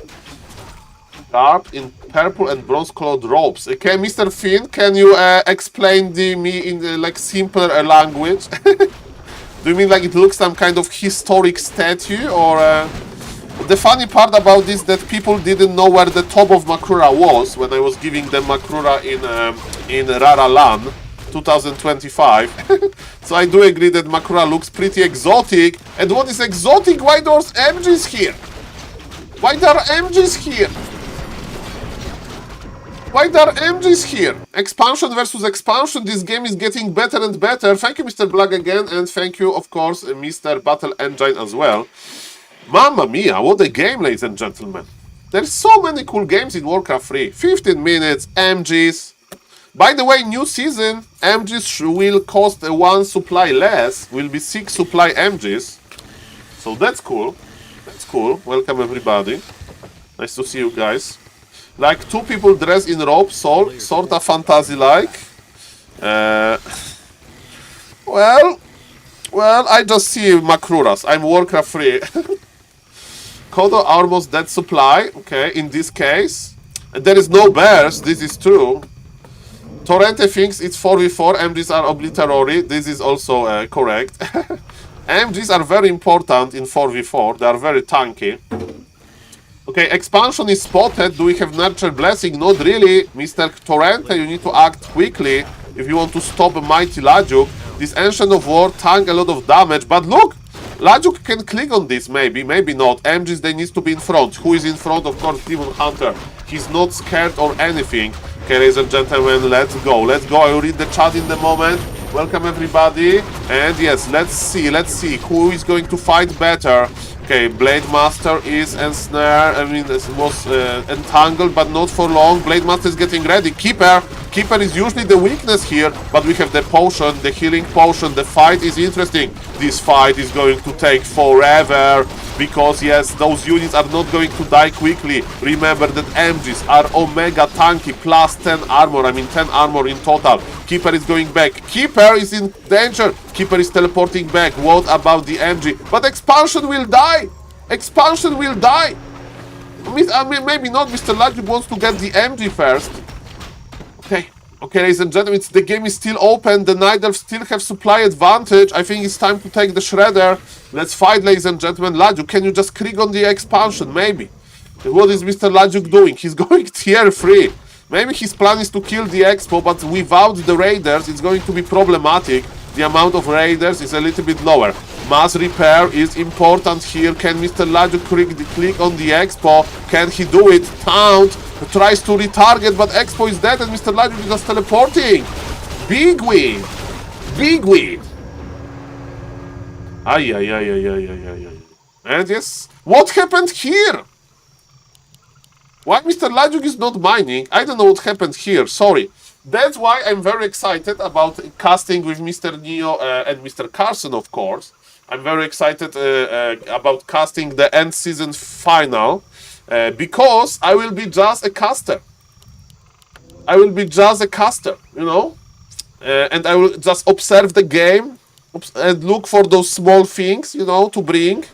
Garbed in purple and bronze-colored robes. Okay, Mr. Finn, can you explain me in like simpler language? Do you mean like it looks some kind of historic statue, or the funny part about this that people didn't know where the top of Makrura was when I was giving them Makrura in Rara LAN 2025. So I do agree that Makrura looks pretty exotic. And what is exotic? Why there's MGs here? Why there are MGs here? Why there are MGs here? Expansion versus expansion. This game is getting better and better. Thank you, Mr. Black, again. And thank you, of course, Mr. Battle Engine as well. Mamma mia, what a game, ladies and gentlemen. There's so many cool games in Warcraft 3. 15 minutes, MGs. By the way, new season, MGs will cost 1 supply less. Will be 6 supply MGs. So that's cool. That's cool. Welcome, everybody. Nice to see you guys. Like 2 people dressed in robes, sort of fantasy-like. Well, I just see Makruras. I'm Warcraft 3. Kodo almost dead supply. Okay, in this case. And there is no bears, this is true. Torrente thinks it's 4v4, MGs are obligatory. This is also correct. MGs are very important in 4v4. They are very tanky. Okay, expansion is spotted. Do we have Nurture Blessing? Not really. Mr. Torrente, you need to act quickly if you want to stop Mighty Lajuk. This Ancient of War tank a lot of damage, but look! Lajuk can click on this, maybe not. MGs, they need to be in front. Who is in front? Of course, Demon Hunter. He's not scared or anything. Okay, ladies and gentlemen, let's go. Let's go. I will read the chat in the moment. Welcome everybody. And yes, let's see who is going to fight better. Okay, Blade Master is ensnared. I mean, it was entangled, but not for long. Blade Master is getting ready. Keeper is usually the weakness here, but we have the potion, the healing potion. The fight is interesting. This fight is going to take forever because yes, those units are not going to die quickly. Remember that MGs are omega tanky plus 10 armor. I mean 10 armor in total. Keeper is going back. Keeper is in danger. Keeper is teleporting back. What about the MG? But expansion will die. Expansion will die. I mean, maybe not. Mr. Lajuk wants to get the MG first. Okay, ladies and gentlemen, the game is still open. The Night Elves still have supply advantage. I think it's time to take the Shredder. Let's fight, ladies and gentlemen. Lajuk, can you just click on the expansion? Maybe. What is Mr. Lajuk doing? He's going tier 3. Maybe his plan is to kill the Expo, but without the Raiders, it's going to be problematic. The amount of Raiders is a little bit lower. Mass repair is important here. Can Mr. Lajuk click on the Expo? Can he do it? Taunt tries to retarget, but Expo is dead and Mr. Lajuk is just teleporting. Big win. Big win. Ay. And yes, what happened here? Why Mr. Lajuk is not mining? I don't know what happened here. Sorry. That's why I'm very excited about casting with Mr. Neo and Mr. Carson, of course. I'm very excited about casting the end season final because I will be just a caster. I will be just a caster, you know, and I will just observe the game and look for those small things, you know, to bring.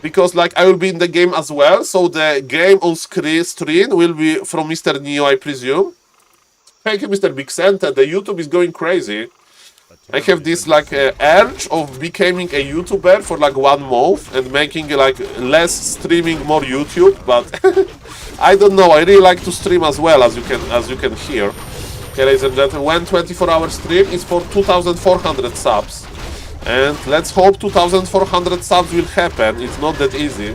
Because like I will be in the game as well, so the game on stream will be from Mr. Neo, I presume. Thank you, Mr. Big Santa. The YouTube is going crazy. I have this like urge of becoming a YouTuber for like 1 month and making like less streaming, more YouTube. But I don't know. I really like to stream as well, as you can hear. Okay, ladies and gentlemen, one 24-hour stream is for 2,400 subs, and let's hope 2,400 subs will happen. It's not that easy.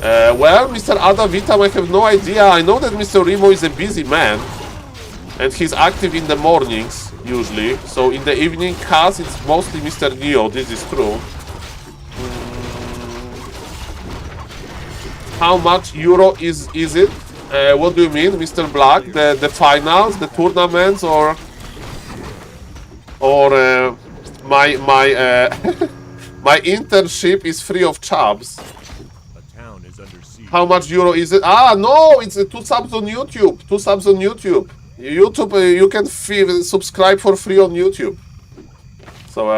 Well, Mr. Ada Vitam, I have no idea. I know that Mr. Remo is a busy man. And he's active in the mornings, usually. So in the evening cast, it's mostly Mr. Neo, this is true. How much euro is it? What do you mean, Mr. Black? The finals, the tournaments, or my my internship is free of charges. How much euro is it? Ah, no, it's 2 subs on YouTube. 2 subs on YouTube. YouTube, you can subscribe for free on YouTube. So,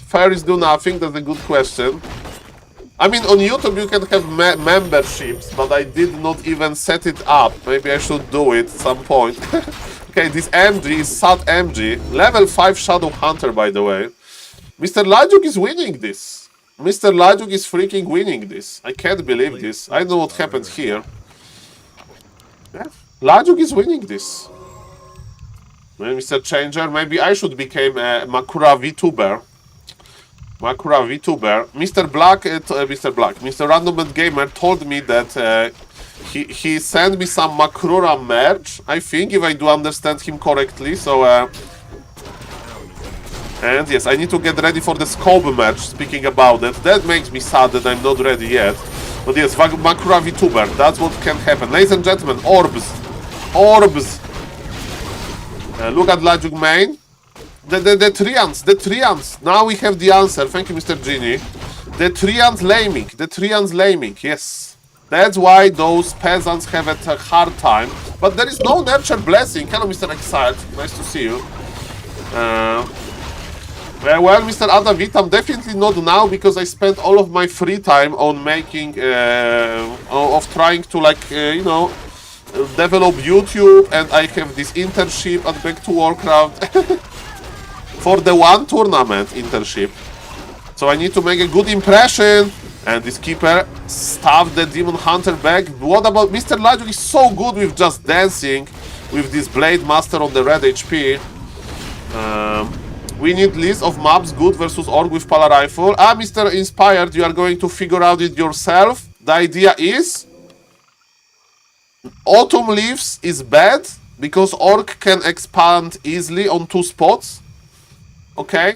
fairies do nothing. That's a good question. I mean, on YouTube you can have memberships, but I did not even set it up. Maybe I should do it at some point. Okay, this MG is Sad MG. Level 5 Shadow Hunter, by the way. Mr. Lajuk is winning this. Mr. Lajuk is freaking winning this. I can't believe this. I don't know what happened here. Yeah. Lajuk is winning this. Mr. Changer, maybe I should become a Makura VTuber. Makura VTuber. Mr. Random Gamer told me that he sent me some Makura merch, I think, if I do understand him correctly. So, and yes, I need to get ready for the Scope merch, speaking about that. That makes me sad that I'm not ready yet. But yes, Makura VTuber, that's what can happen. Ladies and gentlemen, orbs. Orbs. Look at Lajuk main. The Trians. Now we have the answer. Thank you, Mr. Genie. The Trians laming. Yes. That's why those peasants have a hard time. But there is no nurture blessing. Hello, Mr. Exiled. Nice to see you. Well, Mr. Ada Vitam, definitely not now, because I spent all of my free time on making, of trying to, like, you know, develop YouTube, and I have this internship at Back to Warcraft for the 1 tournament internship. So I need to make a good impression, and this keeper stuffed the Demon Hunter back. What about Mr. Lajuk is so good with just dancing with this Blade Master on the red HP. We need list of maps good versus Orc with Pala Rifle. Ah, Mr. Inspired, you are going to figure out it yourself. The idea is Autumn Leaves is bad because Orc can expand easily on 2 spots. okay,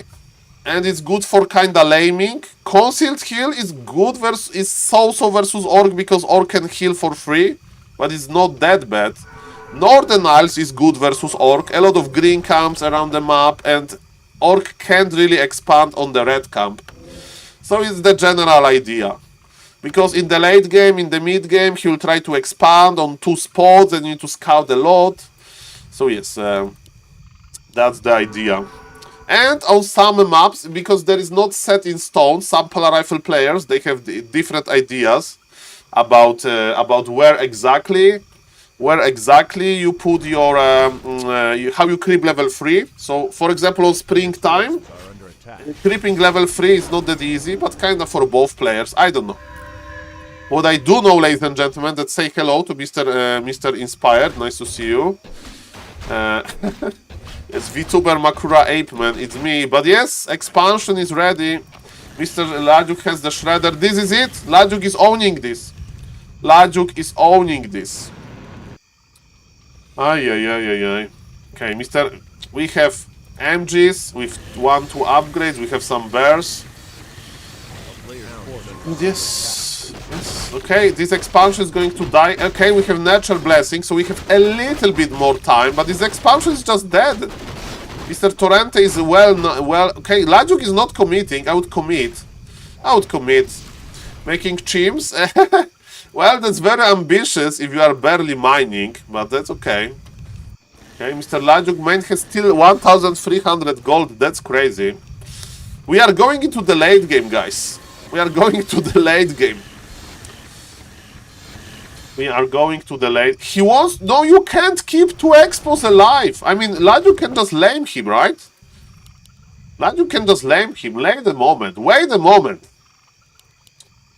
and it's good for kinda laming. Concealed heal is good versus is also versus Orc because Orc can heal for free, but it's not that bad. Northern Isles is good versus Orc. A lot of green camps around the map, and Orc can't really expand on the red camp. So it's the general idea. Because in the late game, in the mid game, he will try to expand on 2 spots and you need to scout a lot. So yes, that's the idea. And on some maps, because there is not set in stone, some polar rifle players, they have different ideas about where exactly you put your how you creep level 3. So for example on springtime, creeping level 3 is not that easy, but kind of for both players. I don't know. What I do know, ladies and gentlemen, that say hello to Mr. Inspired. Nice to see you. It's VTuber Makura Apeman, it's me. But yes, expansion is ready. Mr. Lajuk has the shredder. This is it. Lajuk is owning this. Lajuk is owning this. Ay. Okay, we have MGs with 1-2 upgrades. We have some bears. Yes. Okay, this expansion is going to die. Okay, we have natural blessing, so we have a little bit more time, but this expansion is just dead. Mr. Torrente is well. Okay, Lajuk is not committing. I would commit. Making chimps. Well, that's very ambitious if you are barely mining, but that's okay. Okay, Mr. Lajuk main has still 1,300 gold. That's crazy. We are going into the late game, guys. We are going to the late game. We are going to the late... He wants... No, you can't keep 2 expos alive. I mean, Lajuk can just lame him, right? Lajuk can just lame him. Wait a moment.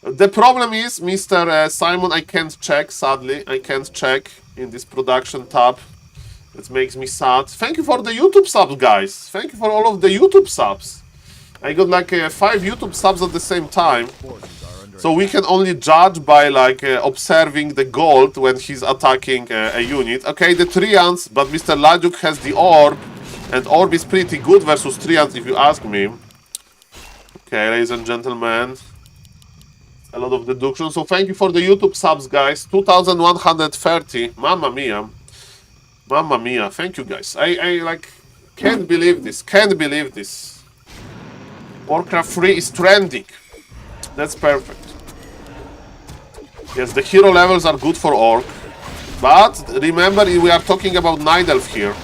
The problem is, Mr. Simon, I can't check, sadly. I can't check in this production tab. It makes me sad. Thank you for the YouTube subs, guys. Thank you for all of the YouTube subs. I got like 5 YouTube subs at the same time. So we can only judge by like observing the gold when he's attacking a unit. Okay, the Trians, but Mr. Lajuk has the Orb. And Orb is pretty good versus Trians if you ask me. Okay, ladies and gentlemen. A lot of deduction. So thank you for the YouTube subs, guys. 2,130. Mamma mia. Mamma mia. Thank you, guys. I like can't believe this. Warcraft 3 is trending. That's perfect. Yes, the hero levels are good for Orc. But remember, we are talking about Night Elf here.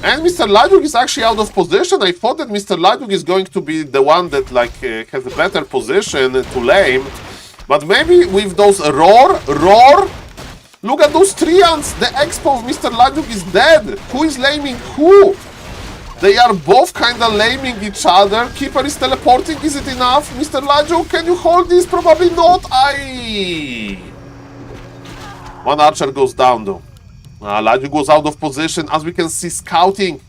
And Mr. Lajuk is actually out of position. I thought that Mr. Lajuk is going to be the one that like has a better position to lame. But maybe with those roar. Look at those Trians. The expo of Mr. Lajuk is dead. Who is laming who? They are both kind of laming each other. Keeper is teleporting. Is it enough? Mr. Lajuk, can you hold this? Probably not. Aye. One archer goes down though. Lajuk goes out of position. As we can see, scouting.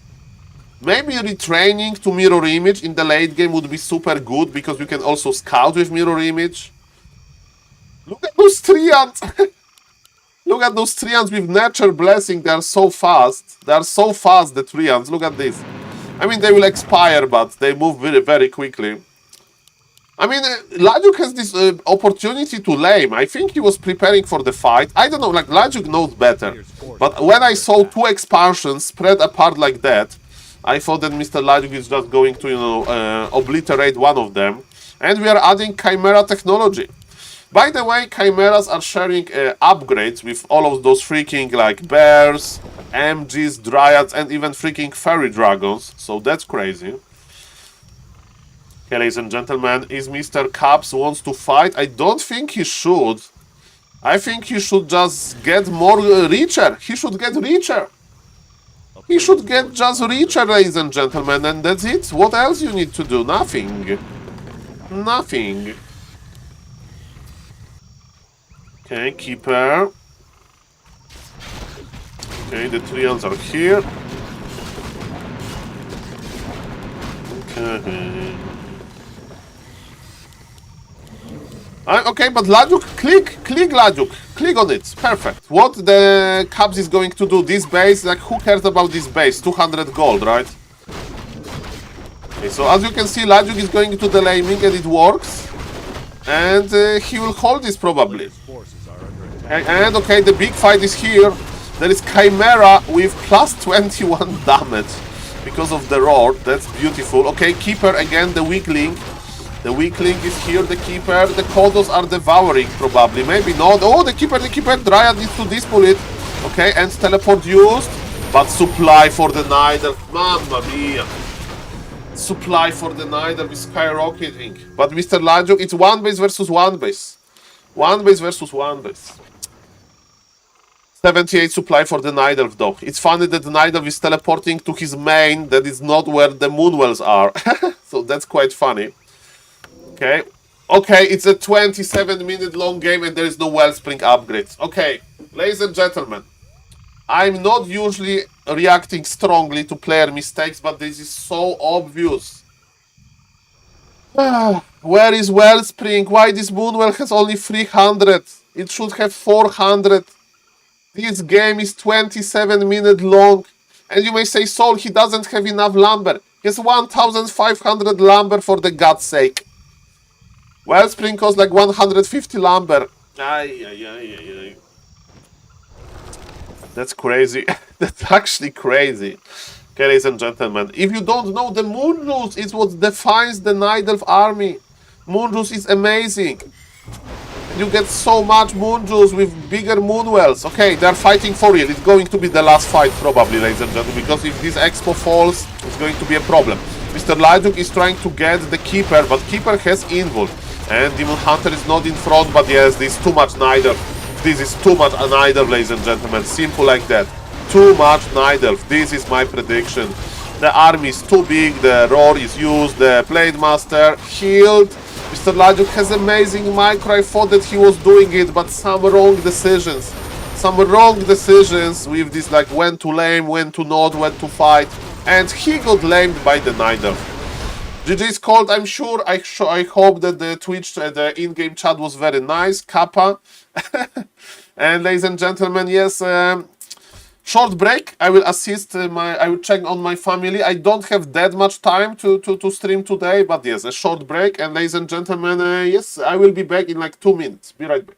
Maybe retraining to mirror image in the late game would be super good because you can also scout with mirror image. Look at those Trians. Look at those Trians with Nature Blessing. They are so fast. They are so fast, the Trians. Look at this. I mean, they will expire, but they move very, very quickly. I mean, Lajuk has this opportunity to lame. I think he was preparing for the fight. I don't know, like, Lajuk knows better. But when I saw 2 expansions spread apart like that, I thought that Mr. Lajuk is just going to, you know, obliterate one of them. And we are adding Chimera technology. By the way, Chimeras are sharing upgrades with all of those freaking, like, bears, MGs, dryads, and even freaking fairy dragons. So that's crazy. Okay, ladies and gentlemen, is Mr. Caps wants to fight? I don't think he should. I think he should just get more Reacher. He should get Reacher. He should get just Reacher, ladies and gentlemen, and that's it. What else you need to do? Nothing. Nothing. Okay, Keeper. Okay, the Trians are here. Okay. Okay, but Lajuk, click Lajuk, click on it, perfect. What the Cubs is going to do, this base, like who cares about this base, 200 gold, right? Okay, so as you can see, Lajuk is going to the laming and it works. And he will hold this probably. Forces are under attack. Okay, and okay, the big fight is here. There is Chimera with plus 21 damage because of the roar. That's beautiful. Okay, Keeper again, the weak link. The weak link is here, the Keeper. The Kodos are devouring probably. Maybe not. Oh, the Keeper. Dryad needs to dispel it. Okay, and teleport used. But supply for the Nidal. Mamma mia. Supply for the Nidal is skyrocketing. But Mr. Lajuk, it's one base versus one base. One base versus one base. 78 supply for the Nidalf though. It's funny that the Nidalf is teleporting to his main that is not where the Moonwells are. So that's quite funny. Okay. Okay, it's a 27-minute long game and there is no Wellspring upgrades. Okay, ladies and gentlemen. I'm not usually reacting strongly to player mistakes, but this is so obvious. Where is Wellspring? Why this Moonwell has only 300? It should have 400. This game is 27 minutes long. And you may say, Saul, he doesn't have enough lumber. He has 1,500 lumber for the God's sake. Wellspring costs like 150 lumber. Ay. That's crazy. That's actually crazy. Okay, ladies and gentlemen. If you don't know, the Moon Rules is what defines the Nidalf army. Moon Rules is amazing. You get so much Moon Jewels with bigger Moonwells. Okay, they're fighting for real. It's going to be the last fight probably, ladies and gentlemen, because if this Expo falls, it's going to be a problem. Mr. Lajuk is trying to get the Keeper, but Keeper has Invul. And Demon Hunter is not in front, but yes, this is too much Nidalf. This is too much Nidalf, ladies and gentlemen. Simple like that. Too much Nidalf. This is my prediction. The army is too big, the Roar is used, the Blade Master healed. Mr. Lajuk has amazing micro. I thought that he was doing it, but some wrong decisions. Some wrong decisions with this, like when to lame, when to not, when to fight. And he got lamed by the Nidalf. GG's called, I'm sure. I hope that the Twitch, the in-game chat was very nice. Kappa. And ladies and gentlemen, yes, short break. I will assist I will check on my family. I don't have that much time to stream today, but yes, a short break. And ladies and gentlemen, yes, I will be back in like 2 minutes. Be right back.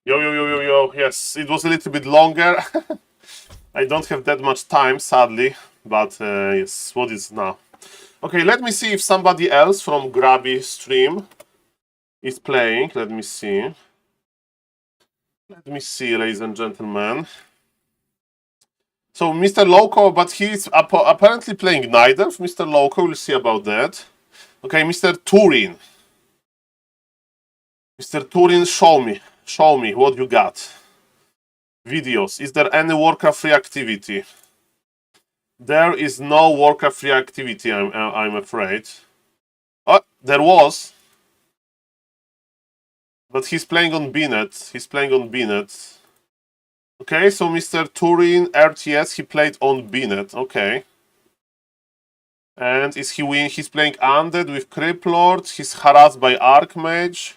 Yo, yo, yo, yo, yo. Yes, it was a little bit longer. I don't have that much time, sadly. But yes, what is now? Okay, let me see if somebody else from Grabby stream is playing. Let me see. Let me see, ladies and gentlemen. So, Mr. Loco, but he's apparently playing neither. Mr. Loco, we'll see about that. Okay, Mr. Turin. Mr. Turin, show me. Show me what you got. Videos. Is there any Warcraft free activity? There is no Warcraft free activity, I'm afraid. Oh, there was. But he's playing on Bnet. He's playing on Bnet. Okay, so Mr. Turin, RTS, he played on Bnet. Okay. And is he winning? He's playing Undead with Criplord. He's harassed by Archmage.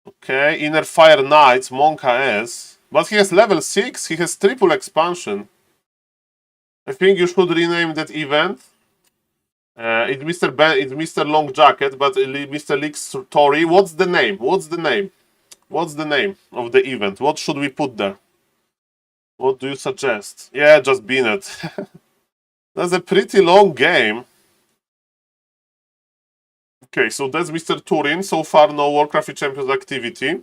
Okay, Inner Fire Knights, Monka S. But he has level 6. He has triple expansion. I think you should rename that event. It's Mr. Long Jacket, but Mr. Leaks Story. What's the name? What's the name? What's the name of the event? What should we put there? What do you suggest? Yeah, just Bnet. That's a pretty long game. Okay, so that's Mr. Turin. So far, no Warcraft Champions activity.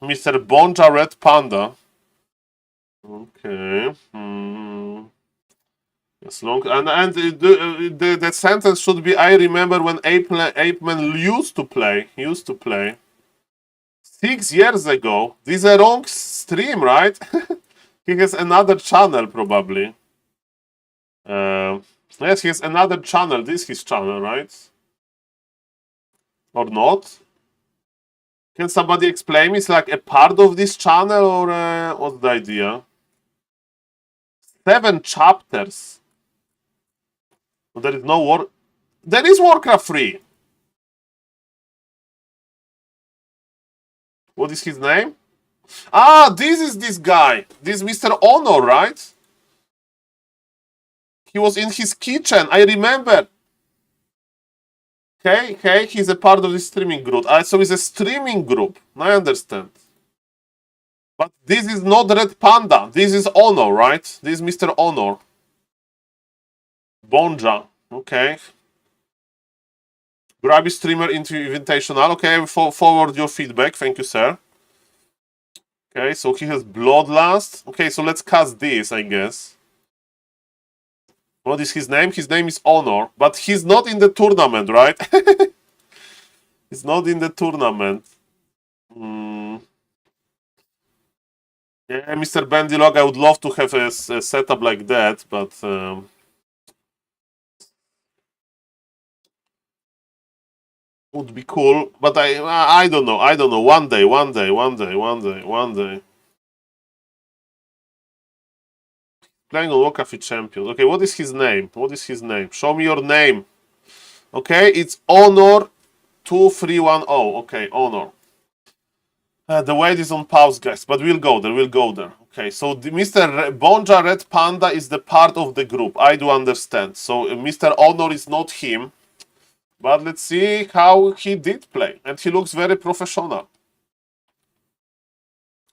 Mr. Bonja Red Panda. Okay. Yes, long and the sentence should be: I remember when ApeMan used to play. 6 years ago. This is a wrong stream, right? He has another channel, probably. Yes, he has another channel. This is his channel, right? Or not? Can somebody explain? It's like a part of this channel, or what's the idea? 7 chapters. There is no war. There is Warcraft 3. What is his name? Ah, this is this guy. This Mr. Honor, right? He was in his kitchen. I remember. Okay, he's a part of the streaming group. So it's a streaming group. I understand. But this is not Red Panda. This is Honor, right? This is Mr. Honor. Bonja. Okay. Grabby streamer into invitational. Okay, I will forward your feedback. Thank you, sir. Okay, so he has Bloodlust. Okay, so let's cast this, I guess. What is his name? His name is Honor, but he's not in the tournament, right? He's not in the tournament. Yeah, Mr. Bandylog, I would love to have a setup like that, but would be cool. But I don't know. I don't know. One day. Playing on Warcraft Champions. Okay, what is his name? What is his name? Show me your name. Okay, it's Honor 2310. Okay, Honor. The wait is on pause, guys, but we'll go there. Okay, so Mr. Bonja Red Panda is the part of the group. I do understand. So Mr. Honor is not him. But let's see how he did play. And he looks very professional.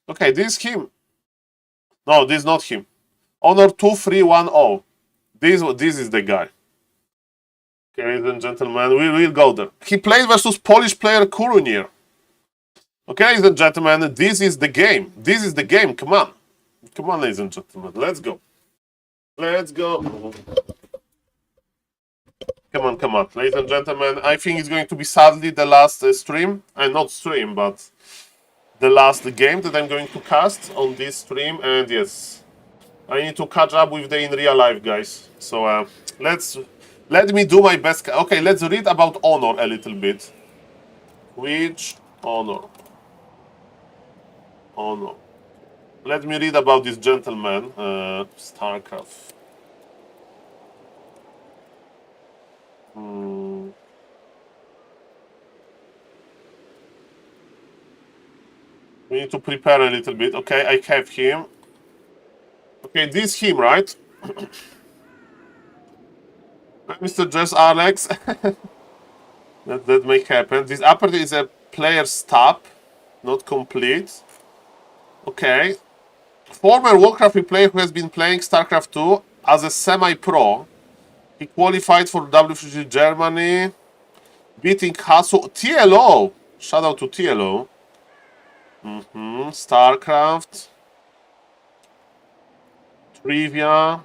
Okay, this is him. No, this is not him. Honor 2310. This is the guy. Okay, ladies and gentlemen, we will go there. He played versus Polish player Kurunir. Okay, ladies and gentlemen, this is the game. This is the game. Come on. Come on, ladies and gentlemen. Let's go. Let's go. Come on. Ladies and gentlemen, I think it's going to be sadly the last stream. Not stream, but the last game that I'm going to cast on this stream. And yes, I need to catch up with the in real life, guys. So let me do my best. Okay, let's read about Honor a little bit. Which Honor? Honor. Let me read about this gentleman. StarCraft. We need to prepare a little bit. Okay, I have him. Okay, this him, right? Mr. Jess Alex. that may happen. This upper is a player's tab, not complete. Okay. Former Warcraft player who has been playing StarCraft 2 as a semi-pro. He qualified for WFG Germany, beating Hasu. TLO! Shout out to TLO. StarCraft. Trivia.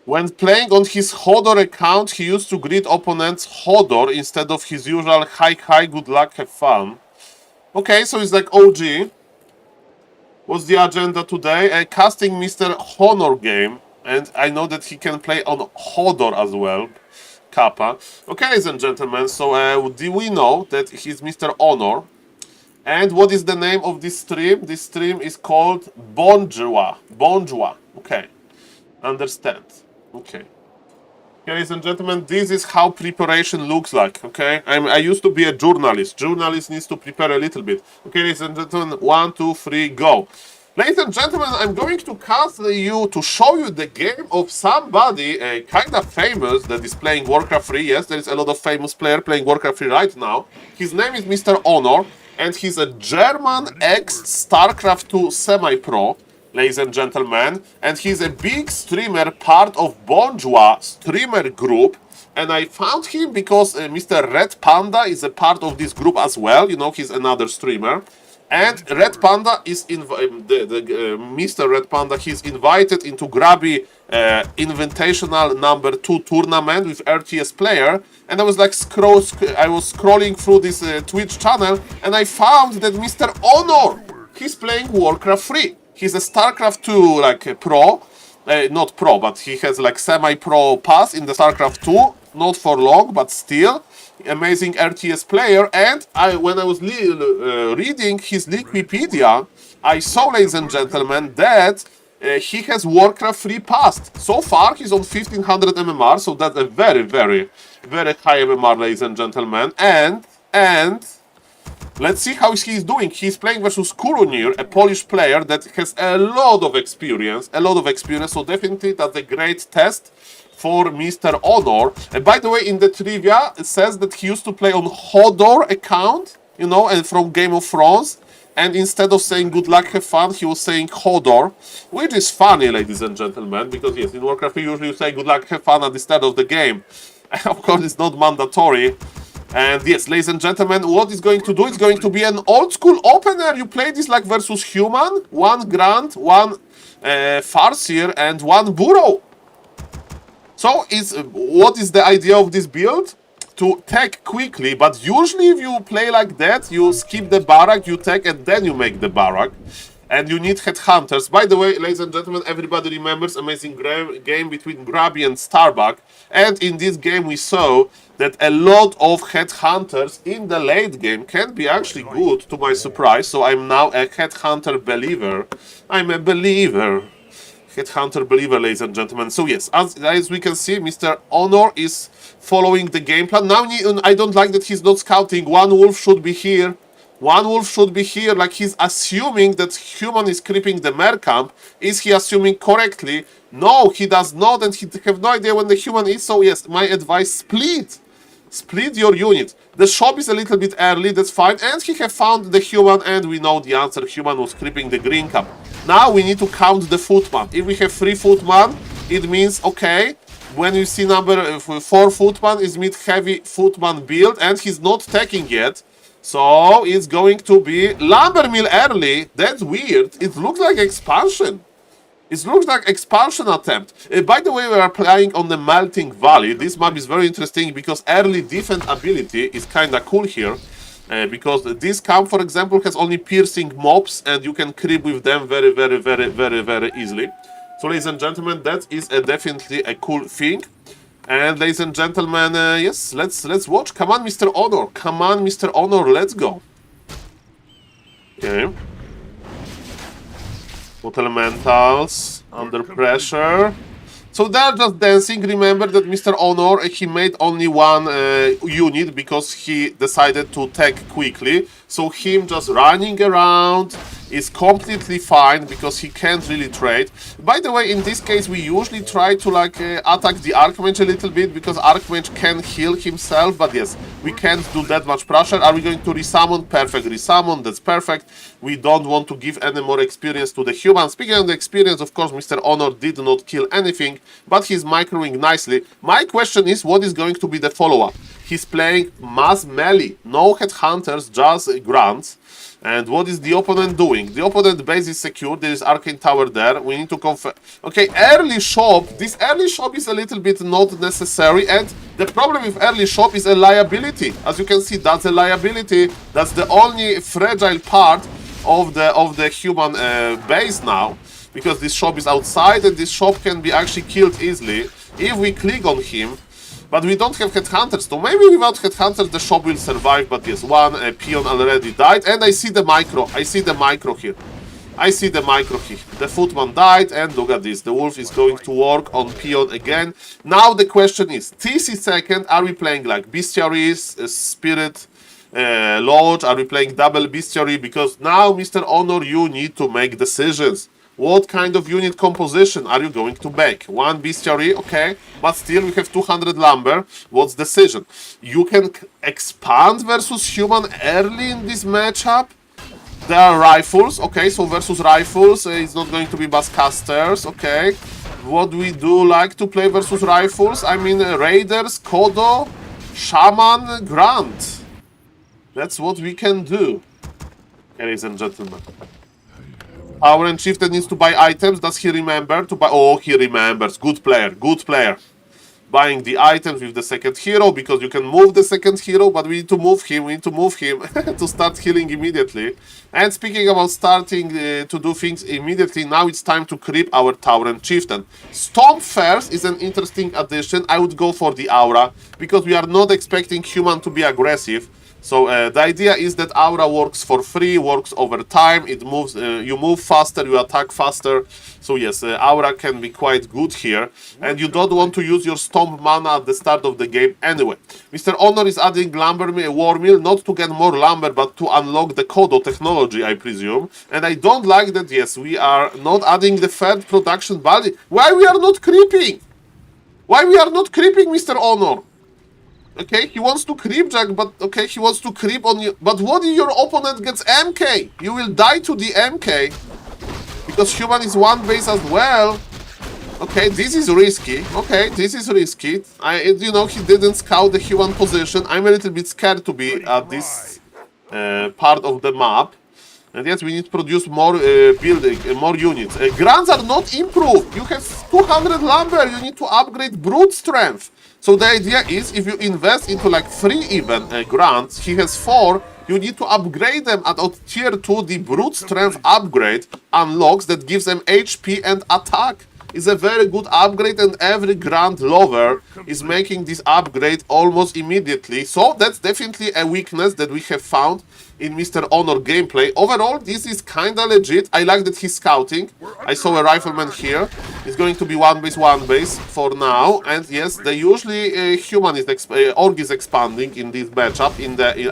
When playing on his Hodor account, he used to greet opponents Hodor instead of his usual hi, good luck, have fun. Okay, so it's like OG. What's the agenda today? A casting Mr. Honor game. And I know that he can play on Hodor as well. Kappa. Okay, ladies and gentlemen, so do we know that he's Mr. Honor? And what is the name of this stream? This stream is called Bonjour. Bonjour. Okay. Understand. Okay. Ladies and gentlemen, this is how preparation looks like, okay? I used to be a journalist. Journalist needs to prepare a little bit. Okay, ladies and gentlemen, 1, 2, 3, go. Ladies and gentlemen, I'm going to cast you to show you the game of somebody kind of famous that is playing Warcraft 3. Yes, there is a lot of famous player playing Warcraft 3 right now. His name is Mr. Honor, and he's a German ex-StarCraft 2 semi-pro. Ladies and gentlemen, and he's a big streamer, part of Bonjour streamer group, and I found him because Mr. Red Panda is a part of this group as well. You know, he's another streamer, and Red Panda is Mr. Red Panda. He's invited into Grabby Invitational number 2 tournament with RTS player, and I was like I was scrolling through this Twitch channel, and I found that Mr. Honor, he's playing Warcraft 3. He's a StarCraft 2 like pro, not pro, but he has like semi-pro pass in the StarCraft 2, not for long, but still amazing RTS player. And when I was reading his Wikipedia, I saw, ladies and gentlemen, that he has Warcraft 3 passed. So far, he's on 1500 MMR, so that's a very, very, very high MMR, ladies and gentlemen. And let's see how he's doing. He's playing versus Kurunir, a Polish player that has a lot of experience, so definitely that's a great test for Mr. Honor. And by the way, in the trivia, it says that he used to play on Hodor account, you know, and from Game of Thrones, and instead of saying good luck, have fun, he was saying Hodor, which is funny, ladies and gentlemen, because yes, in Warcraft usually you say good luck, have fun at the start of the game. Of course, it's not mandatory. And yes, ladies and gentlemen, what it's going to do, it's going to be an old school opener. You play this like versus human, 1 Grand, 1 Farseer, and 1 Burrow. So what is the idea of this build? To tech quickly, but usually if you play like that, you skip the barrack, you tech, and then you make the barrack. And you need headhunters. By the way, ladies and gentlemen, everybody remembers amazing game between Grabby and Starbuck. And in this game we saw that a lot of headhunters in the late game can be actually good, to my surprise. So I'm now a headhunter believer. I'm a believer. Headhunter believer, ladies and gentlemen. So yes, as we can see, Mr. Honor is following the game plan. Now I don't like that he's not scouting. 1 wolf should be here. 1 wolf should be here, like he's assuming that human is creeping the mer camp. Is he assuming correctly? No, he does not, and he have no idea when the human is. So yes, my advice, split. Split your unit. The shop is a little bit early, that's fine. And he have found the human, and we know the answer. Human was creeping the green camp. Now we need to count the footman. If we have 3 footman, it means, okay, when you see number 4 footman, it means heavy footman build, and he's not taking yet. So it's going to be lumber mill early. That's weird. It looks like expansion. It looks like expansion attempt. By the way, we are playing on the Melting Valley. This map is very interesting because early defense ability is kind of cool here. Because this camp, for example, has only piercing mobs and you can creep with them very, very, very, very, very easily. So, ladies and gentlemen, that is definitely a cool thing. And ladies and gentlemen, yes, let's watch. Come on, Mr. Honor. Come on, Mr. Honor. Let's go. Okay. What elementals? Under pressure. So they're just dancing. Remember that Mr. Honor, he made only 1 unit because he decided to tech quickly. So him just running around, is completely fine because he can't really trade. By the way, in this case, we usually try to like attack the Archmage a little bit because Archmage can heal himself, but yes, we can't do that much pressure. Are we going to resummon? Perfect, resummon, that's perfect. We don't want to give any more experience to the human. Speaking of the experience, of course, Mr. Honor did not kill anything, but he's microing nicely. My question is, what is going to be the follow-up? He's playing mass melee, no headhunters, just grunts. And what is the opponent doing? The opponent base is secure, there is Arcane Tower there, we need to confirm. Okay, early shop, this early shop is a little bit not necessary, and the problem with early shop is a liability. As you can see, that's a liability, that's the only fragile part of the human base now, because this shop is outside and this shop can be actually killed easily if we click on him. But we don't have headhunters, so maybe without headhunters the shop will survive. But yes, one peon already died, and I see the micro. I see the micro here. I see the micro here. The footman died, and look at this. The wolf is going to work on peon again. Now the question is, TC second, are we playing like bestiaries, spirit lodge? Are we playing double bestiary? Because now, Mr. Honor, you need to make decisions. What kind of unit composition are you going to make? One bestiary, okay, but still we have 200 lumber. What's decision? You can expand versus human early in this matchup. There are rifles, okay, so versus rifles, it's not going to be basscasters, okay. What do we do like to play versus rifles? I mean, raiders, Kodo, shaman, grunt. That's what we can do, ladies and gentlemen. Our and Chieftain needs to buy items. Does he remember to buy? Oh, he remembers. Good player. Good player. Buying the items with the second hero because you can move the second hero, but we need to move him. We need to move him to start healing immediately. And speaking about starting to do things immediately, now it's time to creep our Tauren Chieftain. Stomp first is an interesting addition. I would go for the Aura because we are not expecting human to be aggressive. So the idea is that Aura works for free, works over time, it moves, you move faster, you attack faster. So yes, Aura can be quite good here. And you don't want to use your Stomp mana at the start of the game anyway. Mr. Honor is adding War Mill, not to get more lumber, but to unlock the Kodo technology, I presume. And I don't like that, yes, we are not adding the third production value. Why we are not creeping? Why we are not creeping, Mr. Honor? Okay, he wants to creep, Jack, but okay, he wants to creep on you. But what if your opponent gets MK? You will die to the MK. Because human is one base as well. Okay, this is risky. Okay, this is risky. You know, he didn't scout the human position. I'm a little bit scared to be at this part of the map. And yes, we need to produce more more units. Grunts are not improved. You have 200 lumber. You need to upgrade brute strength. So the idea is, if you invest into like 3 even grunts, he has 4, you need to upgrade them at tier 2. The brute strength upgrade unlocks that gives them HP and attack. Is a very good upgrade, and every grunt lover is making this upgrade almost immediately. So that's definitely a weakness that we have found in Mr. Honor gameplay. Overall, this is kinda legit. I like that he's scouting. I saw a rifleman here. It's going to be one base for now. And yes, they usually human is org is expanding in this matchup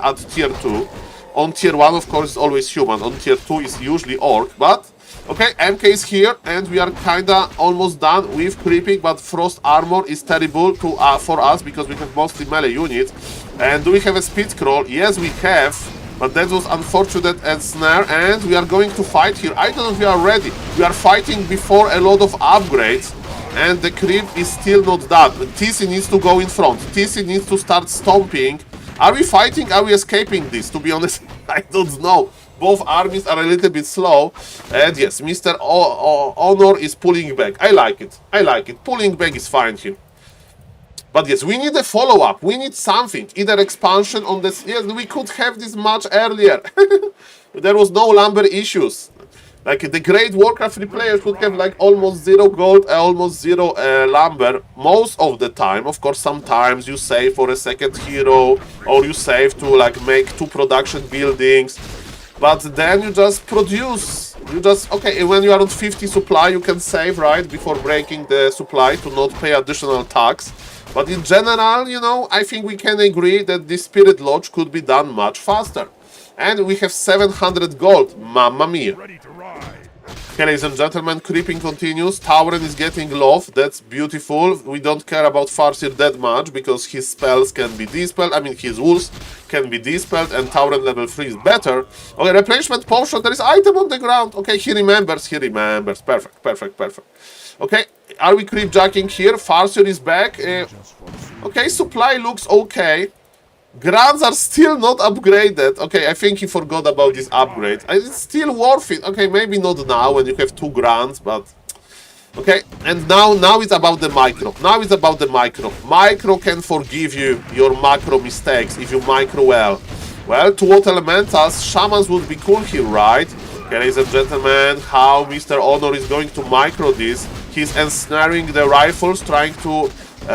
at tier 2. On tier 1, of course, it's always human. On tier 2 is usually orc, but okay, MK is here, and we are kinda almost done with creeping, but Frost Armor is terrible for us because we have mostly melee units. And do we have a speed crawl? Yes, we have, but that was unfortunate and snare, and we are going to fight here. I don't know if we are ready. We are fighting before a lot of upgrades, and the creep is still not done. TC needs to go in front. TC needs to start stomping. Are we fighting? Are we escaping this? To be honest, I don't know. Both armies are a little bit slow. And yes, Mr. Honor is pulling back. I like it. I like it. Pulling back is fine here. But yes, we need a follow-up. We need something. Either expansion on this. Yes, we could have this much earlier. There was no lumber issues. Like the great Warcraft 3 players would have like almost 0 gold, almost 0 lumber most of the time. Of course, sometimes you save for a second hero, or you save to like make 2 production buildings. But then you just produce. You just, okay, when you are on 50 supply, you can save, right, before breaking the supply to not pay additional tax. But in general, you know, I think we can agree that the Spirit Lodge could be done much faster. And we have 700 gold. Mamma mia. Ready to ride. Okay, ladies and gentlemen, creeping continues. Tauren is getting love. That's beautiful. We don't care about Farseer that much because his spells can be dispelled. I mean, his wolves can be dispelled, and Tauren level 3 is better. Okay, replenishment potion. There is item on the ground. Okay, he remembers. He remembers. Perfect, perfect, perfect. Okay, are we creep jacking here? Farseer is back. Okay, supply looks okay. Grants are still not upgraded. Okay, I think he forgot about this upgrade. It's still worth it. Okay, maybe not now when you have 2 grants, but... Okay, and now it's about the micro. Now it's about the micro. Micro can forgive you your macro mistakes if you micro well. Well, 2 water elementals, shamans would be cool here, right? Okay, ladies and gentlemen, how Mr. Honor is going to micro this. He's ensnaring the rifles, trying to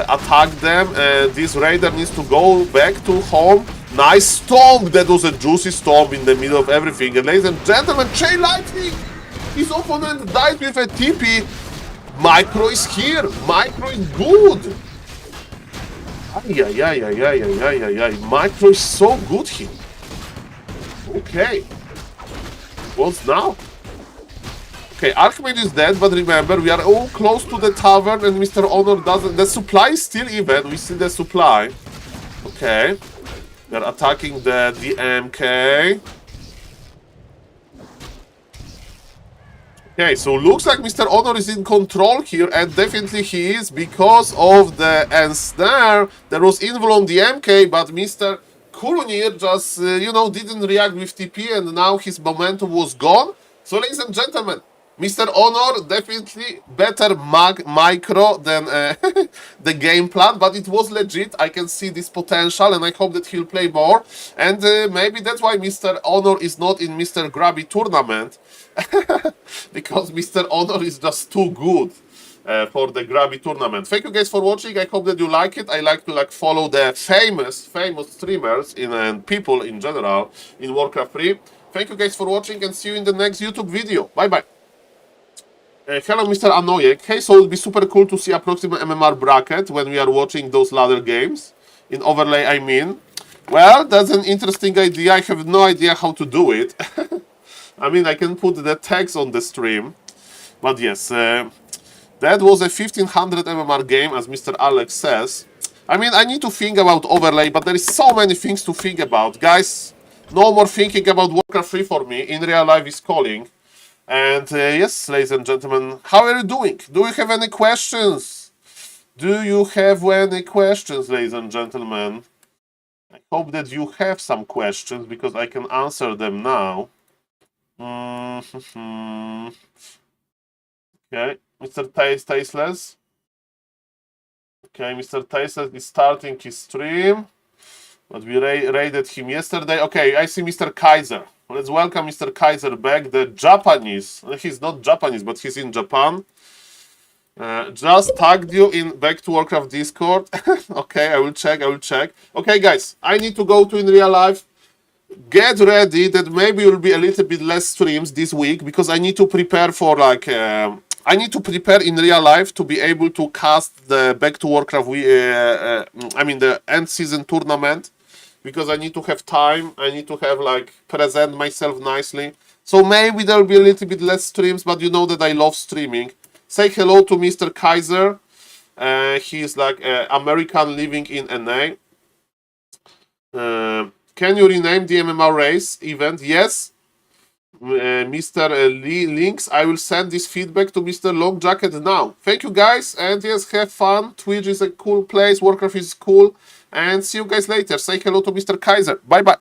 attack them, and this raider needs to go back to home. Nice stomp! That was a juicy stomp in the middle of everything. And ladies and gentlemen, chain lightning! His opponent died with a TP. Micro is here. Micro is good. Ay. Micro is so good here. Okay. What's now? Okay, Archmage is dead, but remember, we are all close to the tavern and Mr. Honor doesn't... The supply is still even, we see the supply. Okay. They're attacking the DMK. Okay, so looks like Mr. Honor is in control here, and definitely he is because of the ensnare. There was invul on the MK, but Mr. Kulunir just, you know, didn't react with TP, and now his momentum was gone. So, ladies and gentlemen, Mr. Honor definitely better micro than the game plan, but it was legit. I can see this potential, and I hope that he'll play more. And maybe that's why Mr. Honor is not in Mr. Grabby tournament, because Mr. Honor is just too good for the Grabby tournament. Thank you guys for watching. I hope that you like it. I like to follow the famous streamers and people in general in Warcraft 3. Thank you guys for watching, and see you in the next YouTube video. Bye bye. Hello, Mr. Anoyek. Hey, so it would be super cool to see approximate MMR bracket when we are watching those ladder games. In overlay, I mean. Well, that's an interesting idea. I have no idea how to do it. I mean, I can put the text on the stream. But yes, that was a 1500 MMR game, as Mr. Alex says. I mean, I need to think about overlay, but there is so many things to think about. Guys, no more thinking about Warcraft 3 for me. In real life is calling. And yes, ladies and gentlemen, how are you doing? Do you have any questions? Do you have any questions, ladies and gentlemen? I hope that you have some questions, because I can answer them now. Okay, Mr. Tasteless. Okay, Mr. Tasteless is starting his stream, but we raided him yesterday. Okay, I see Mr. Kaiser. Let's welcome Mr. Kaiser back, the Japanese. He's not Japanese, but he's in Japan. Just tagged you in back to Warcraft Discord. Okay, I will check. Okay, guys, I need to go to in real life. Get ready that maybe will be a little bit less streams this week, because I need to prepare for I need to prepare in real life to be able to cast the back to Warcraft. I mean the end season tournament. Because I need to have time, I need to have present myself nicely. So maybe there will be a little bit less streams, but you know that I love streaming. Say hello to Mr. Kaiser. He's American living in NA. Can you rename the MMR race event? Yes. Mr. Lee Links, I will send this feedback to Mr. Long Jacket now. Thank you guys, and yes, have fun. Twitch is a cool place, Warcraft is cool. And see you guys later. Say hello to Mr. Kaiser. Bye bye.